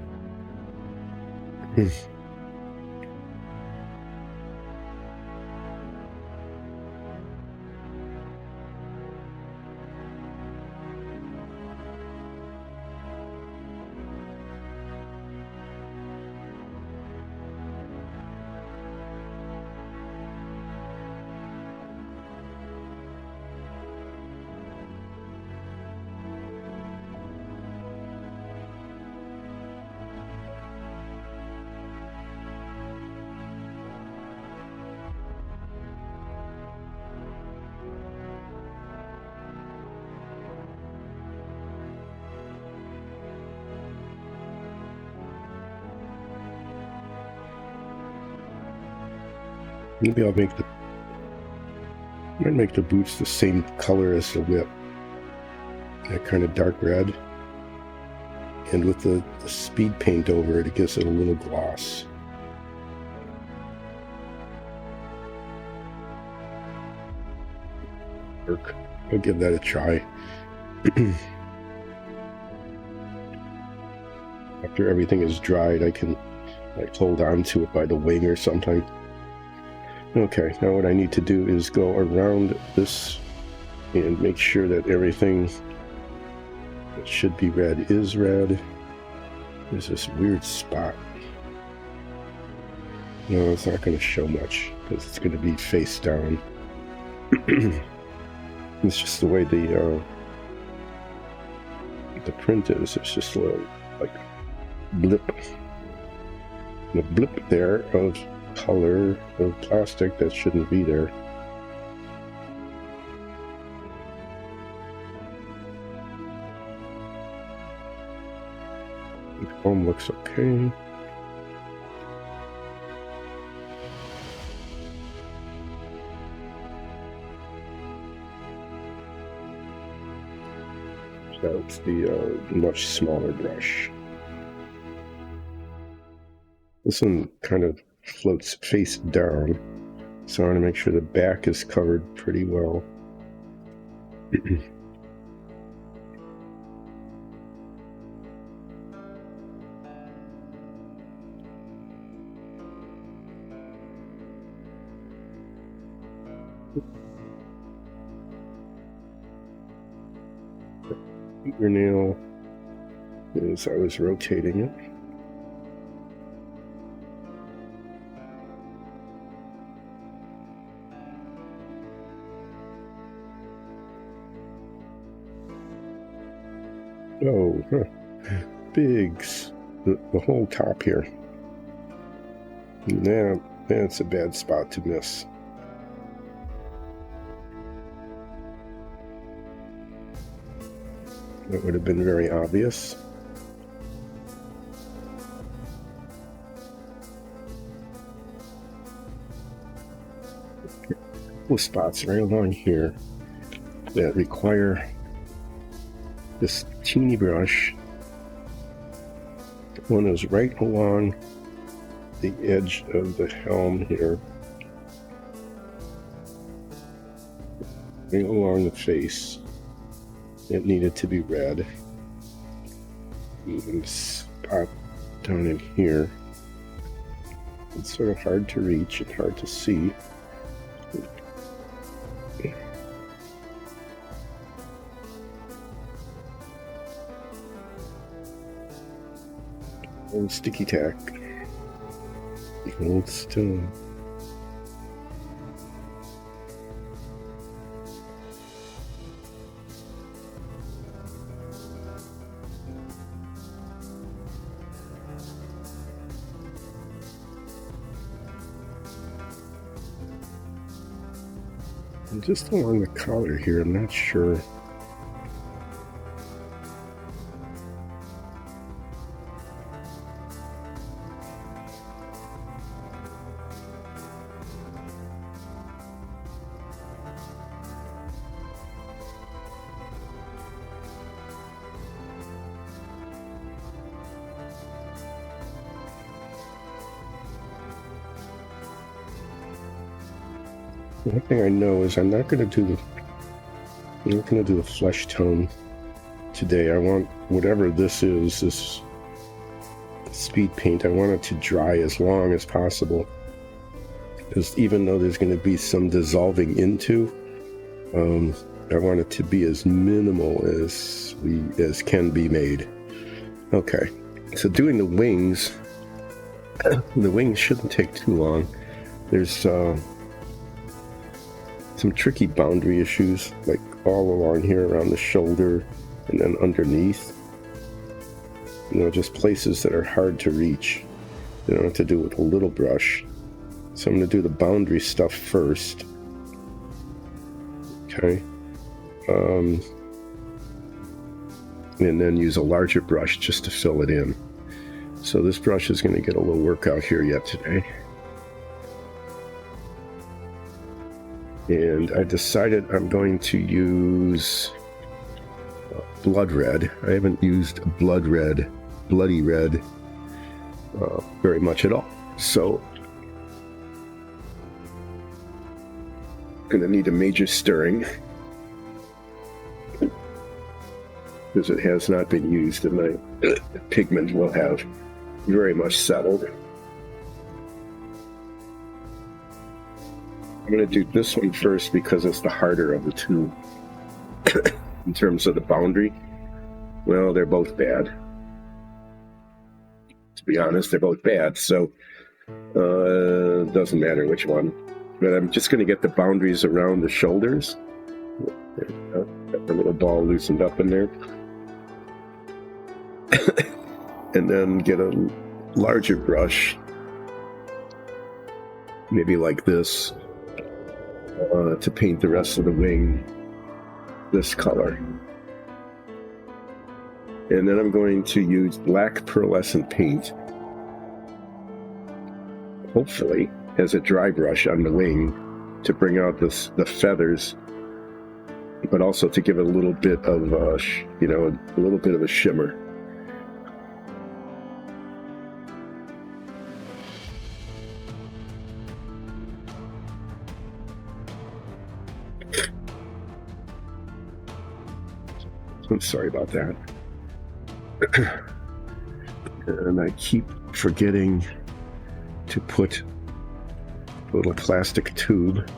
Maybe I'll make the boots the same color as the whip, that kind of dark red, and with the speed paint over it, it gives it a little gloss. I'll give that a try. After everything is dried, I can hold on to it by the wing or something. Okay, now what I need to do is go around this and make sure that everything that should be red is red. There's this weird spot. No, it's not going to show much because it's going to be face down. It's just the way the print is. It's just a little blip. And a blip there of color of plastic that shouldn't be there. The foam looks okay. That's the much smaller brush. This one kind of floats face down, so I want to make sure the back is covered pretty well. Fingernail as I was rotating it. Oh, bigs. The whole top here. Now, that's a bad spot to miss. That would have been very obvious. A couple of spots right along here that require this teeny brush. One is right along the edge of the helm here, right along the face. It needed to be red. And spot down in here. It's sort of hard to reach and hard to see. Old sticky tack. Old stone. And just along the collar here, I'm not sure. One thing I know is I'm not going to do the flesh tone today. I want whatever this is, this speed paint, I want it to dry as long as possible. Because even though there's going to be some dissolving into, I want it to be as minimal as can be made. Okay, so doing the wings shouldn't take too long. There's some tricky boundary issues, like all along here around the shoulder and then underneath. Just places that are hard to reach. They don't have to do with a little brush. So I'm going to do the boundary stuff first. Okay. And then use a larger brush just to fill it in. So this brush is going to get a little workout here yet today. And I decided I'm going to use blood red. I haven't used bloody red very much at all. So I'm going to need a major stirring because it has not been used and my pigment will have very much settled. I'm going to do this one first because it's the harder of the two. In terms of the boundary, well, they're both bad. To be honest, they're both bad, so it doesn't matter which one. But I'm just going to get the boundaries around the shoulders. There we go. Got the little ball loosened up in there. And then get a larger brush, maybe like this, to paint the rest of the wing this color. And then I'm going to use black pearlescent paint, hopefully as a dry brush on the wing, to bring out the feathers, but also to give it a little bit of a little bit of a shimmer. I'm sorry about that. And I keep forgetting to put a little plastic tube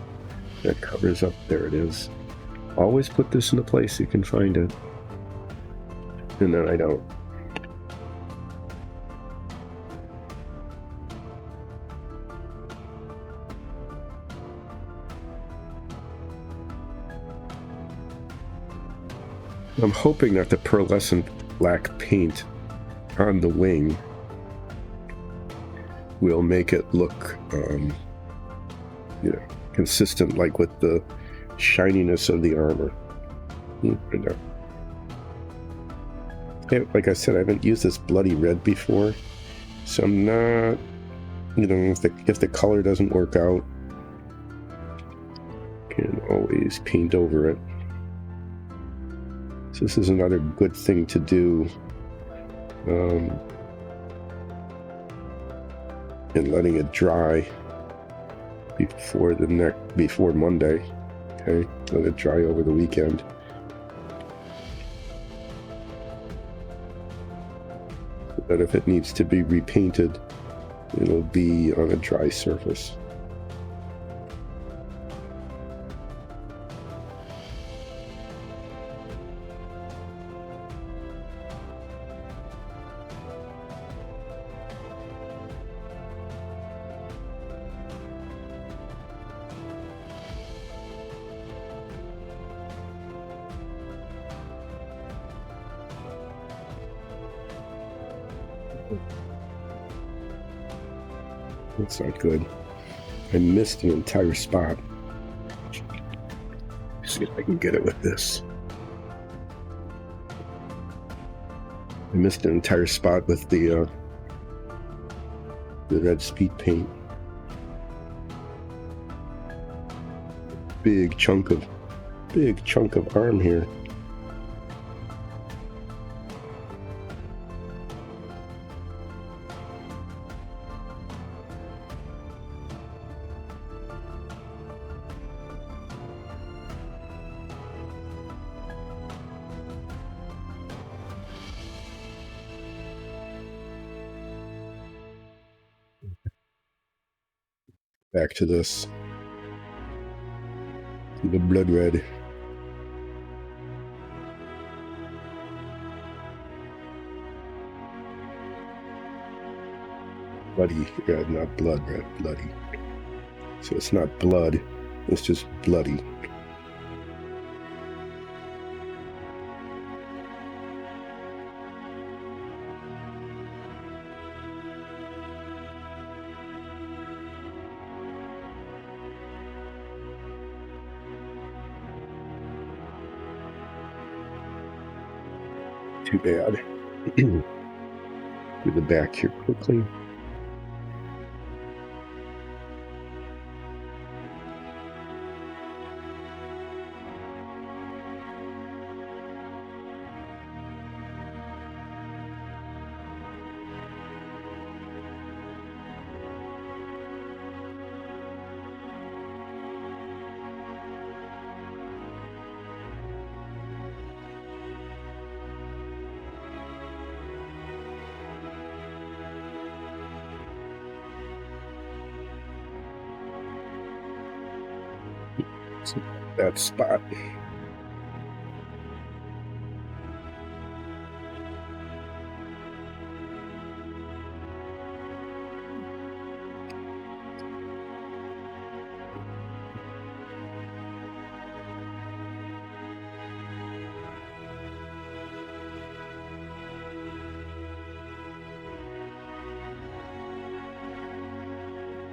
that covers up. There it is. Always put this in a place you can find it. And then I don't. I'm hoping that the pearlescent black paint on the wing will make it look, consistent, like with the shininess of the armor. Like I said, I haven't used this bloody red before, so I'm not, if the color doesn't work out, can always paint over it. So this is another good thing to do, and letting it dry before Monday. Okay, let it dry over the weekend. So that if it needs to be repainted, it'll be on a dry surface. That's not good. I missed an entire spot. See if I can get it with this. I missed an entire spot with the red speed paint. Big chunk of arm here. back to this. The blood red. Bloody red, not blood red, bloody. So it's not blood, it's just bloody. Too bad. Do the back here quickly. That spot.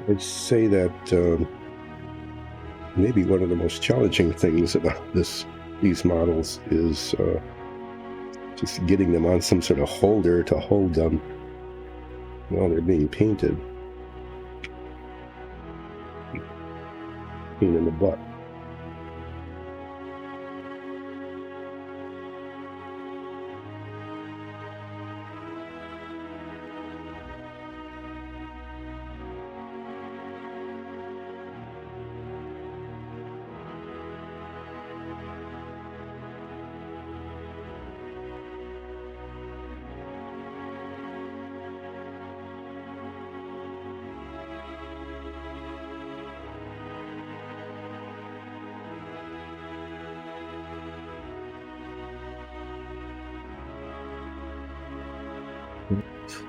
I'd say that maybe one of the most challenging things about these models is just getting them on some sort of holder to hold them while they're being painted. Pain in the butt.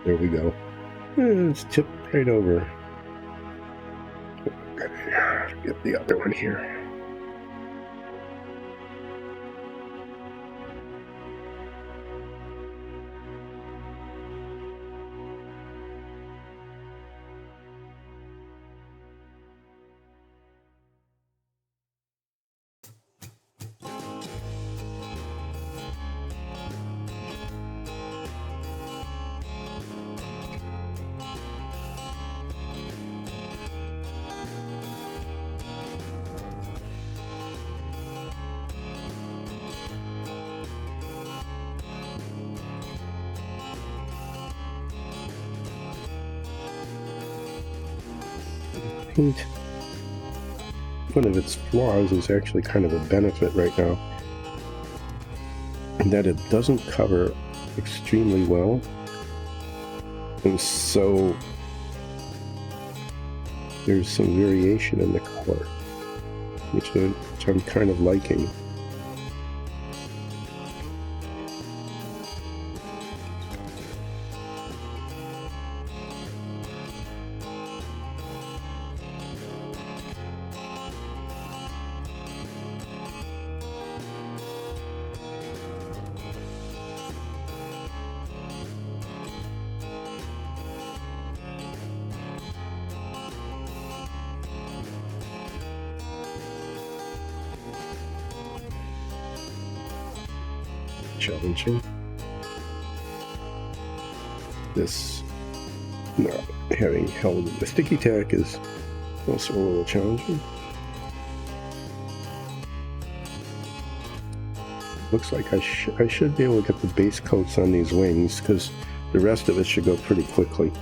There we go. It's tipped right over. Okay, get the other one here. Paint, one of its flaws is actually kind of a benefit right now, in that it doesn't cover extremely well, and so there's some variation in the color, which I'm kind of liking. Challenging. This not having held the sticky tack is also a little challenging. Looks like I should be able to get the base coats on these wings, because the rest of it should go pretty quickly.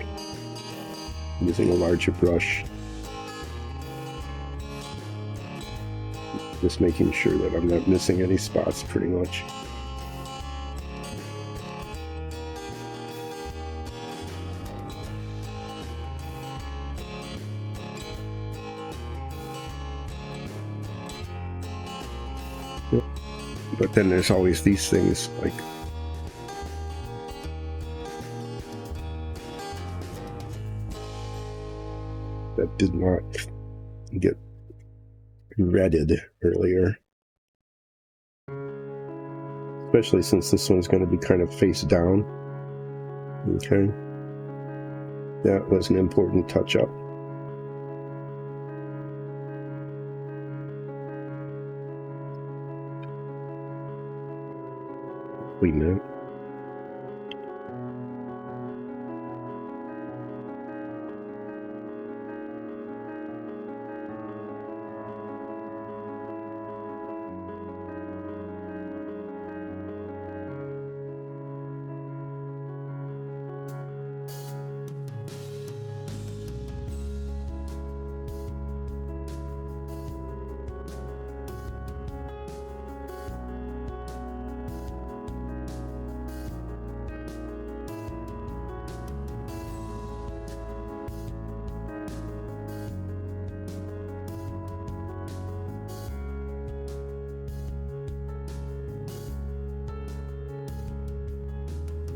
Using a larger brush. Just making sure that I'm not missing any spots pretty much. But then there's always these things like that did not get redded earlier. Especially since this one's going to be kind of face down. Okay. That was an important touch-up. Clean that.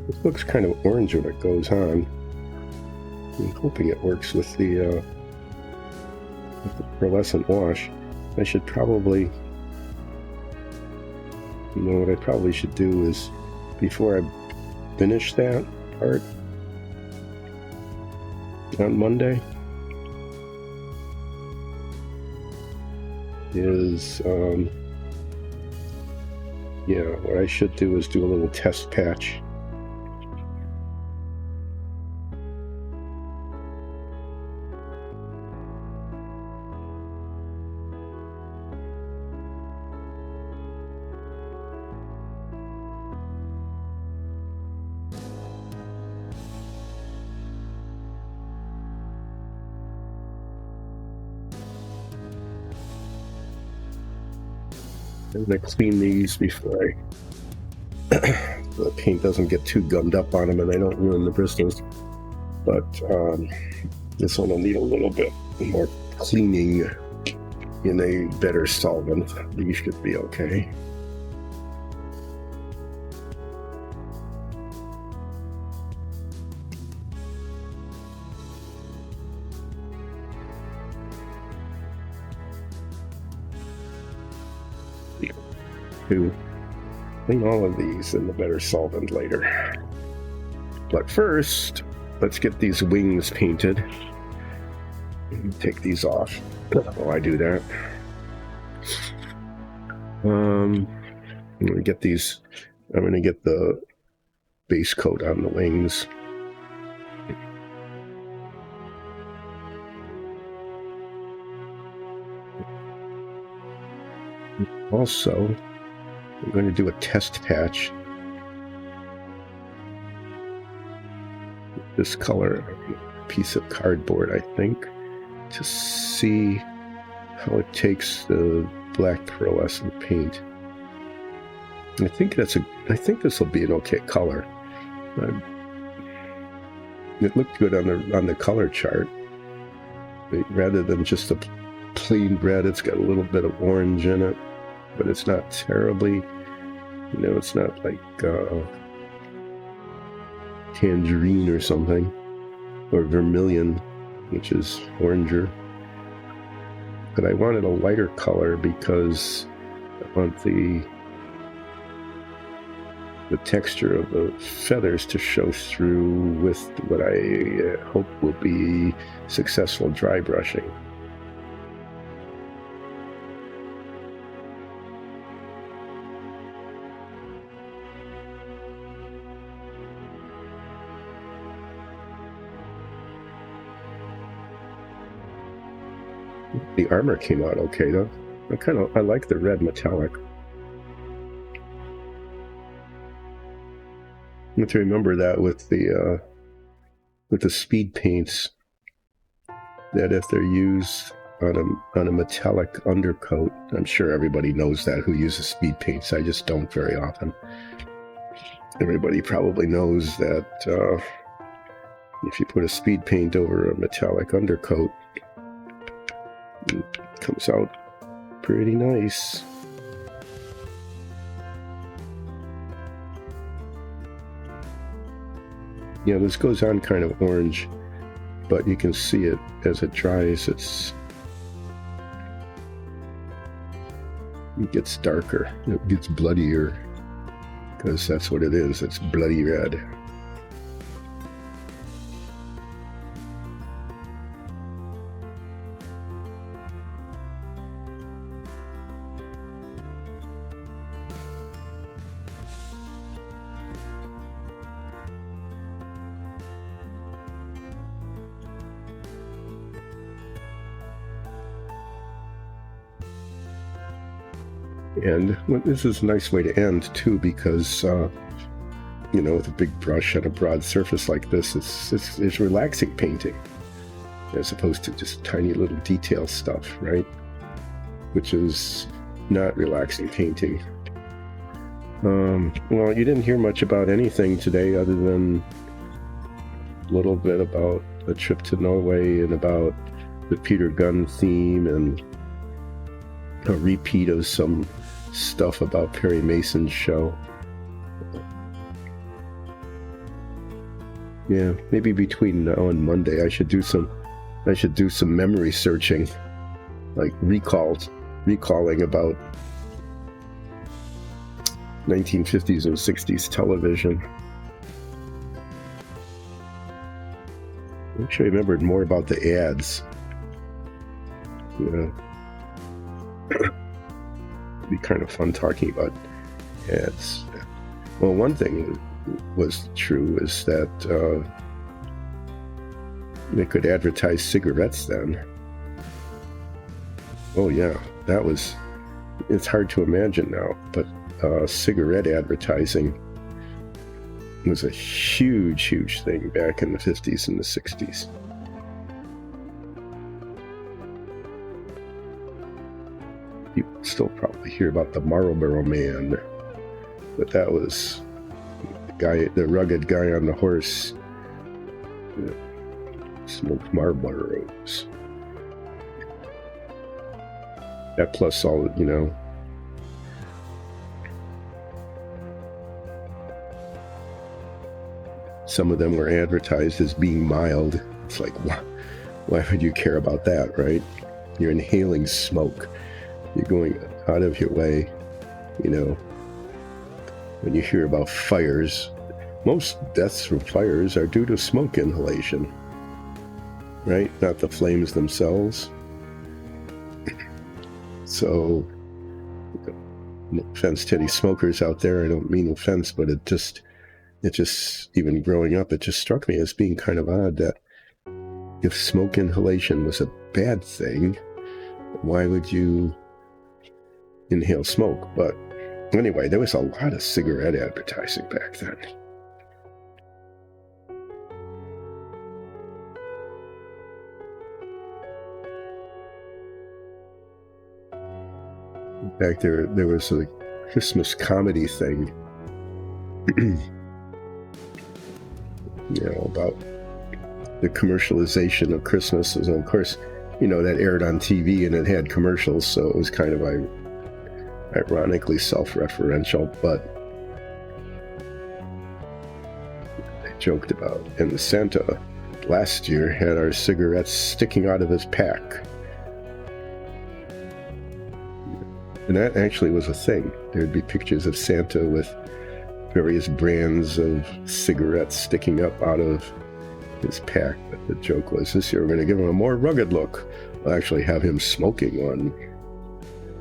This looks kind of orange when it goes on. I'm hoping it works with the pearlescent wash. I should probably, what I probably should do is, before I finish that part on Monday, is, what I should do is do a little test patch. I'm going to clean these before the paint doesn't get too gummed up on them and they don't ruin the bristles. But this one will need a little bit more cleaning in a better solvent. These should be okay. To clean all of these in the better solvent later. But first, let's get these wings painted. Take these off while I do that. I'm going to get these. I'm going to get the base coat on the wings. Also, I'm going to do a test patch. This color piece of cardboard, I think, to see how it takes the black pearlescent paint. I think this will be an okay color. It looked good on the color chart. Rather than just a plain red, it's got a little bit of orange in it, but it's not terribly, it's not like tangerine or something, or vermilion, which is oranger. But I wanted a lighter color because I want the texture of the feathers to show through with what I hope will be successful dry brushing. The armor came out okay though. I like the red metallic. You have to remember that with the speed paints, that if they're used on a metallic undercoat, I'm sure everybody knows that who uses speed paints. I just don't very often. Everybody probably knows that if you put a speed paint over a metallic undercoat, it comes out pretty nice. Yeah, this goes on kind of orange, but you can see it as it dries. It gets darker. It gets bloodier, because that's what it is. It's bloody red. And this is a nice way to end too, because you know, with a big brush on a broad surface like this, it's relaxing painting, as opposed to just tiny little detail stuff, right? Which is not relaxing painting. Well, you didn't hear much about anything today, other than a little bit about a trip to Norway and about the Peter Gunn theme, and a repeat of some stuff about Perry Mason's show. Yeah, maybe between now and Monday I should do some memory searching, like recalling about 1950s and 60s television. I actually remembered more about the ads. Yeah. It'd be kind of fun talking about ads. Well, one thing was true is that they could advertise cigarettes then. Oh yeah, it's hard to imagine now, but cigarette advertising was a huge thing back in the 50s and the 60s. You still probably hear about the Marlboro Man, but that was the rugged guy on the horse that smoked Marlboros. That plus all, you know, some of them were advertised as being mild. It's like, why would you care about that, right? You're inhaling smoke. You're going out of your way, you know. When you hear about fires, most deaths from fires are due to smoke inhalation, right? Not the flames themselves. So, no offense to any smokers out there, I don't mean offense, but it just, even growing up, it just struck me as being kind of odd that if smoke inhalation was a bad thing, why would you inhale smoke? But anyway, there was a lot of cigarette advertising back then. Back there was a Christmas comedy thing, you know, about the commercialization of Christmas. And of course, you know, that aired on TV and it had commercials, so it was kind of ironically self-referential, but they joked about, and the Santa last year had our cigarettes sticking out of his pack. And that actually was a thing. There'd be pictures of Santa with various brands of cigarettes sticking up out of his pack. But the joke was, this year we're going to give him a more rugged look. We'll actually have him smoking one.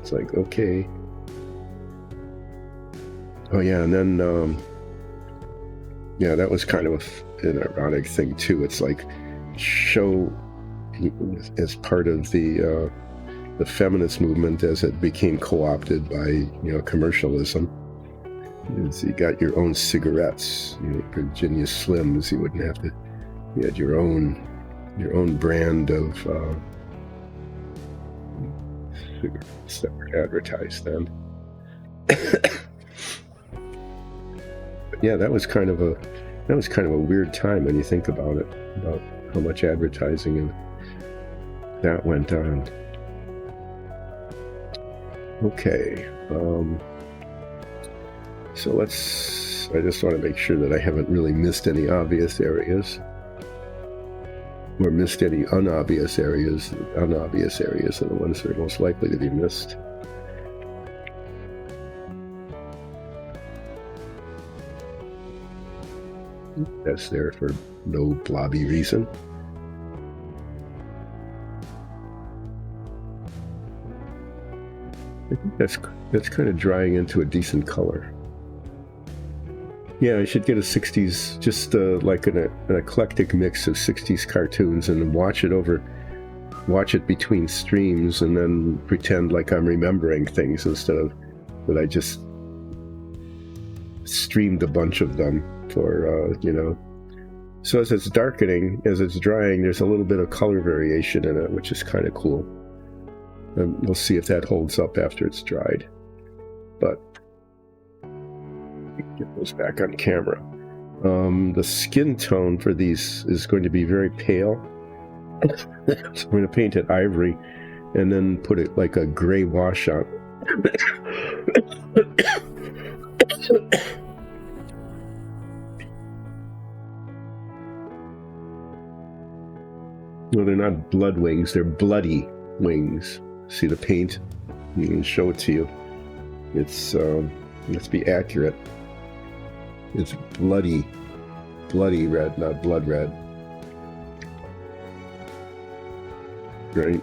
It's like, okay. Oh yeah, and then, yeah, that was kind of an ironic thing too. It's like, show as part of the feminist movement as it became co-opted by, you know, commercialism. So you got your own cigarettes, you know, Virginia Slims. You wouldn't have to. You had your own brand of cigarettes that were advertised then. Yeah, that was kind of a weird time when you think about it, about how much advertising and that went on. Okay, so let's this. I just want to make sure that I haven't really missed any obvious areas. Or missed any unobvious areas. Unobvious areas are the ones that are most likely to be missed. That's there for no blobby reason. I think that's kind of drying into a decent color. Yeah, I should get a 60s, just like an eclectic mix of 60s cartoons and watch it between streams and then pretend like I'm remembering things instead of that I just streamed a bunch of them for, So as it's darkening, as it's drying, there's a little bit of color variation in it, which is kind of cool. And we'll see if that holds up after it's dried. But get those back on camera. The skin tone for these is going to be very pale. So I'm going to paint it ivory and then put it like a gray wash on. No, they're not blood wings, they're bloody wings. See the paint? You can show it to you. It's, let's be accurate. It's bloody red, not blood red. Right?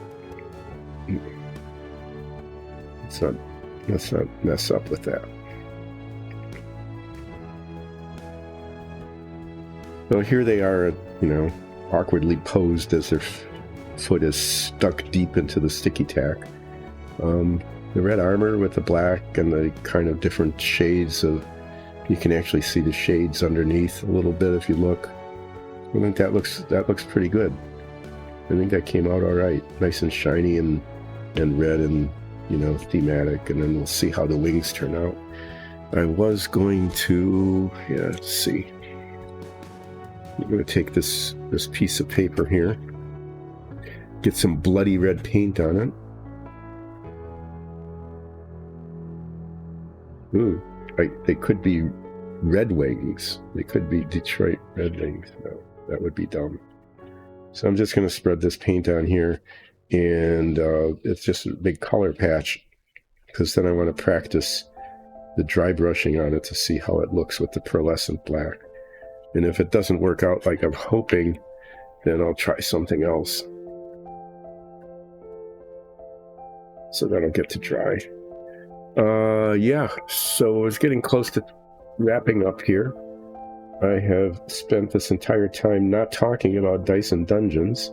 Let's not mess up with that. So here they are, awkwardly posed as their foot is stuck deep into the sticky tack. The red armor with the black and the kind of different shades of, you can actually see the shades underneath a little bit if you look. I think that looks pretty good. I think that came out all right, nice and shiny and red and thematic, and then we'll see how the wings turn out. I was going to, let's see. I'm going to take this piece of paper here, get some bloody red paint on it. Ooh, they could be Red Wings. They could be Detroit Red Wings. No, that would be dumb. So I'm just going to spread this paint on here, and it's just a big color patch, because then I want to practice the dry brushing on it to see how it looks with the pearlescent black. And if it doesn't work out like I'm hoping, then I'll try something else. So that'll get to dry. So I was getting close to wrapping up here. I have spent this entire time not talking about Dice and Dungeons.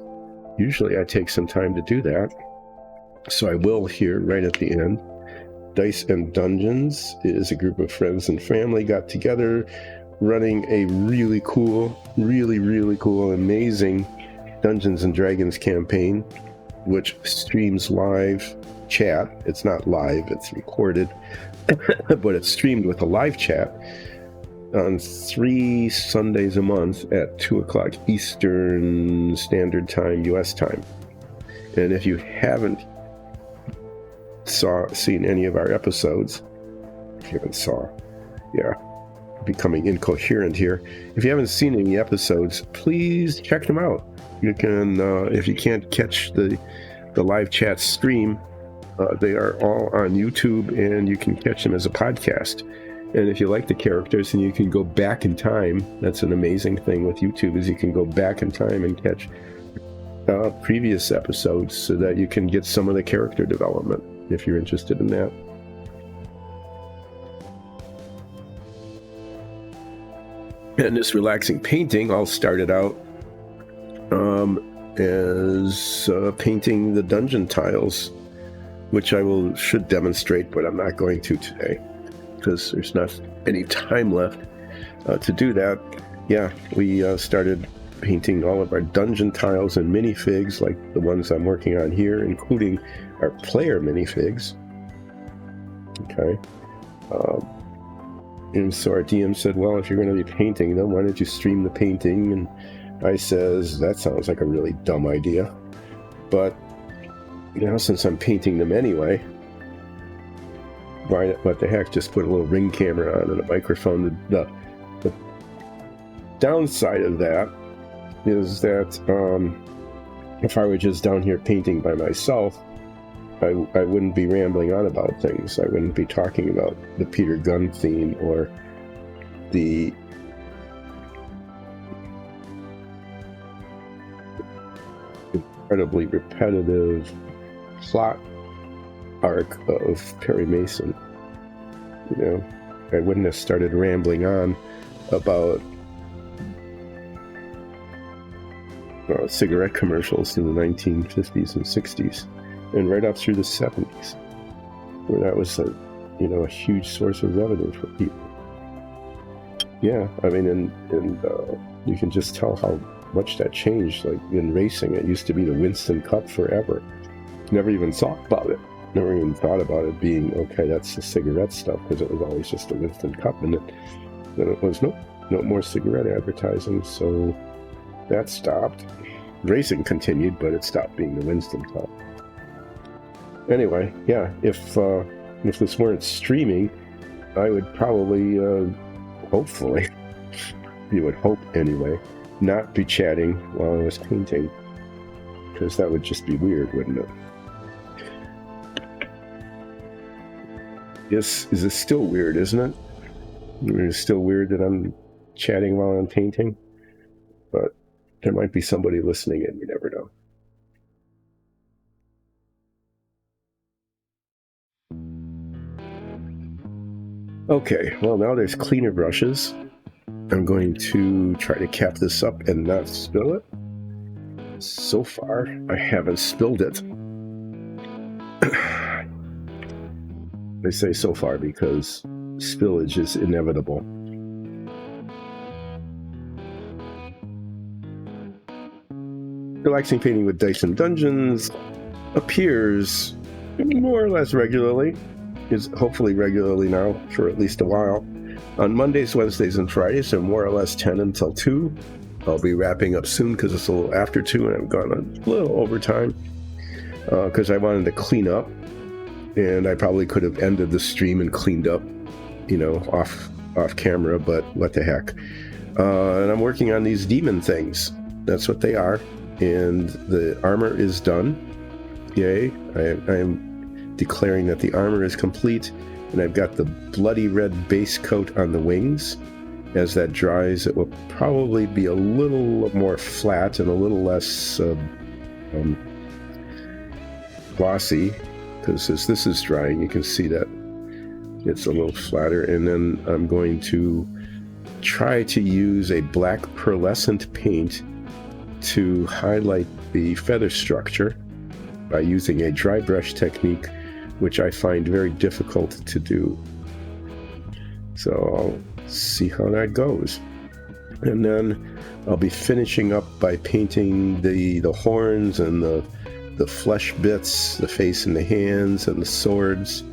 Usually I take some time to do that. So I will here right at the end. Dice and Dungeons is a group of friends and family got together running a really cool, amazing Dungeons and Dragons campaign, which streams live chat. It's not live, it's recorded, but it's streamed with a live chat on 3 Sundays a month at 2 o'clock Eastern Standard Time, US time. And if you haven't seen any of our episodes, becoming incoherent here. If you haven't seen any episodes, please check them out. You can, if you can't catch the live chat stream, they are all on YouTube, and you can catch them as a podcast. And if you like the characters, then you can go back in time. That's an amazing thing with YouTube, is you can go back in time and catch previous episodes so that you can get some of the character development if you're interested in that. And this relaxing painting, I'll start it out as painting the dungeon tiles, which I should demonstrate, but I'm not going to today because there's not any time left to do that. Yeah, we started painting all of our dungeon tiles and minifigs, like the ones I'm working on here, including our player minifigs. Okay. And so our DM said, well, if you're going to be painting them, why don't you stream the painting? And I says, that sounds like a really dumb idea. But, since I'm painting them anyway, why, what the heck, just put a little ring camera on and a microphone. The downside of that is that if I were just down here painting by myself, I wouldn't be rambling on about things. I wouldn't be talking about the Peter Gunn theme or the incredibly repetitive plot arc of Perry Mason. You know, I wouldn't have started rambling on about cigarette commercials in the 1950s and 60s, and right up through the 70s, where that was a huge source of revenue for people. Yeah, I mean, and you can just tell how much that changed. Like in racing, it used to be the Winston Cup forever. Never even thought about it. Never even thought about it being, okay, that's the cigarette stuff, because it was always just the Winston Cup, and then it was no more cigarette advertising, so that stopped. Racing continued, but it stopped being the Winston Cup. Anyway, yeah, if this weren't streaming, I would probably, hopefully, you would hope anyway, not be chatting while I was painting, because that would just be weird, wouldn't it? Yes, is it still weird, isn't it? It's still weird that I'm chatting while I'm painting, but there might be somebody listening in, you never know. Okay, well, now there's cleaner brushes. I'm going to try to cap this up and not spill it. So far, I haven't spilled it. I say so far because spillage is inevitable. Relaxing Painting with Dice and Dungeons appears more or less regularly, is hopefully regularly now for at least a while, on Mondays, Wednesdays, and Fridays, so more or less 10 until 2. I'll be wrapping up soon because it's a little after 2 and I've gone a little overtime because I wanted to clean up, and I probably could have ended the stream and cleaned up, off camera, but what the heck. And I'm working on these demon things. That's what they are. And the armor is done. Yay. I am declaring that the armor is complete, and I've got the bloody red base coat on the wings. As that dries, it will probably be a little more flat and a little less glossy, because as this is drying, you can see that it's a little flatter. And then I'm going to try to use a black pearlescent paint to highlight the feather structure by using a dry brush technique, which I find very difficult to do. So I'll see how that goes. And then I'll be finishing up by painting the horns and the flesh bits, the face and the hands and the swords.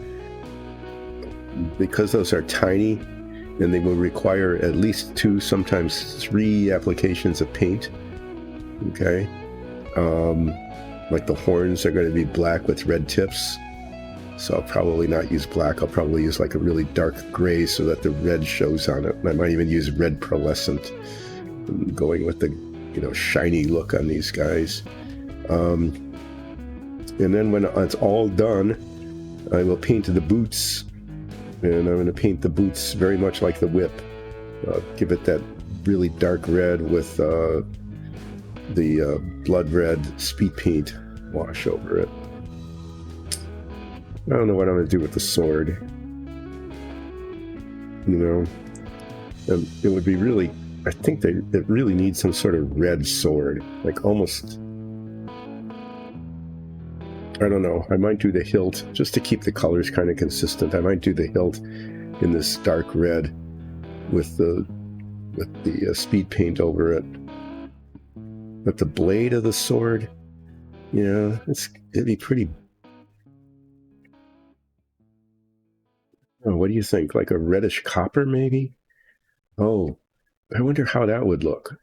Because those are tiny, and they will require at least 2, sometimes 3 applications of paint. Okay. Like the horns are going to be black with red tips, so I'll probably not use black. I'll probably use like a really dark gray so that the red shows on it. And I might even use red pearlescent, going with the shiny look on these guys. And then when it's all done, I will paint the boots, and I'm going to paint the boots very much like the whip. Give it that really dark red with the blood red speed paint wash over it. I don't know what I'm going to do with the sword. It would be really, I think it really needs some sort of red sword, like almost, I don't know, I might do the hilt, just to keep the colors kind of consistent. I might do the hilt in this dark red with the speed paint over it. But the blade of the sword, it'd be pretty. Oh, what do you think? Like a reddish copper, maybe? Oh, I wonder how that would look.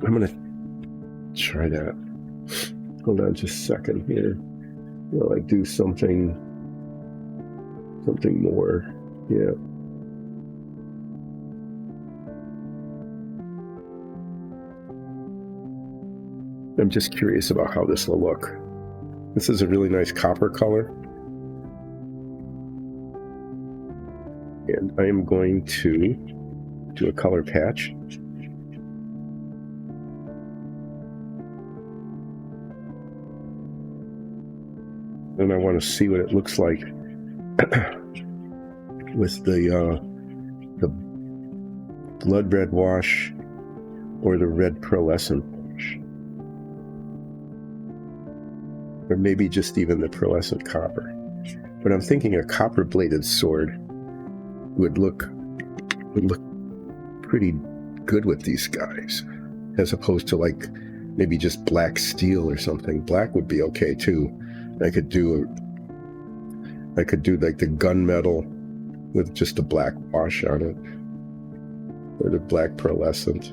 I'm gonna try that. Hold on just a second here. Will I do something something more. Yeah. I'm just curious about how this will look. This is a really nice copper color. And I am going to do a color patch. And I want to see what it looks like with the blood red wash or the red pearlescent wash. Or maybe just even the pearlescent copper. But I'm thinking a copper bladed sword would look pretty good with these guys, as opposed to like maybe just black steel or something. Black would be okay too. I could do like the gunmetal with just a black wash on it, or the black pearlescent.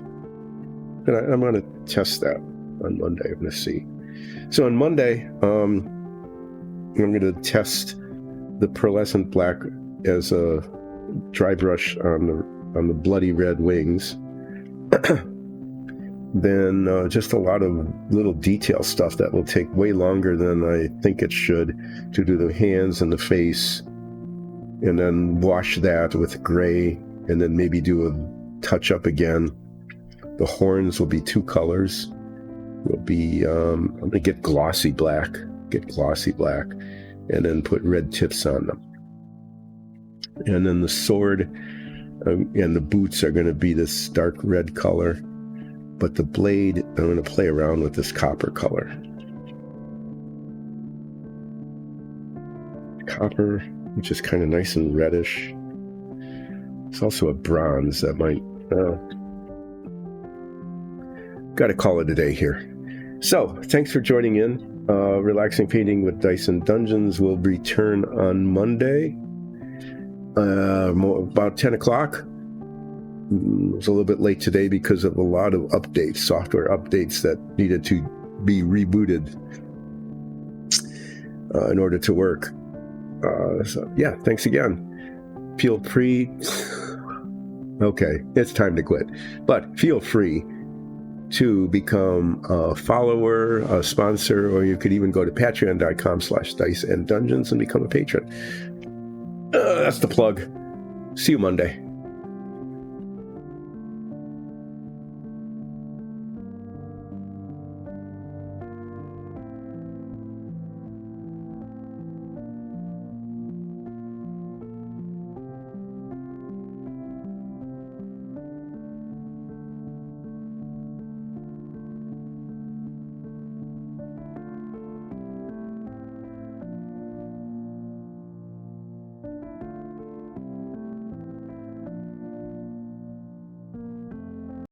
And I'm going to test that on Monday. I'm going to see. So on Monday, I'm going to test the pearlescent black as a dry brush on the bloody red wings. Then just a lot of little detail stuff that will take way longer than I think it should to do the hands and the face, and then wash that with gray, and then maybe do a touch up again. The horns will be 2 colors. Will be I'm gonna get glossy black, and then put red tips on them. And then the sword and the boots are going to be this dark red color. But the blade, I'm going to play around with this copper color. Copper, which is kind of nice and reddish. It's also a bronze that might... got to call it a day here. So, thanks for joining in. Relaxing Painting with Dice and Dungeons will return on Monday. About 10 o'clock. It was a little bit late today because of a lot of updates, software updates that needed to be rebooted in order to work. So yeah, thanks again. Feel free. Okay, it's time to quit. But feel free to become a follower, a sponsor, or you could even go to patreon.com/diceanddungeons and become a patron. That's the plug. See you Monday.